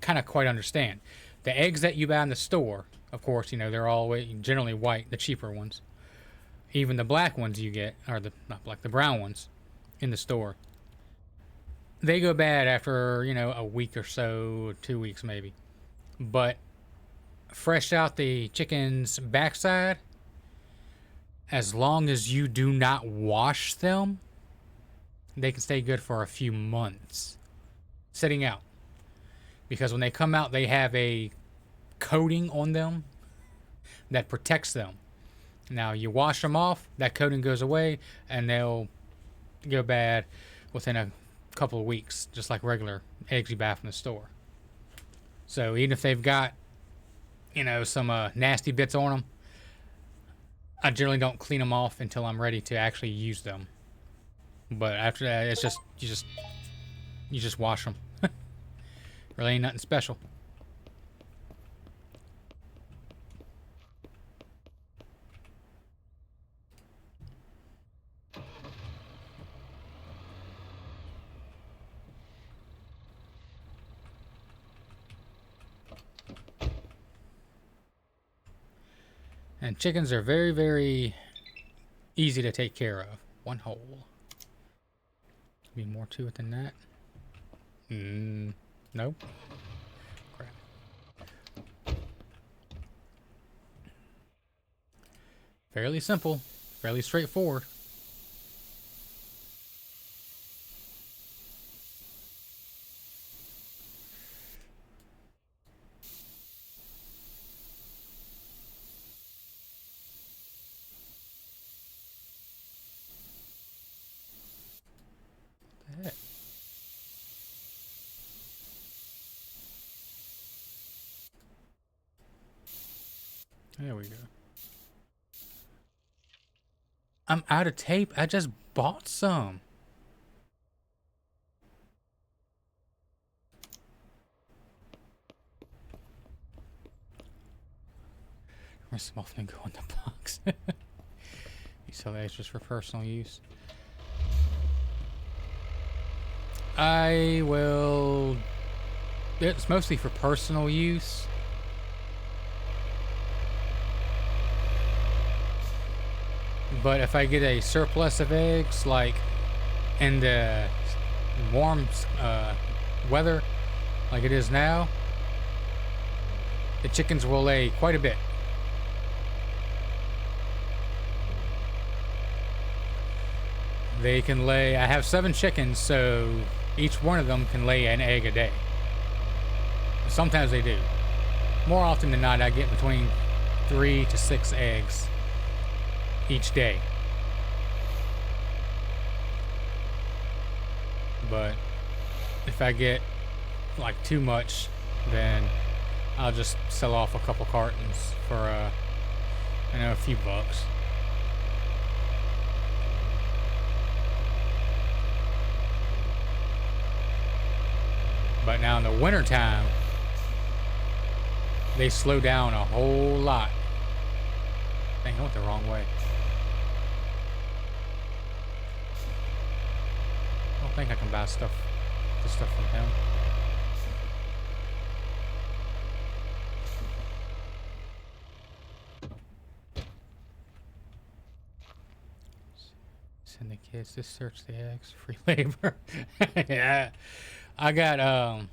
kind of quite understand. The eggs that you buy in the store Of course, they're all generally white, the cheaper ones. Even the black ones you get, or the not black, the brown ones in the store, they go bad after, a week or so, 2 weeks maybe. But fresh out the chicken's backside, as long as you do not wash them, they can stay good for a few months sitting out. Because when they come out, they have a coating on them that protects them. Now, you wash them off, that coating goes away, and they'll go bad within a couple of weeks, just like regular eggs you buy from the store. So even if they've got, some nasty bits on them, I generally don't clean them off until I'm ready to actually use them. But after that, it's just you just wash them. Really ain't nothing special. And chickens are very, very easy to take care of. One hole. Be more to it than that. Nope. Crap. Fairly simple. Fairly straightforward. Heck. There we go. I'm out of tape. I just bought some. Where's some often go in the box? You sell the extras for personal use. I will. It's mostly for personal use. But if I get a surplus of eggs, like in the warm weather, like it is now, the chickens will lay quite a bit. They can lay, I have 7 chickens, so each one of them can lay an egg a day. Sometimes they do. More often than not, I get between 3 to 6 eggs each day. But if I get like too much, then I'll just sell off a couple cartons for a few bucks. But now in the wintertime, they slow down a whole lot. Dang, I went the wrong way. I don't think I can buy the stuff from him. Send the kids to search the eggs. Free labor. Yeah. I got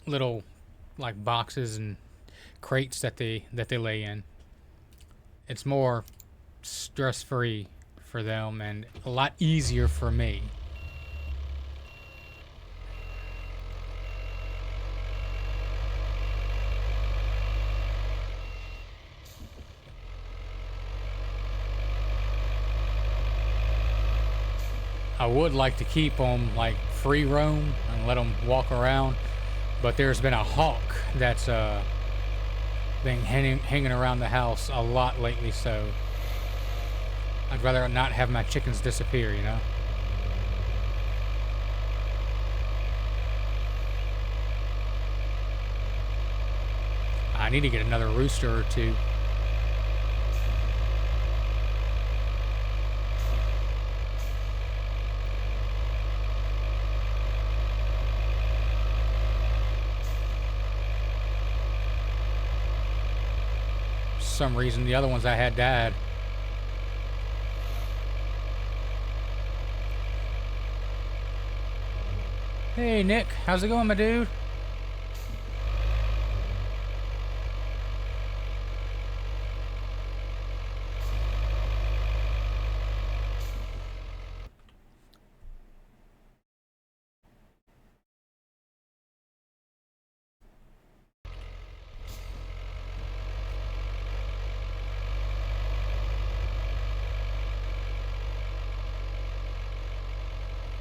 little like boxes and crates that they lay in. It's more stress-free for them and a lot easier for me. I would like to keep them like free roam and let them walk around, but there's been a hawk that's been hanging around the house a lot lately, so I'd rather not have my chickens disappear, you know? I need to get another rooster or two. some reason. The other ones I had died. Hey, Nick. How's it going, my dude?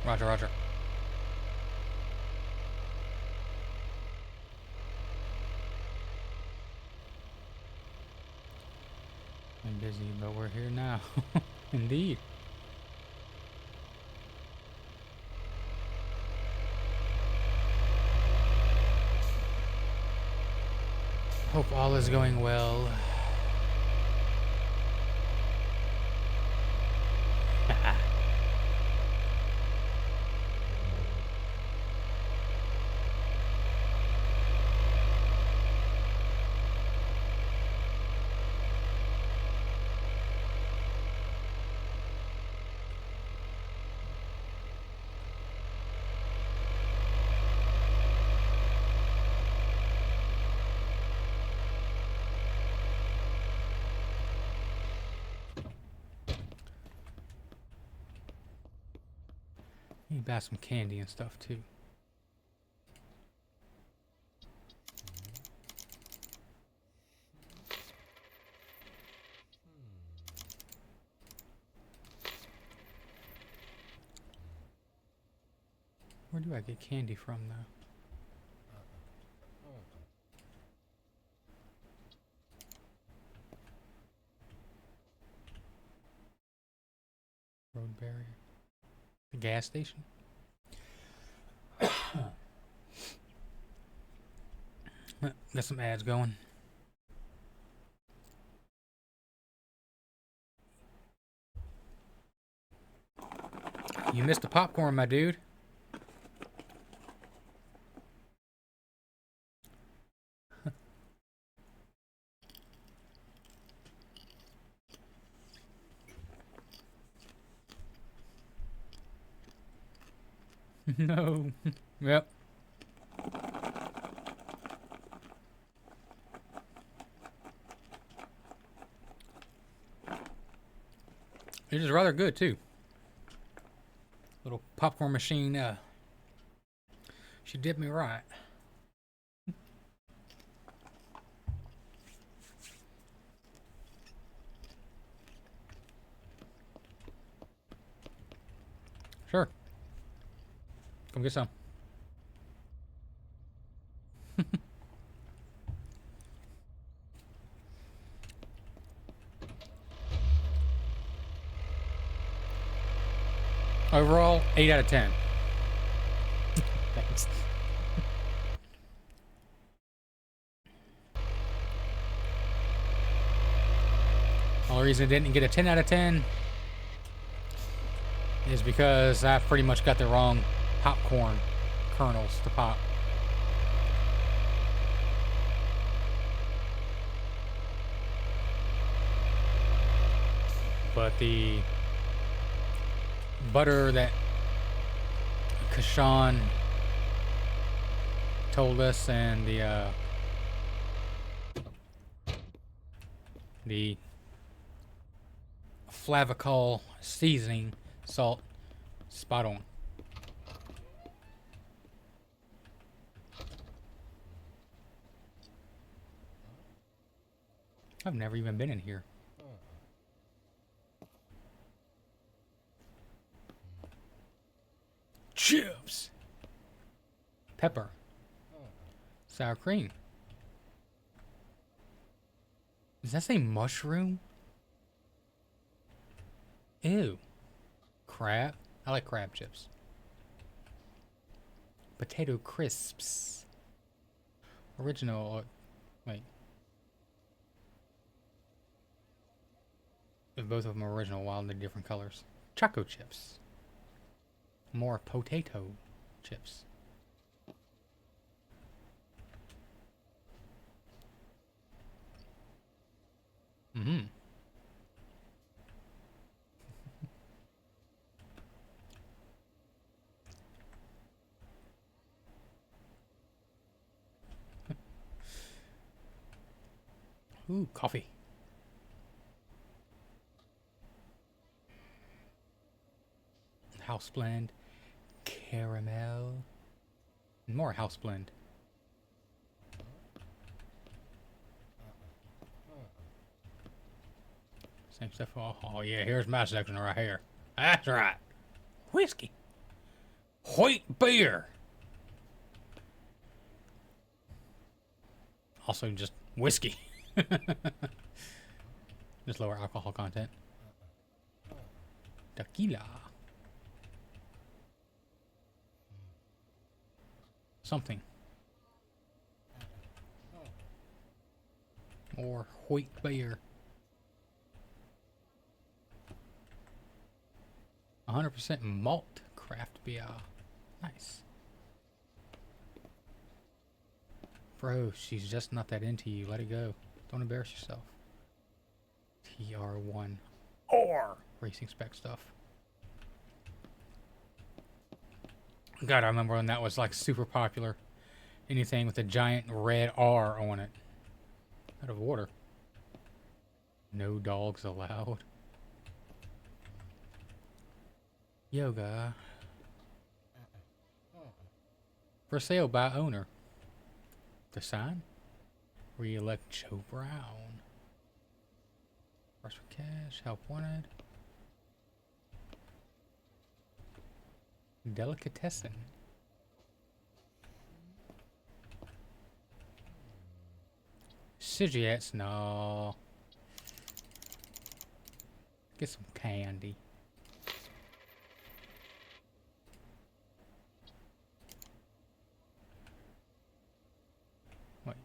Roger, roger. I'm busy, but we're here now. Indeed. Hope all is going well. Need to buy some candy and stuff too. Where do I get candy from though? Road barrier. The gas station? Got some ads going. You missed the popcorn, my dude. No. Yep. It is rather good too. Little popcorn machine. She did me right. Sure. Come get some. Overall, 8 out of 10. Thanks. Only reason it didn't get a 10 out of 10 is because I pretty much got the wrong popcorn kernels to pop. But the butter that Kashan told us and the flavicol seasoning salt, spot on. I've never even been in here. Chips, pepper, sour cream. Does that say mushroom? Ew. Crab. I like crab chips. Potato crisps. Original. Wait. Both of them are original, while they're different colors. Choco chips. More potato chips. Ooh, coffee. House blend. Caramel. More house blend. Same stuff. Oh yeah, here's my section right here. That's right. Whiskey. Wheat beer. Also just whiskey. Just lower alcohol content. Tequila. Something. Or wheat beer. 100% malt craft beer. Nice. Bro, she's just not that into you. Let it go. Don't embarrass yourself. TR1. Or racing spec stuff. God, I remember when that was like super popular. Anything with a giant red R on it. Out of order. No dogs allowed. Yoga. For sale by owner. The sign? Re-elect Joe Brown. Rush for cash. Help wanted. Delicatessen. Cigarettes? No. Get some candy. Wait.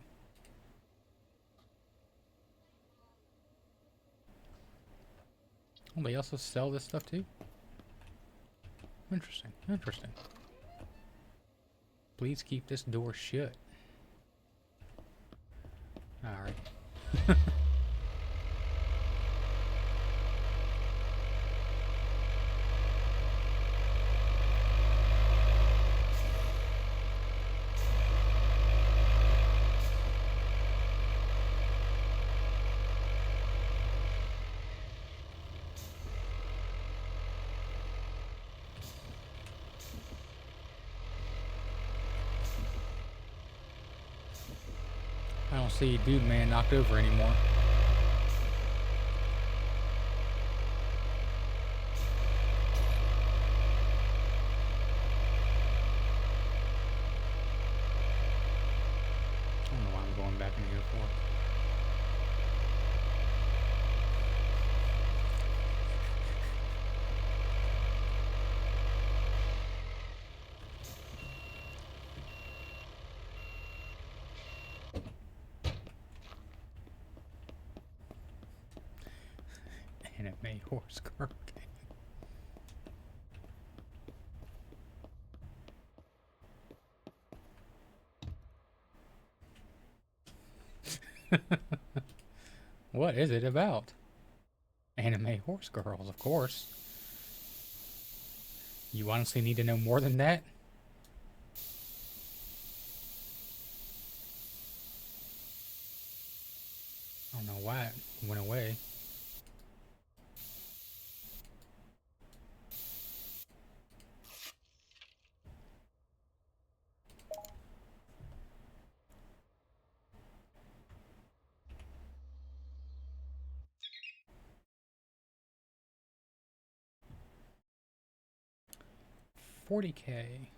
Oh, they also sell this stuff too? Interesting. Interesting. Please keep this door shut. Alright. I don't see Dude Man knocked over anymore. I don't know why I'm going back in here for. Anime horse girl game. What is it about? Anime horse girls, of course. You honestly need to know more than that? I don't know why it went away. $40K.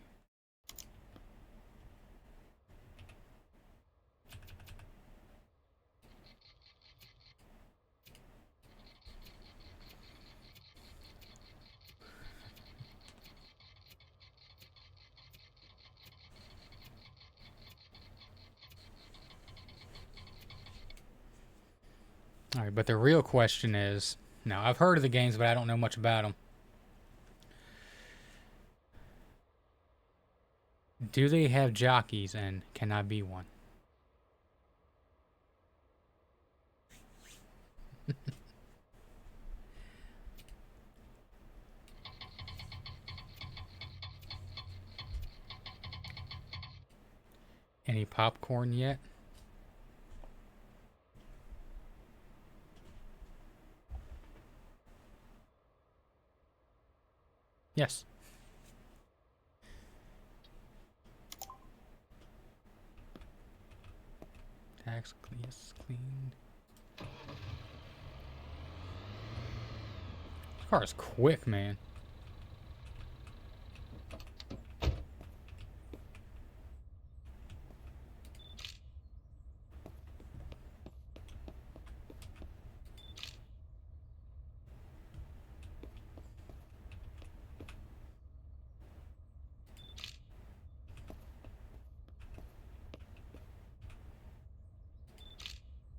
Alright, but the real question is, now I've heard of the games, but I don't know much about them. Do they have jockeys, and can I be one? Any popcorn yet? Yes. Tags, yes, cleaned. This car is quick, man.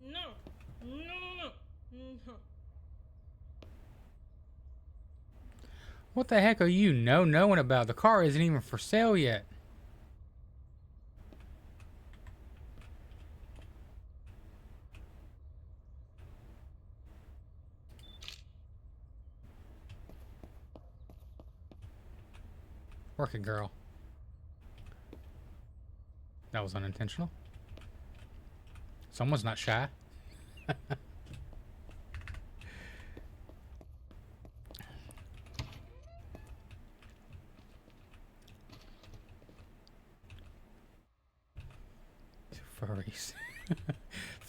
No. No, no, no. No. What the heck are you knowing about? The car isn't even for sale yet. Work it, girl. That was unintentional. Someone's not shy. Furries.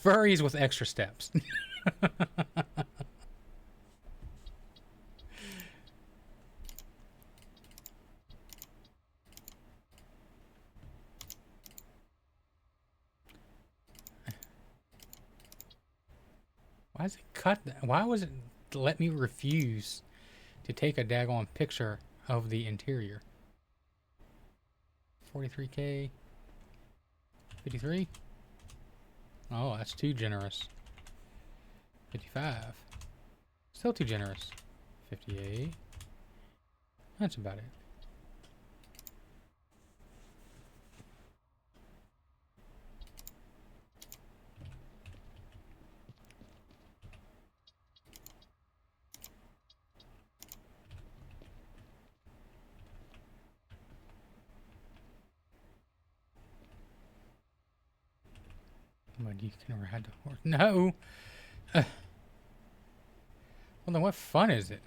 Furries with extra steps. Why is it cut that? Why was it let me refuse to take a daggone picture of the interior? 43K. 53? Oh, that's too generous. 55. Still too generous. 58. That's about it. But you can ride the horse. No! Well, then what fun is it?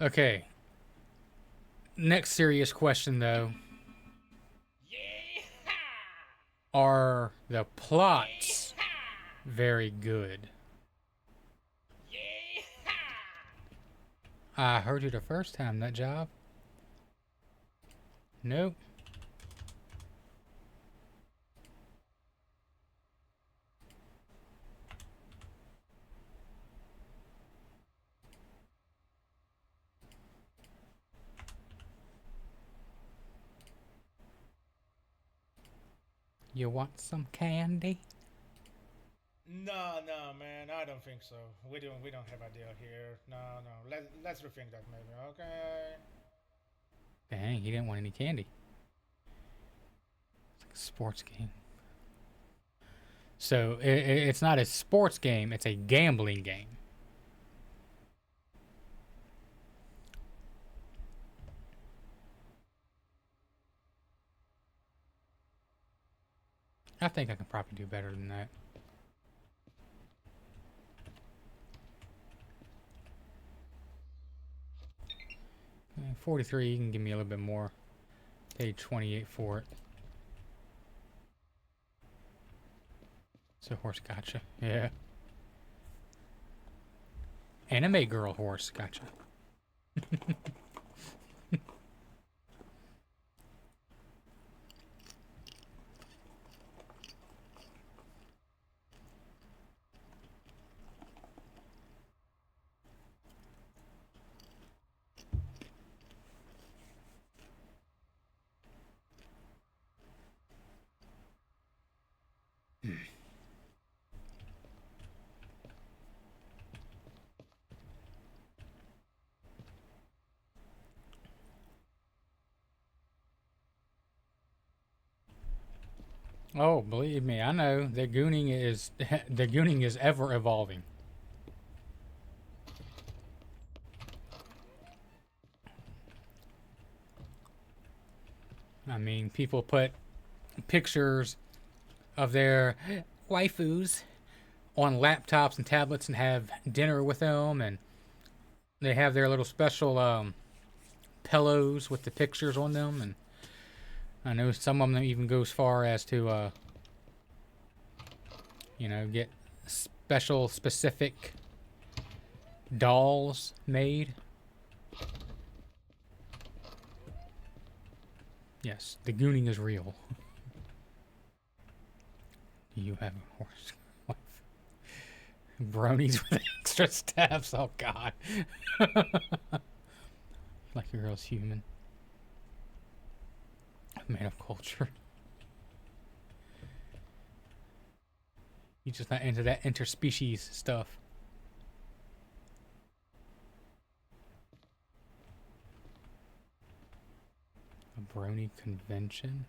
Okay. Next serious question, though. Yeah! Are the plots very good? Yeah! I heard you the first time, that job. Nope. You want some candy? No, no, man, I don't think so. We don't have a deal here. No, no. Let's rethink that maybe. Okay. Dang, he didn't want any candy. It's like a sports game. So it's not a sports game, it's a gambling game. I think I can probably do better than that. Uh, 43, you can give me a little bit more. Paid 28 for it. So horse, gotcha. Yeah. Anime girl horse, gotcha. Oh, believe me, I know. The gooning is the gooning is ever evolving. I mean, people put pictures of their waifus on laptops and tablets and have dinner with them, and they have their little special pillows with the pictures on them, and I know some of them even go as far as to you know, get special specific dolls made. Yes, the gooning is real. Do you have a horse wife? Bronies with extra stabs. Oh God. Like your girl's human. Man of culture. You just not into that interspecies stuff. A brony convention?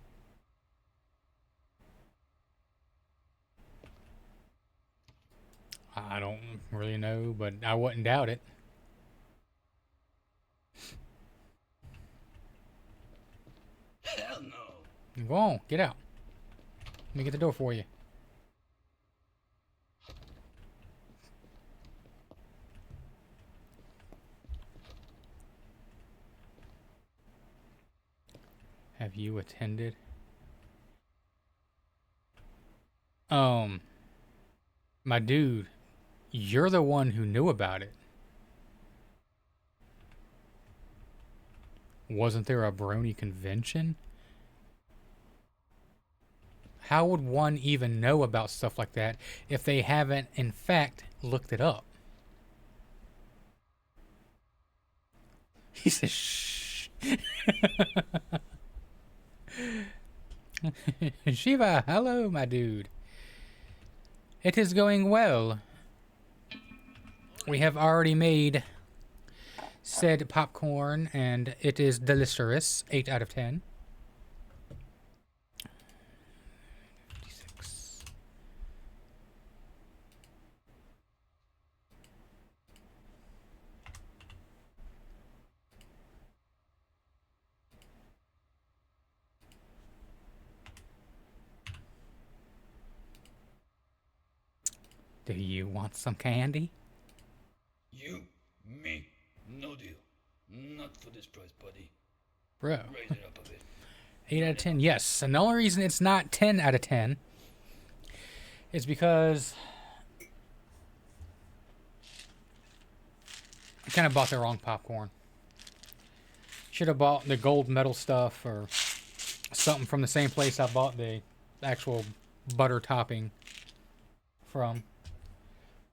I don't really know, but I wouldn't doubt it. Hell no. Go on, get out. Let me get the door for you. Have you attended? My dude, you're the one who knew about it. Wasn't there a brony convention? How would one even know about stuff like that if they haven't, in fact, looked it up? He says, shh. Shiva, hello, my dude. It is going well. We have already made said popcorn, and it is delicious. 8 out of 10. 56. Do you want some candy? You, me, no deal. Not for this price, buddy. Bro. Raise it up a bit. 8 out of 10. Yes. And the only reason it's not 10 out of 10 is because I kind of bought the wrong popcorn. Should have bought the gold medal stuff or something from the same place I bought the actual butter topping from.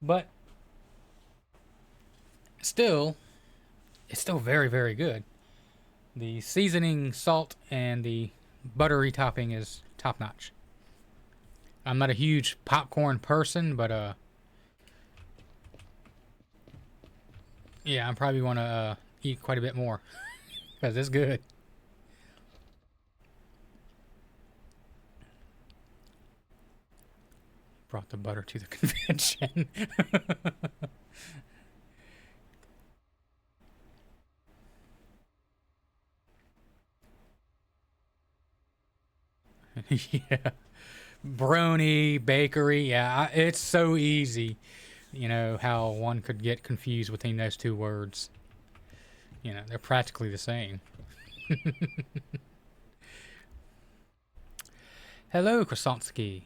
But still, it's still very, very good. The seasoning, salt, and the buttery topping is top notch. I'm not a huge popcorn person, but yeah, I probably want to eat quite a bit more because it's good. Brought the butter to the convention. Yeah. Brony, bakery, yeah, it's so easy. You know, how one could get confused between those two words. You know, they're practically the same. Hello, Krasansky.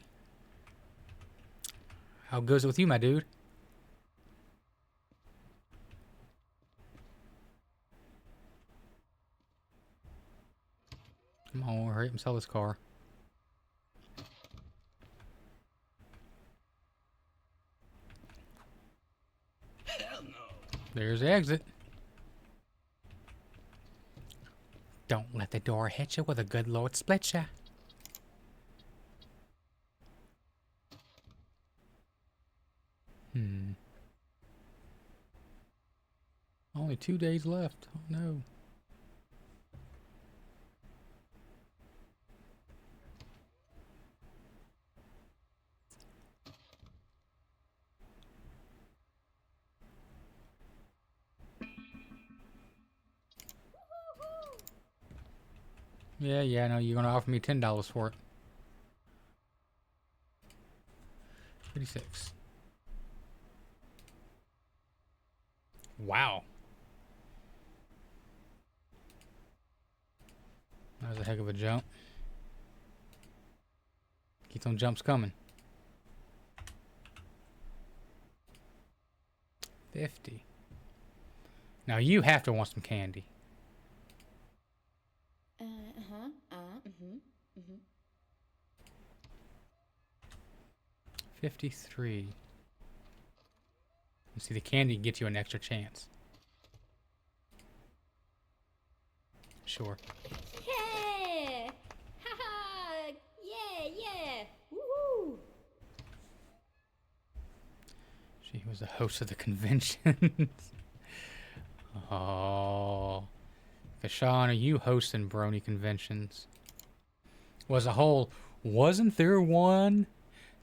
How goes it with you, my dude? Come on, hurry up and sell this car. Hell no. There's the exit. Don't let the door hit you with a good Lord split ya. Only 2 days left. Oh no. Yeah, I know you're gonna offer me $10 for it. 56. Wow. That was a heck of a jump. Keep them jumps coming. 50. Now you have to want some candy. Uh-huh. Mm-hmm. 53. You see, the candy gets you an extra chance. Sure. Yeah! Haha! Yeah! Woohoo! She was the host of the conventions. Oh. Kashawn, are you hosting brony conventions? Wasn't there one?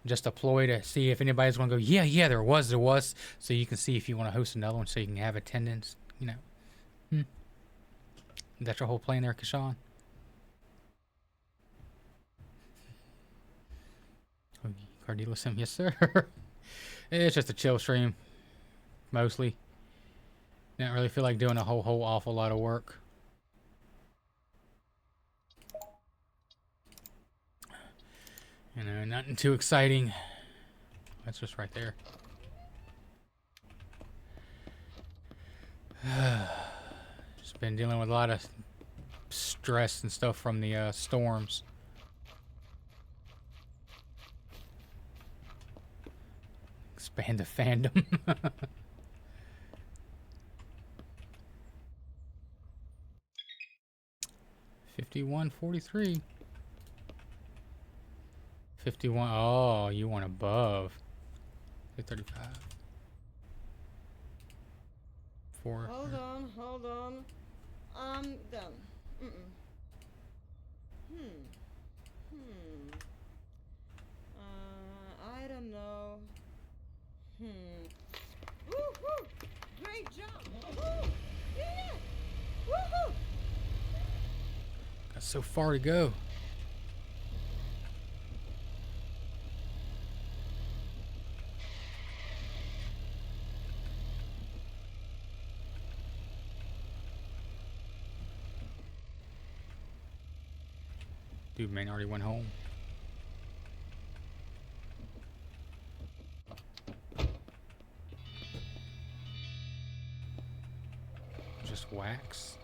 Just a ploy to see if anybody's going to go, yeah, there was. So you can see if you want to host another one so you can have attendance, you know. That's your whole plan there, Kashawn? Oh, Cardila Sim, yes, sir. It's just a chill stream, mostly. Didn't really feel like doing a whole awful lot of work. You know, nothing too exciting. That's just right there. Just been dealing with a lot of stress and stuff from the storms. Expand the fandom. 51-43. 51. Oh, you want above. 35. 4. Hold on. I'm done. I don't know. Woohoo! Great job! Woo! Yeah! Woohoo! Got so far to go. Dude, man, already went home. Just wax.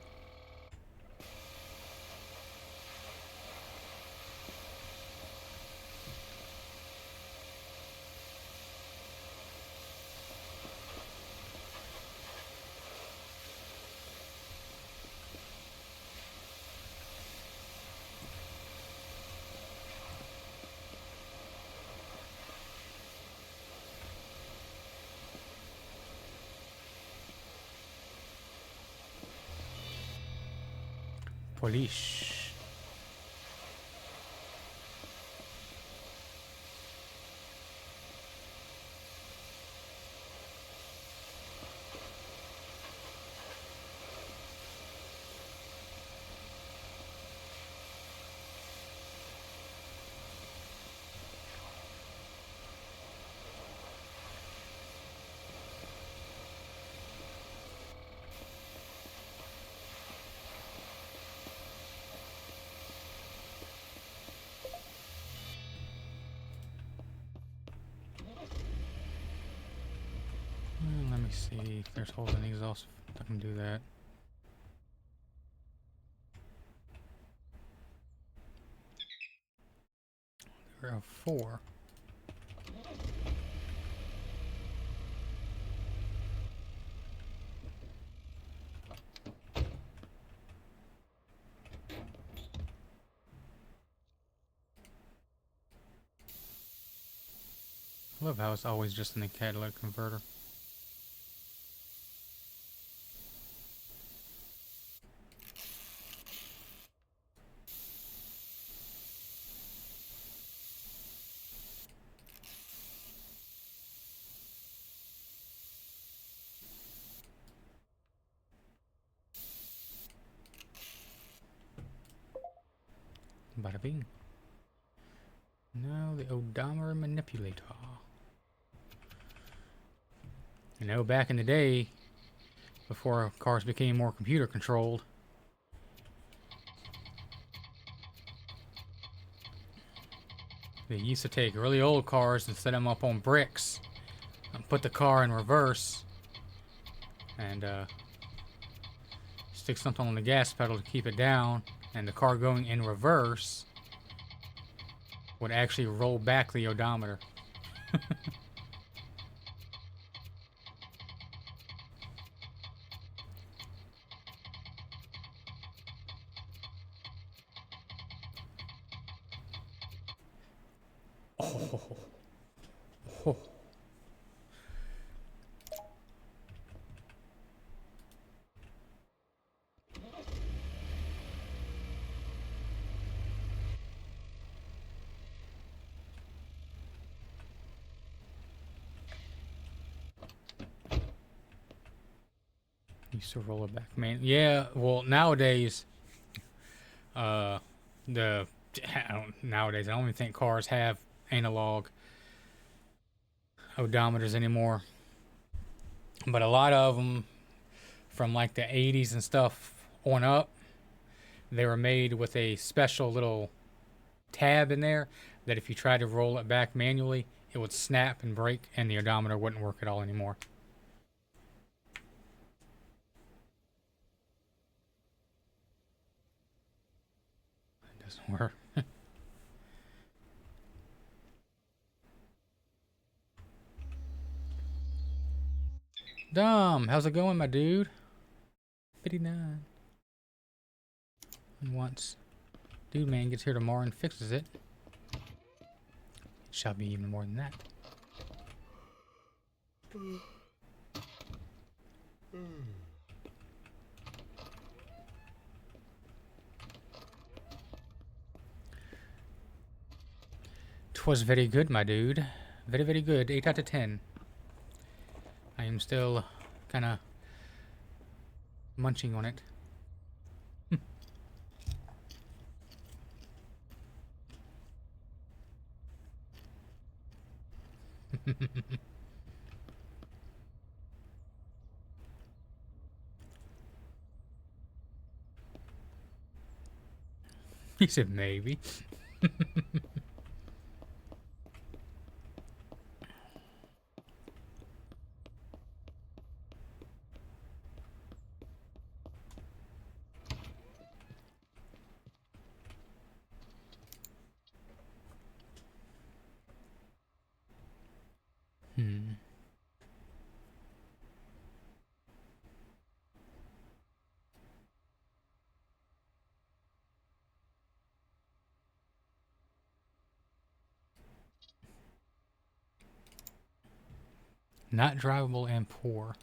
Polish. Let me see if there's holes in exhaust. I can do that. There are 4. I love how it's always just in the catalytic converter. Bada bing. No, the odometer manipulator. You know, back in the day, before cars became more computer controlled, they used to take really old cars and set them up on bricks and put the car in reverse and stick something on the gas pedal to keep it down, and the car going in reverse would actually roll back the odometer. Oh. Oh. Used to roll it back, man. Yeah, well, nowadays, nowadays I don't even think cars have analog odometers anymore. But a lot of them, from like the 80s and stuff on up, they were made with a special little tab in there that if you tried to roll it back manually, it would snap and break, and the odometer wouldn't work at all anymore. It doesn't work. Dom, how's it going, my dude? 59. And once Dude Man gets here tomorrow and fixes it, it shall be even more than that. Twas very good, my dude. Very, very good. 8 out of 10. I am still kind of munching on it. He said maybe. Not drivable and poor.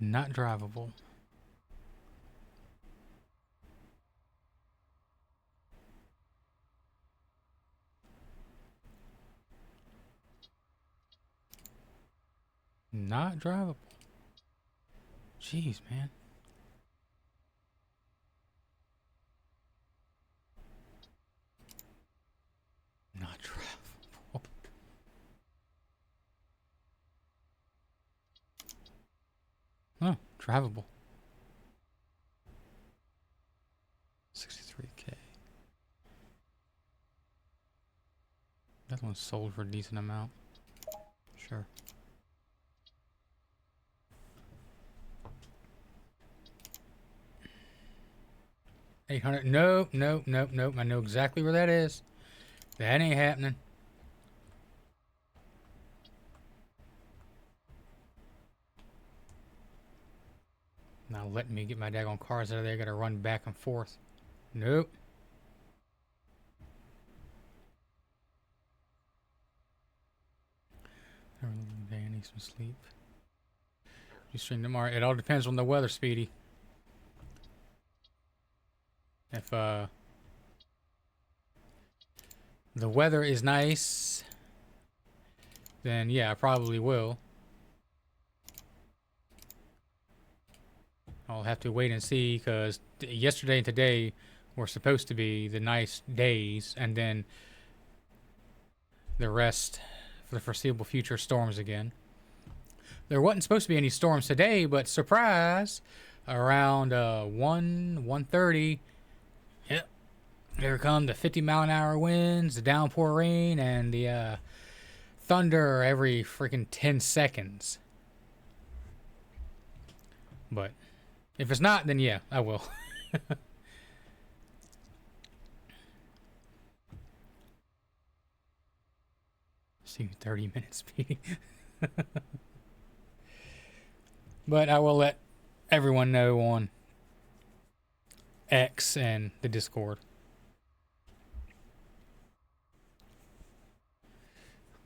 Not drivable. Not drivable. Jeez, man. Not drivable. Oh, drivable. 63K. That one's sold for a decent amount. Sure. $800. Nope, nope, nope, nope. I know exactly where that is. That ain't happening. Now let me get my daggone cars out of there. I gotta run back and forth. Nope. need some sleep. You stream tomorrow. It all depends on the weather, Speedy. If the weather is nice, then yeah, I probably will. I'll have to wait and see, because yesterday and today were supposed to be the nice days, and then the rest for the foreseeable future storms again. There wasn't supposed to be any storms today, but surprise, around 1:30, yep, here come the 50-mile-an-hour winds, the downpour rain, and the thunder every freaking 10 seconds. But if it's not, then yeah, I will. See, 30 minutes speeding. But I will let everyone know on X and the Discord.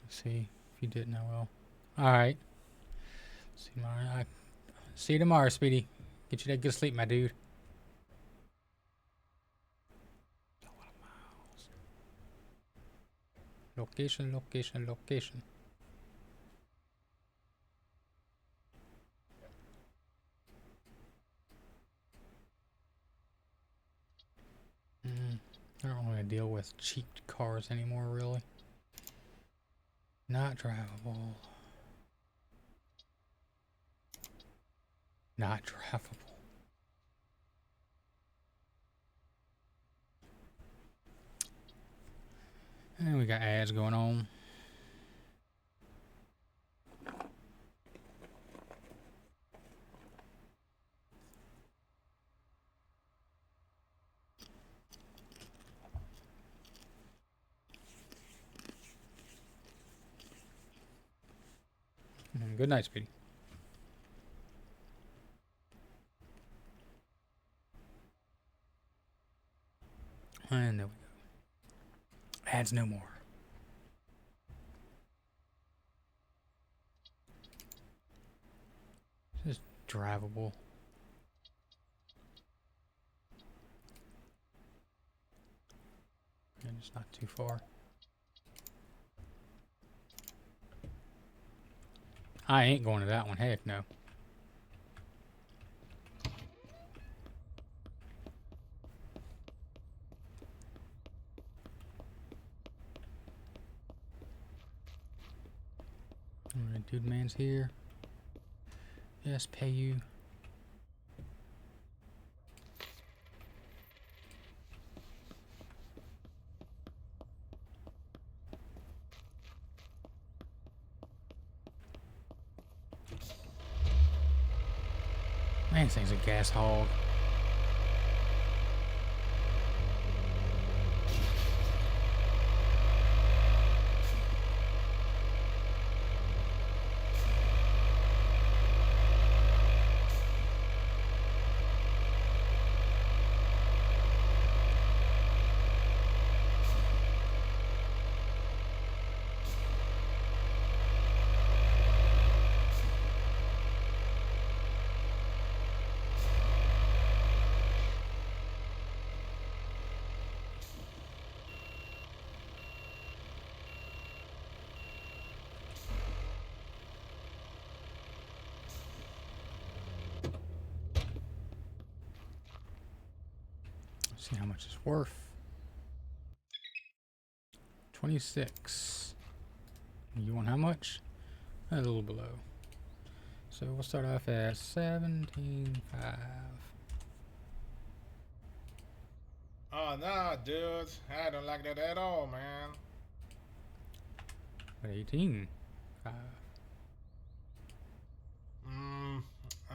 Let's see if you didn't, I will. Alright. See you tomorrow, Speedy. Get you that good sleep, my dude. A lot of miles. Location, location, location. I don't want to deal with cheap cars anymore, really. Not drivable. Not drivable. And we got ads going on. Good night, Speedy. And there we go. Ads no more. Just drivable. And it's not too far. I ain't going to that one. Heck no. Alright, dude, man's here. Yes, pay you. Man, this thing's a gas hog. See how much it's worth. 26. You want how much? A little below. So we'll start off at 17.5. Oh, nah, dude. I don't like that at all, man. 18.5. I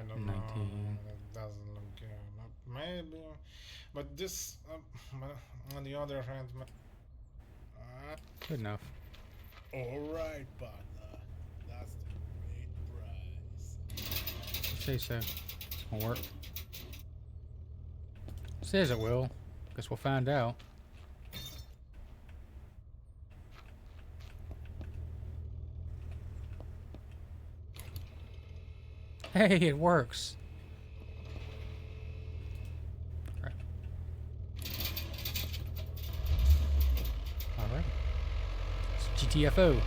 don't 19. know. That doesn't look good. Maybe, but this, on the other hand, Good enough. all right, partner. That's the great price. I'd say so. It's gonna work. Says it will. Guess we'll find out. Hey, it works. Alright. Alright. It's GTFO.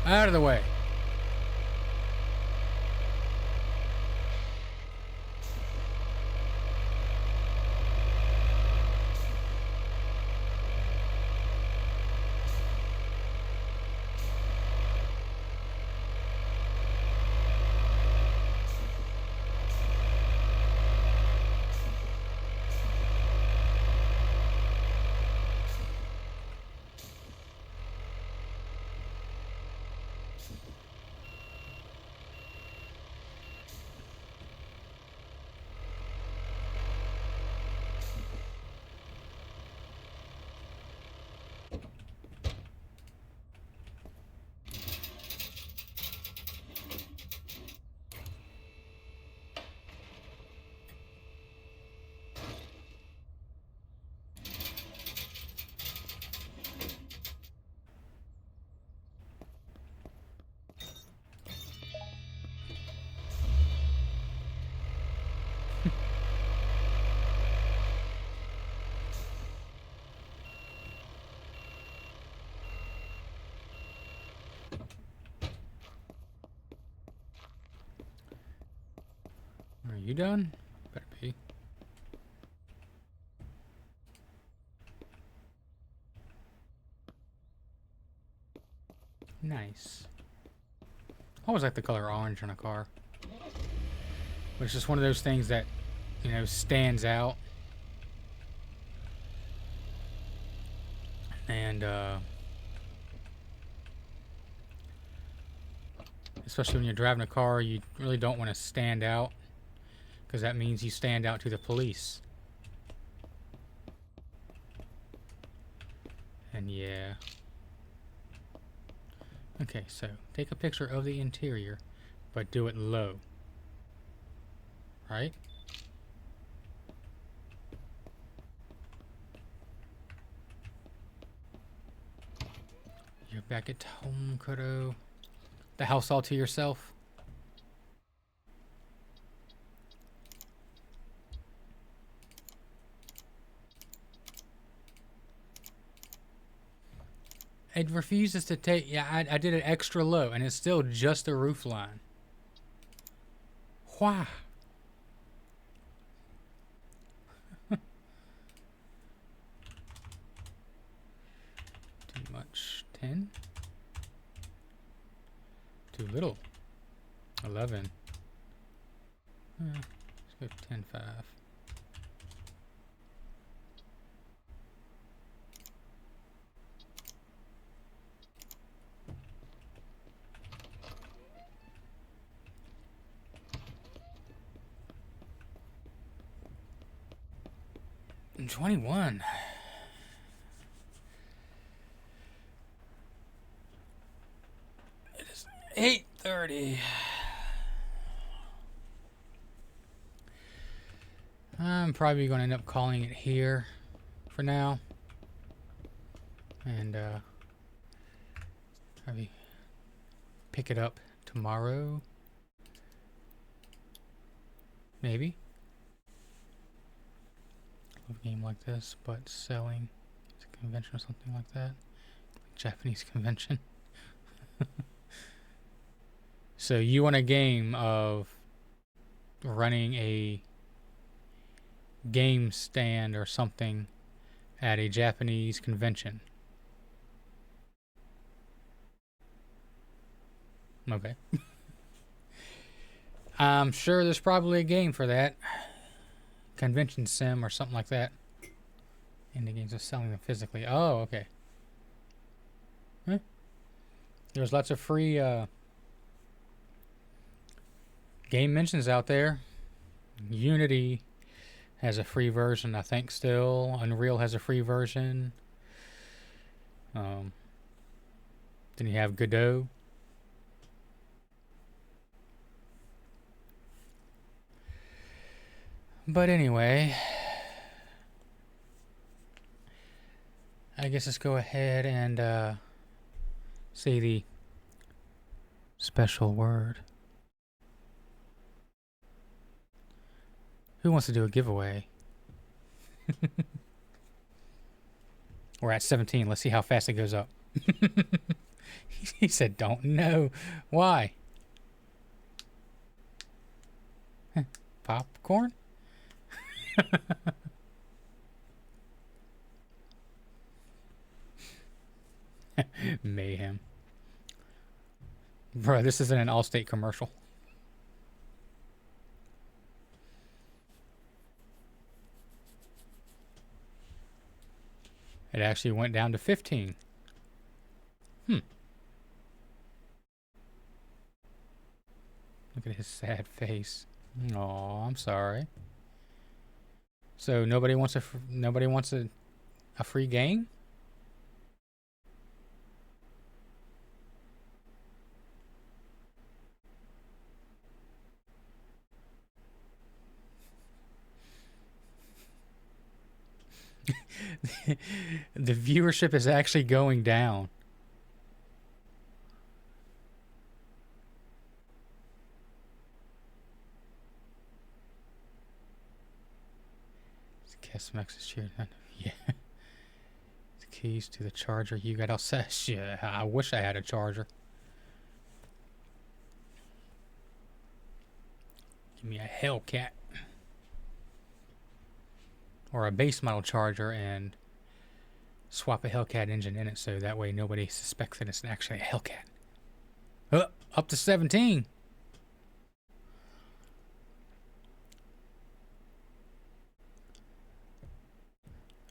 Out of the way. Are you done? Better be. Nice. I always like the color orange on a car. It's just one of those things that, you know, stands out. And, especially when you're driving a car, you really don't want to stand out, because that means you stand out to the police. And yeah. Okay, so take a picture of the interior, but do it low. Right? You're back at home, Kudo. The house all to yourself. It refuses to take... Yeah, I did it extra low, and it's still just a roof line. Why? Too much. 10? Too little. 11. Let's go 10, 5. And 21. It is 8:30. I'm probably going to end up calling it here for now. And probably pick it up tomorrow. Maybe. Love a game like this, but selling at a convention or something like that. Japanese convention. So you want a game of running a game stand or something at a Japanese convention. Okay. I'm sure there's probably a game for that. Convention sim or something like that. Indie games are selling them physically. Oh, okay. Huh? There's lots of free game mentions out there. Unity has a free version, I think, still. Unreal has a free version. Then you have Godot. But anyway, I guess let's go ahead and say the special word. Who wants to do a giveaway? We're at 17. Let's see how fast it goes up. He said, don't know. Why? Popcorn? Mayhem. Bro, this isn't an Allstate commercial. It actually went down to 15. Look at his sad face. Oh, I'm sorry. So nobody wants a free game? The viewership is actually going down. Kesmax is here. Yeah. The keys to the charger you got outside. Yeah, I wish I had a charger. Give me a Hellcat. Or a base model charger and swap a Hellcat engine in it so that way nobody suspects that it's actually a Hellcat. Up to 17.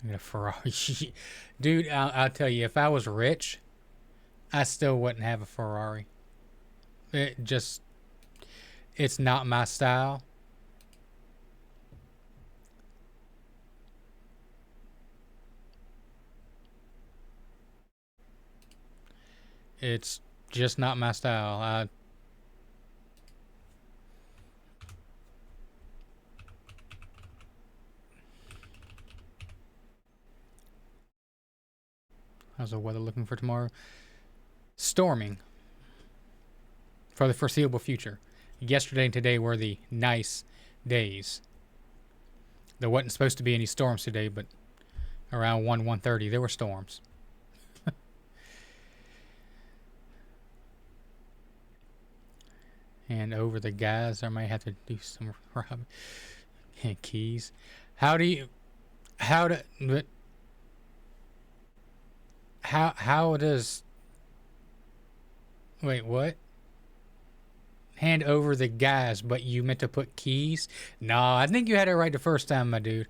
I got a Ferrari. Dude, I'll tell you, if I was rich, I still wouldn't have a Ferrari. It's not my style. It's just not my style. How's the weather looking for tomorrow? Storming. For the foreseeable future. Yesterday and today were the nice days. There wasn't supposed to be any storms today, but around 1:30 there were storms. And over the guys, I might have to do some robbing. Keys. How does wait, what? Hand over the guys, but you meant to put keys? Nah, I think you had it right the first time, my dude.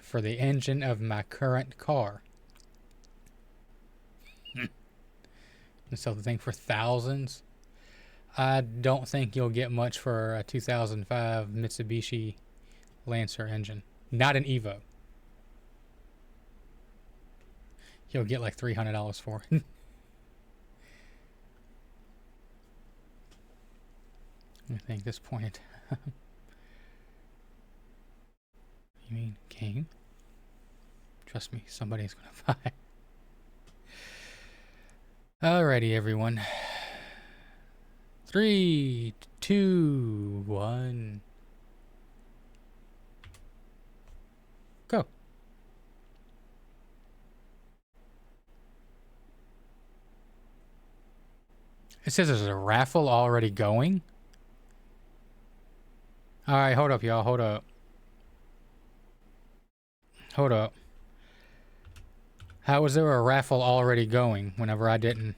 For the engine of my current car. And sell the thing for thousands. I don't think you'll get much for a 2005 Mitsubishi Lancer engine. Not an Evo. You'll get like $300 for it. I think this point. You mean game? Trust me, somebody's gonna buy. Alrighty, everyone. 3, 2, 1. Go. It says there's a raffle already going. Alright, hold up, y'all. Hold up. Hold up. How was there a raffle already going whenever I didn't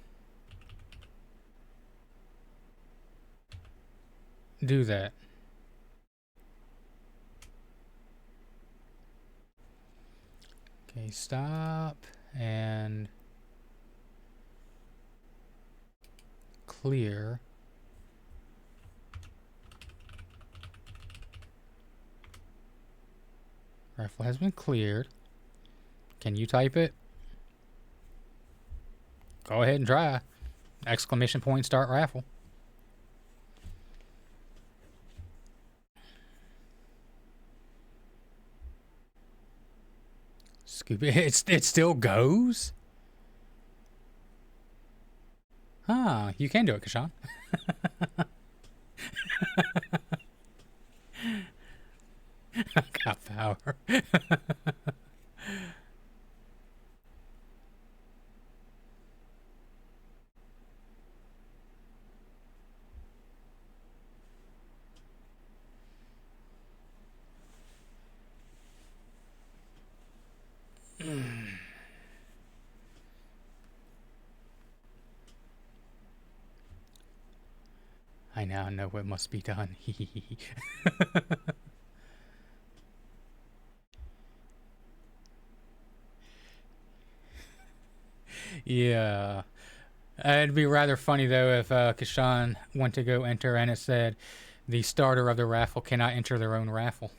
do that? Okay, stop and clear. Raffle has been cleared. Can you type it? Go ahead and try. Exclamation point start raffle. Scoop it. It still goes? Ah, you can do it, Kashan. I got power. I now know what must be done. Yeah. It'd be rather funny though if Kashan went to go enter and it said the starter of the raffle cannot enter their own raffle.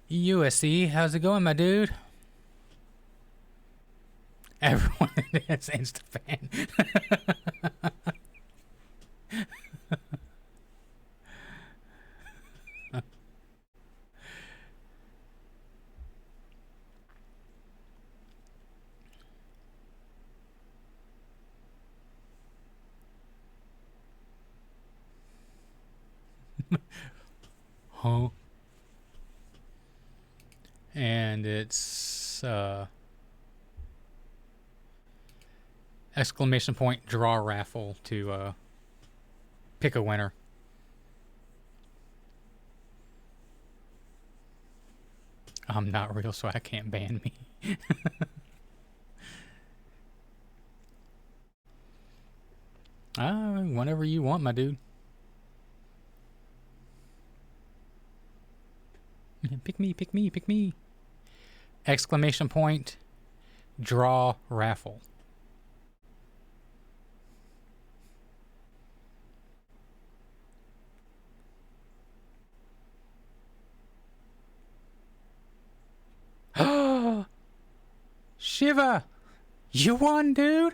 USC, how's it going, my dude? Everyone is Instafan. Huh? And it's exclamation point draw raffle to pick a winner. I'm not real, so I can't ban me. Whenever you want, my dude. Pick me, pick me, pick me. Exclamation point, draw raffle. Shiva, you won, dude.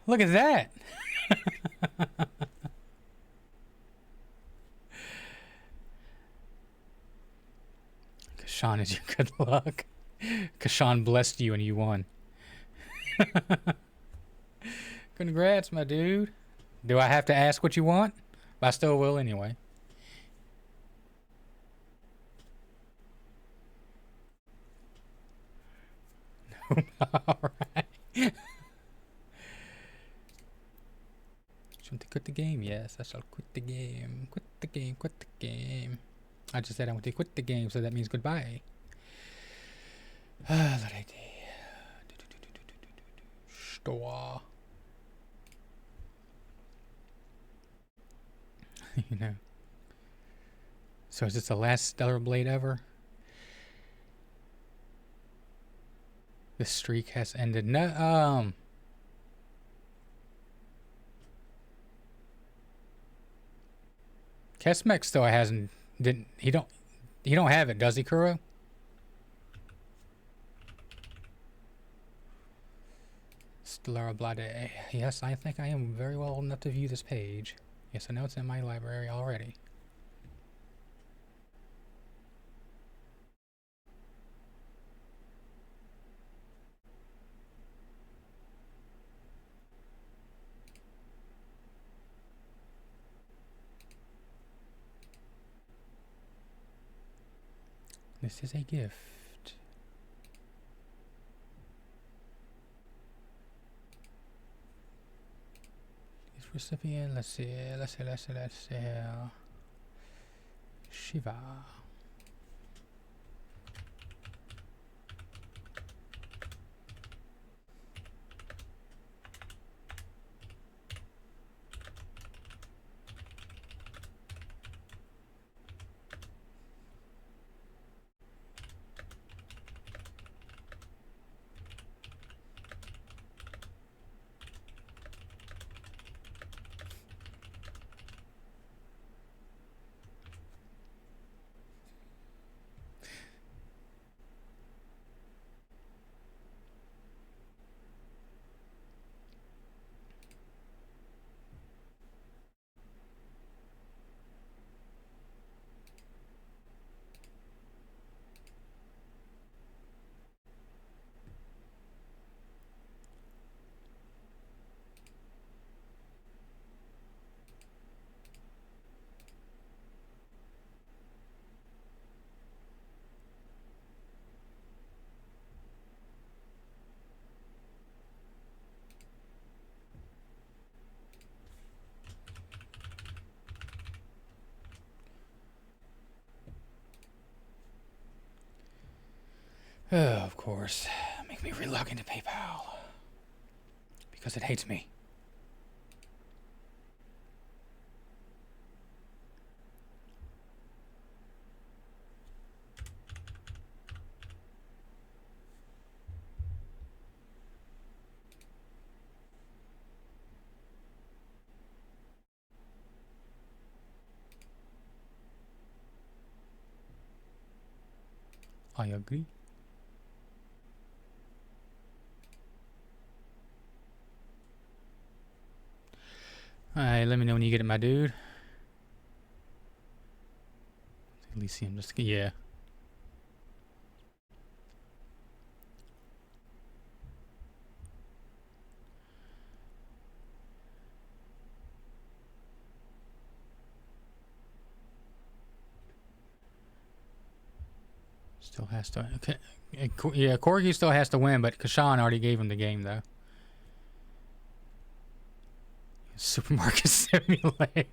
Look at that. Kashan is your good luck. Kashan blessed you and you won. Congrats, my dude. Do I have to ask what you want? I still will anyway. Alright. You want to quit the game? Yes, I shall quit the game. Quit the game, quit the game. I just said I want to quit the game, so that means goodbye. Store. You know. So is this the last Stellar Blade ever? The streak has ended. No, Kesmek still hasn't. He don't have it, does he, Kuro? Stellar Blade. Yes, I think I am very well old enough to view this page. Yes, I know it's in my library already. This is a gift. This recipient, let's see. Shiva. Oh, of course. Make me relog into PayPal. Because it hates me. I agree. Alright, let me know when you get it, my dude. At least see him just, yeah. Still has to, okay. Yeah, Corgi still has to win, but Kashan already gave him the game, though. Supermarket Simulator.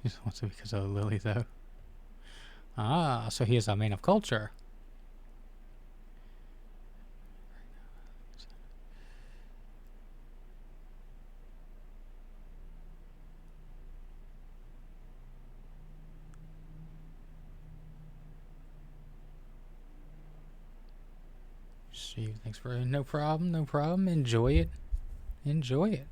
He just wants it because of Lily, though. Ah, so he is a man of culture. See, thanks for no problem, no problem. Enjoy it, enjoy it.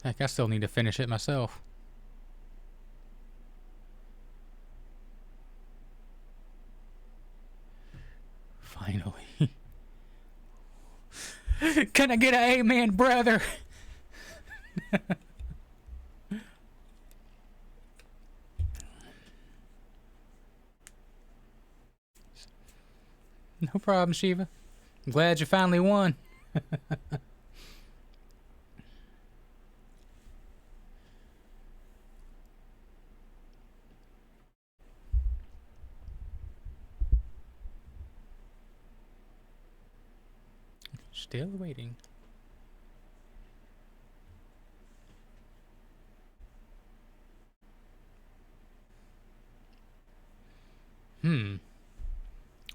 Heck, I still need to finish it myself. Finally. Can I get an amen, brother? No problem, Shiva. I'm glad you finally won. Still waiting.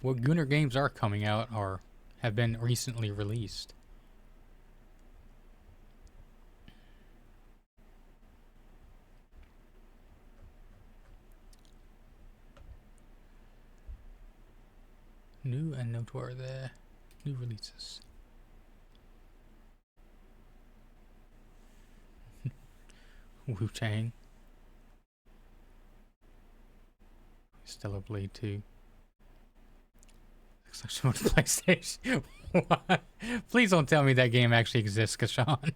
What Gunnar games are coming out or have been recently released? New and noteworthy. New releases. Wu-Tang. Stellar Blade 2. Looks like someone's PlayStation. What? Please don't tell me that game actually exists, Kashan.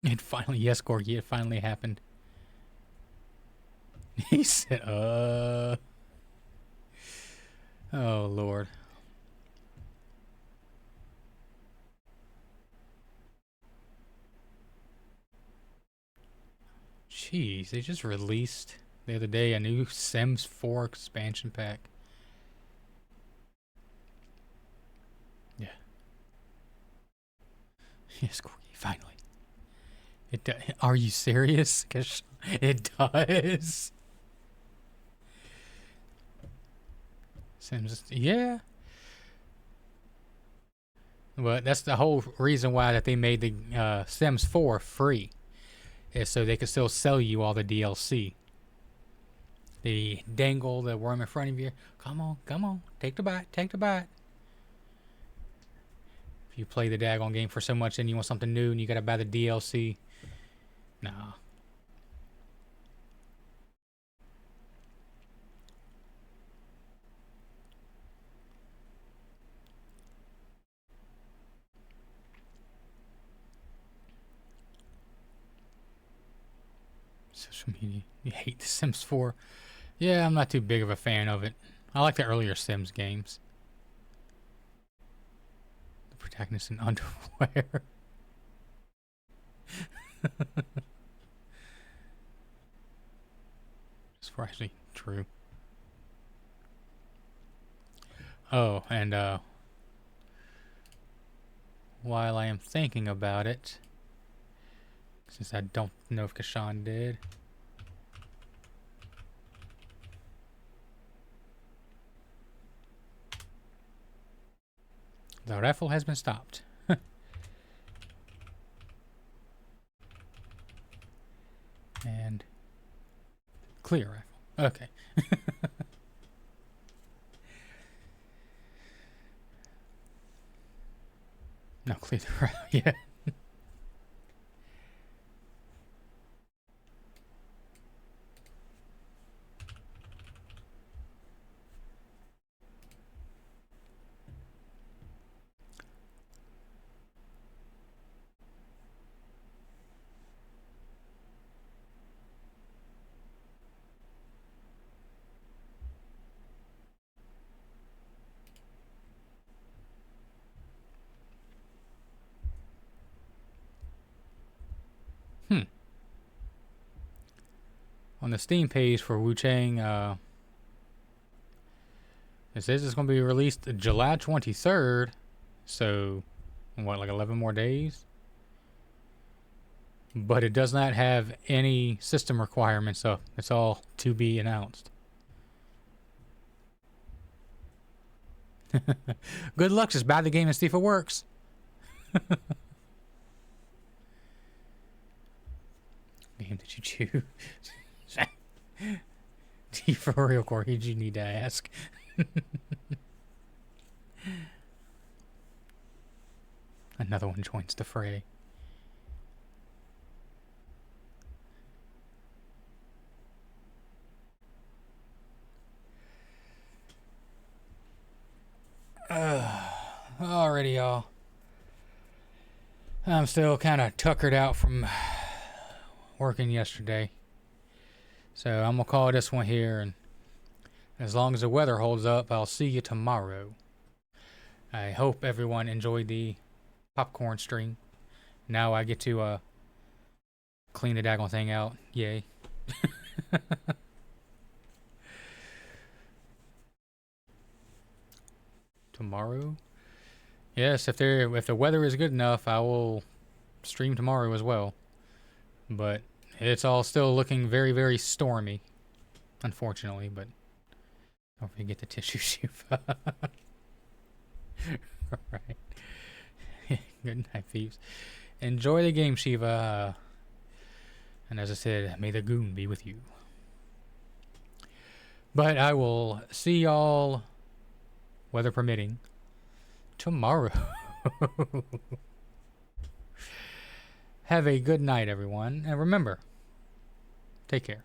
It finally, yes, Gorgie, it finally happened. He said, Oh, Lord. Jeez, they just released the other day a new Sims 4 expansion pack. Yeah. Yes, Corky, finally. Are you serious? 'Cause it does. Sims, yeah. Well, that's the whole reason why that they made the Sims 4 free. Is so they can still sell you all the DLC. They dangle the worm in front of you. Come on, take the bite, take the bite. If you play the daggone game for so much and you want something new and you gotta buy the DLC, nah. Social media. You hate The Sims 4. Yeah, I'm not too big of a fan of it. I like the earlier Sims games. protagonist in underwear. It's actually true. Oh, and while I am thinking about it, since I don't know if Kashan did, the raffle has been stopped. And clear raffle. Okay. No, clear the raffle. Yeah. On the Steam page for Wu Chang, it says it's going to be released July 23rd. So, what, like 11 more days? But it does not have any system requirements up. It's all to be announced. Good luck, just buy the game and see if it works. Game did you choose? For real, Corky, you need to ask. Another one joins the fray. Alrighty, y'all. I'm still kind of tuckered out from working yesterday. So I'm going to call this one here, and as long as the weather holds up, I'll see you tomorrow. I hope everyone enjoyed the popcorn stream. Now I get to clean the daggone thing out. Yay. Tomorrow? Yes, if the weather is good enough, I will stream tomorrow as well. But it's all still looking very, very stormy, unfortunately. But don't forget the tissue Shiva. Alright. Good night, thieves. Enjoy the game, Shiva. And as I said, may the goon be with you. But I will see y'all, weather permitting, tomorrow. Have a good night, everyone. And remember, take care.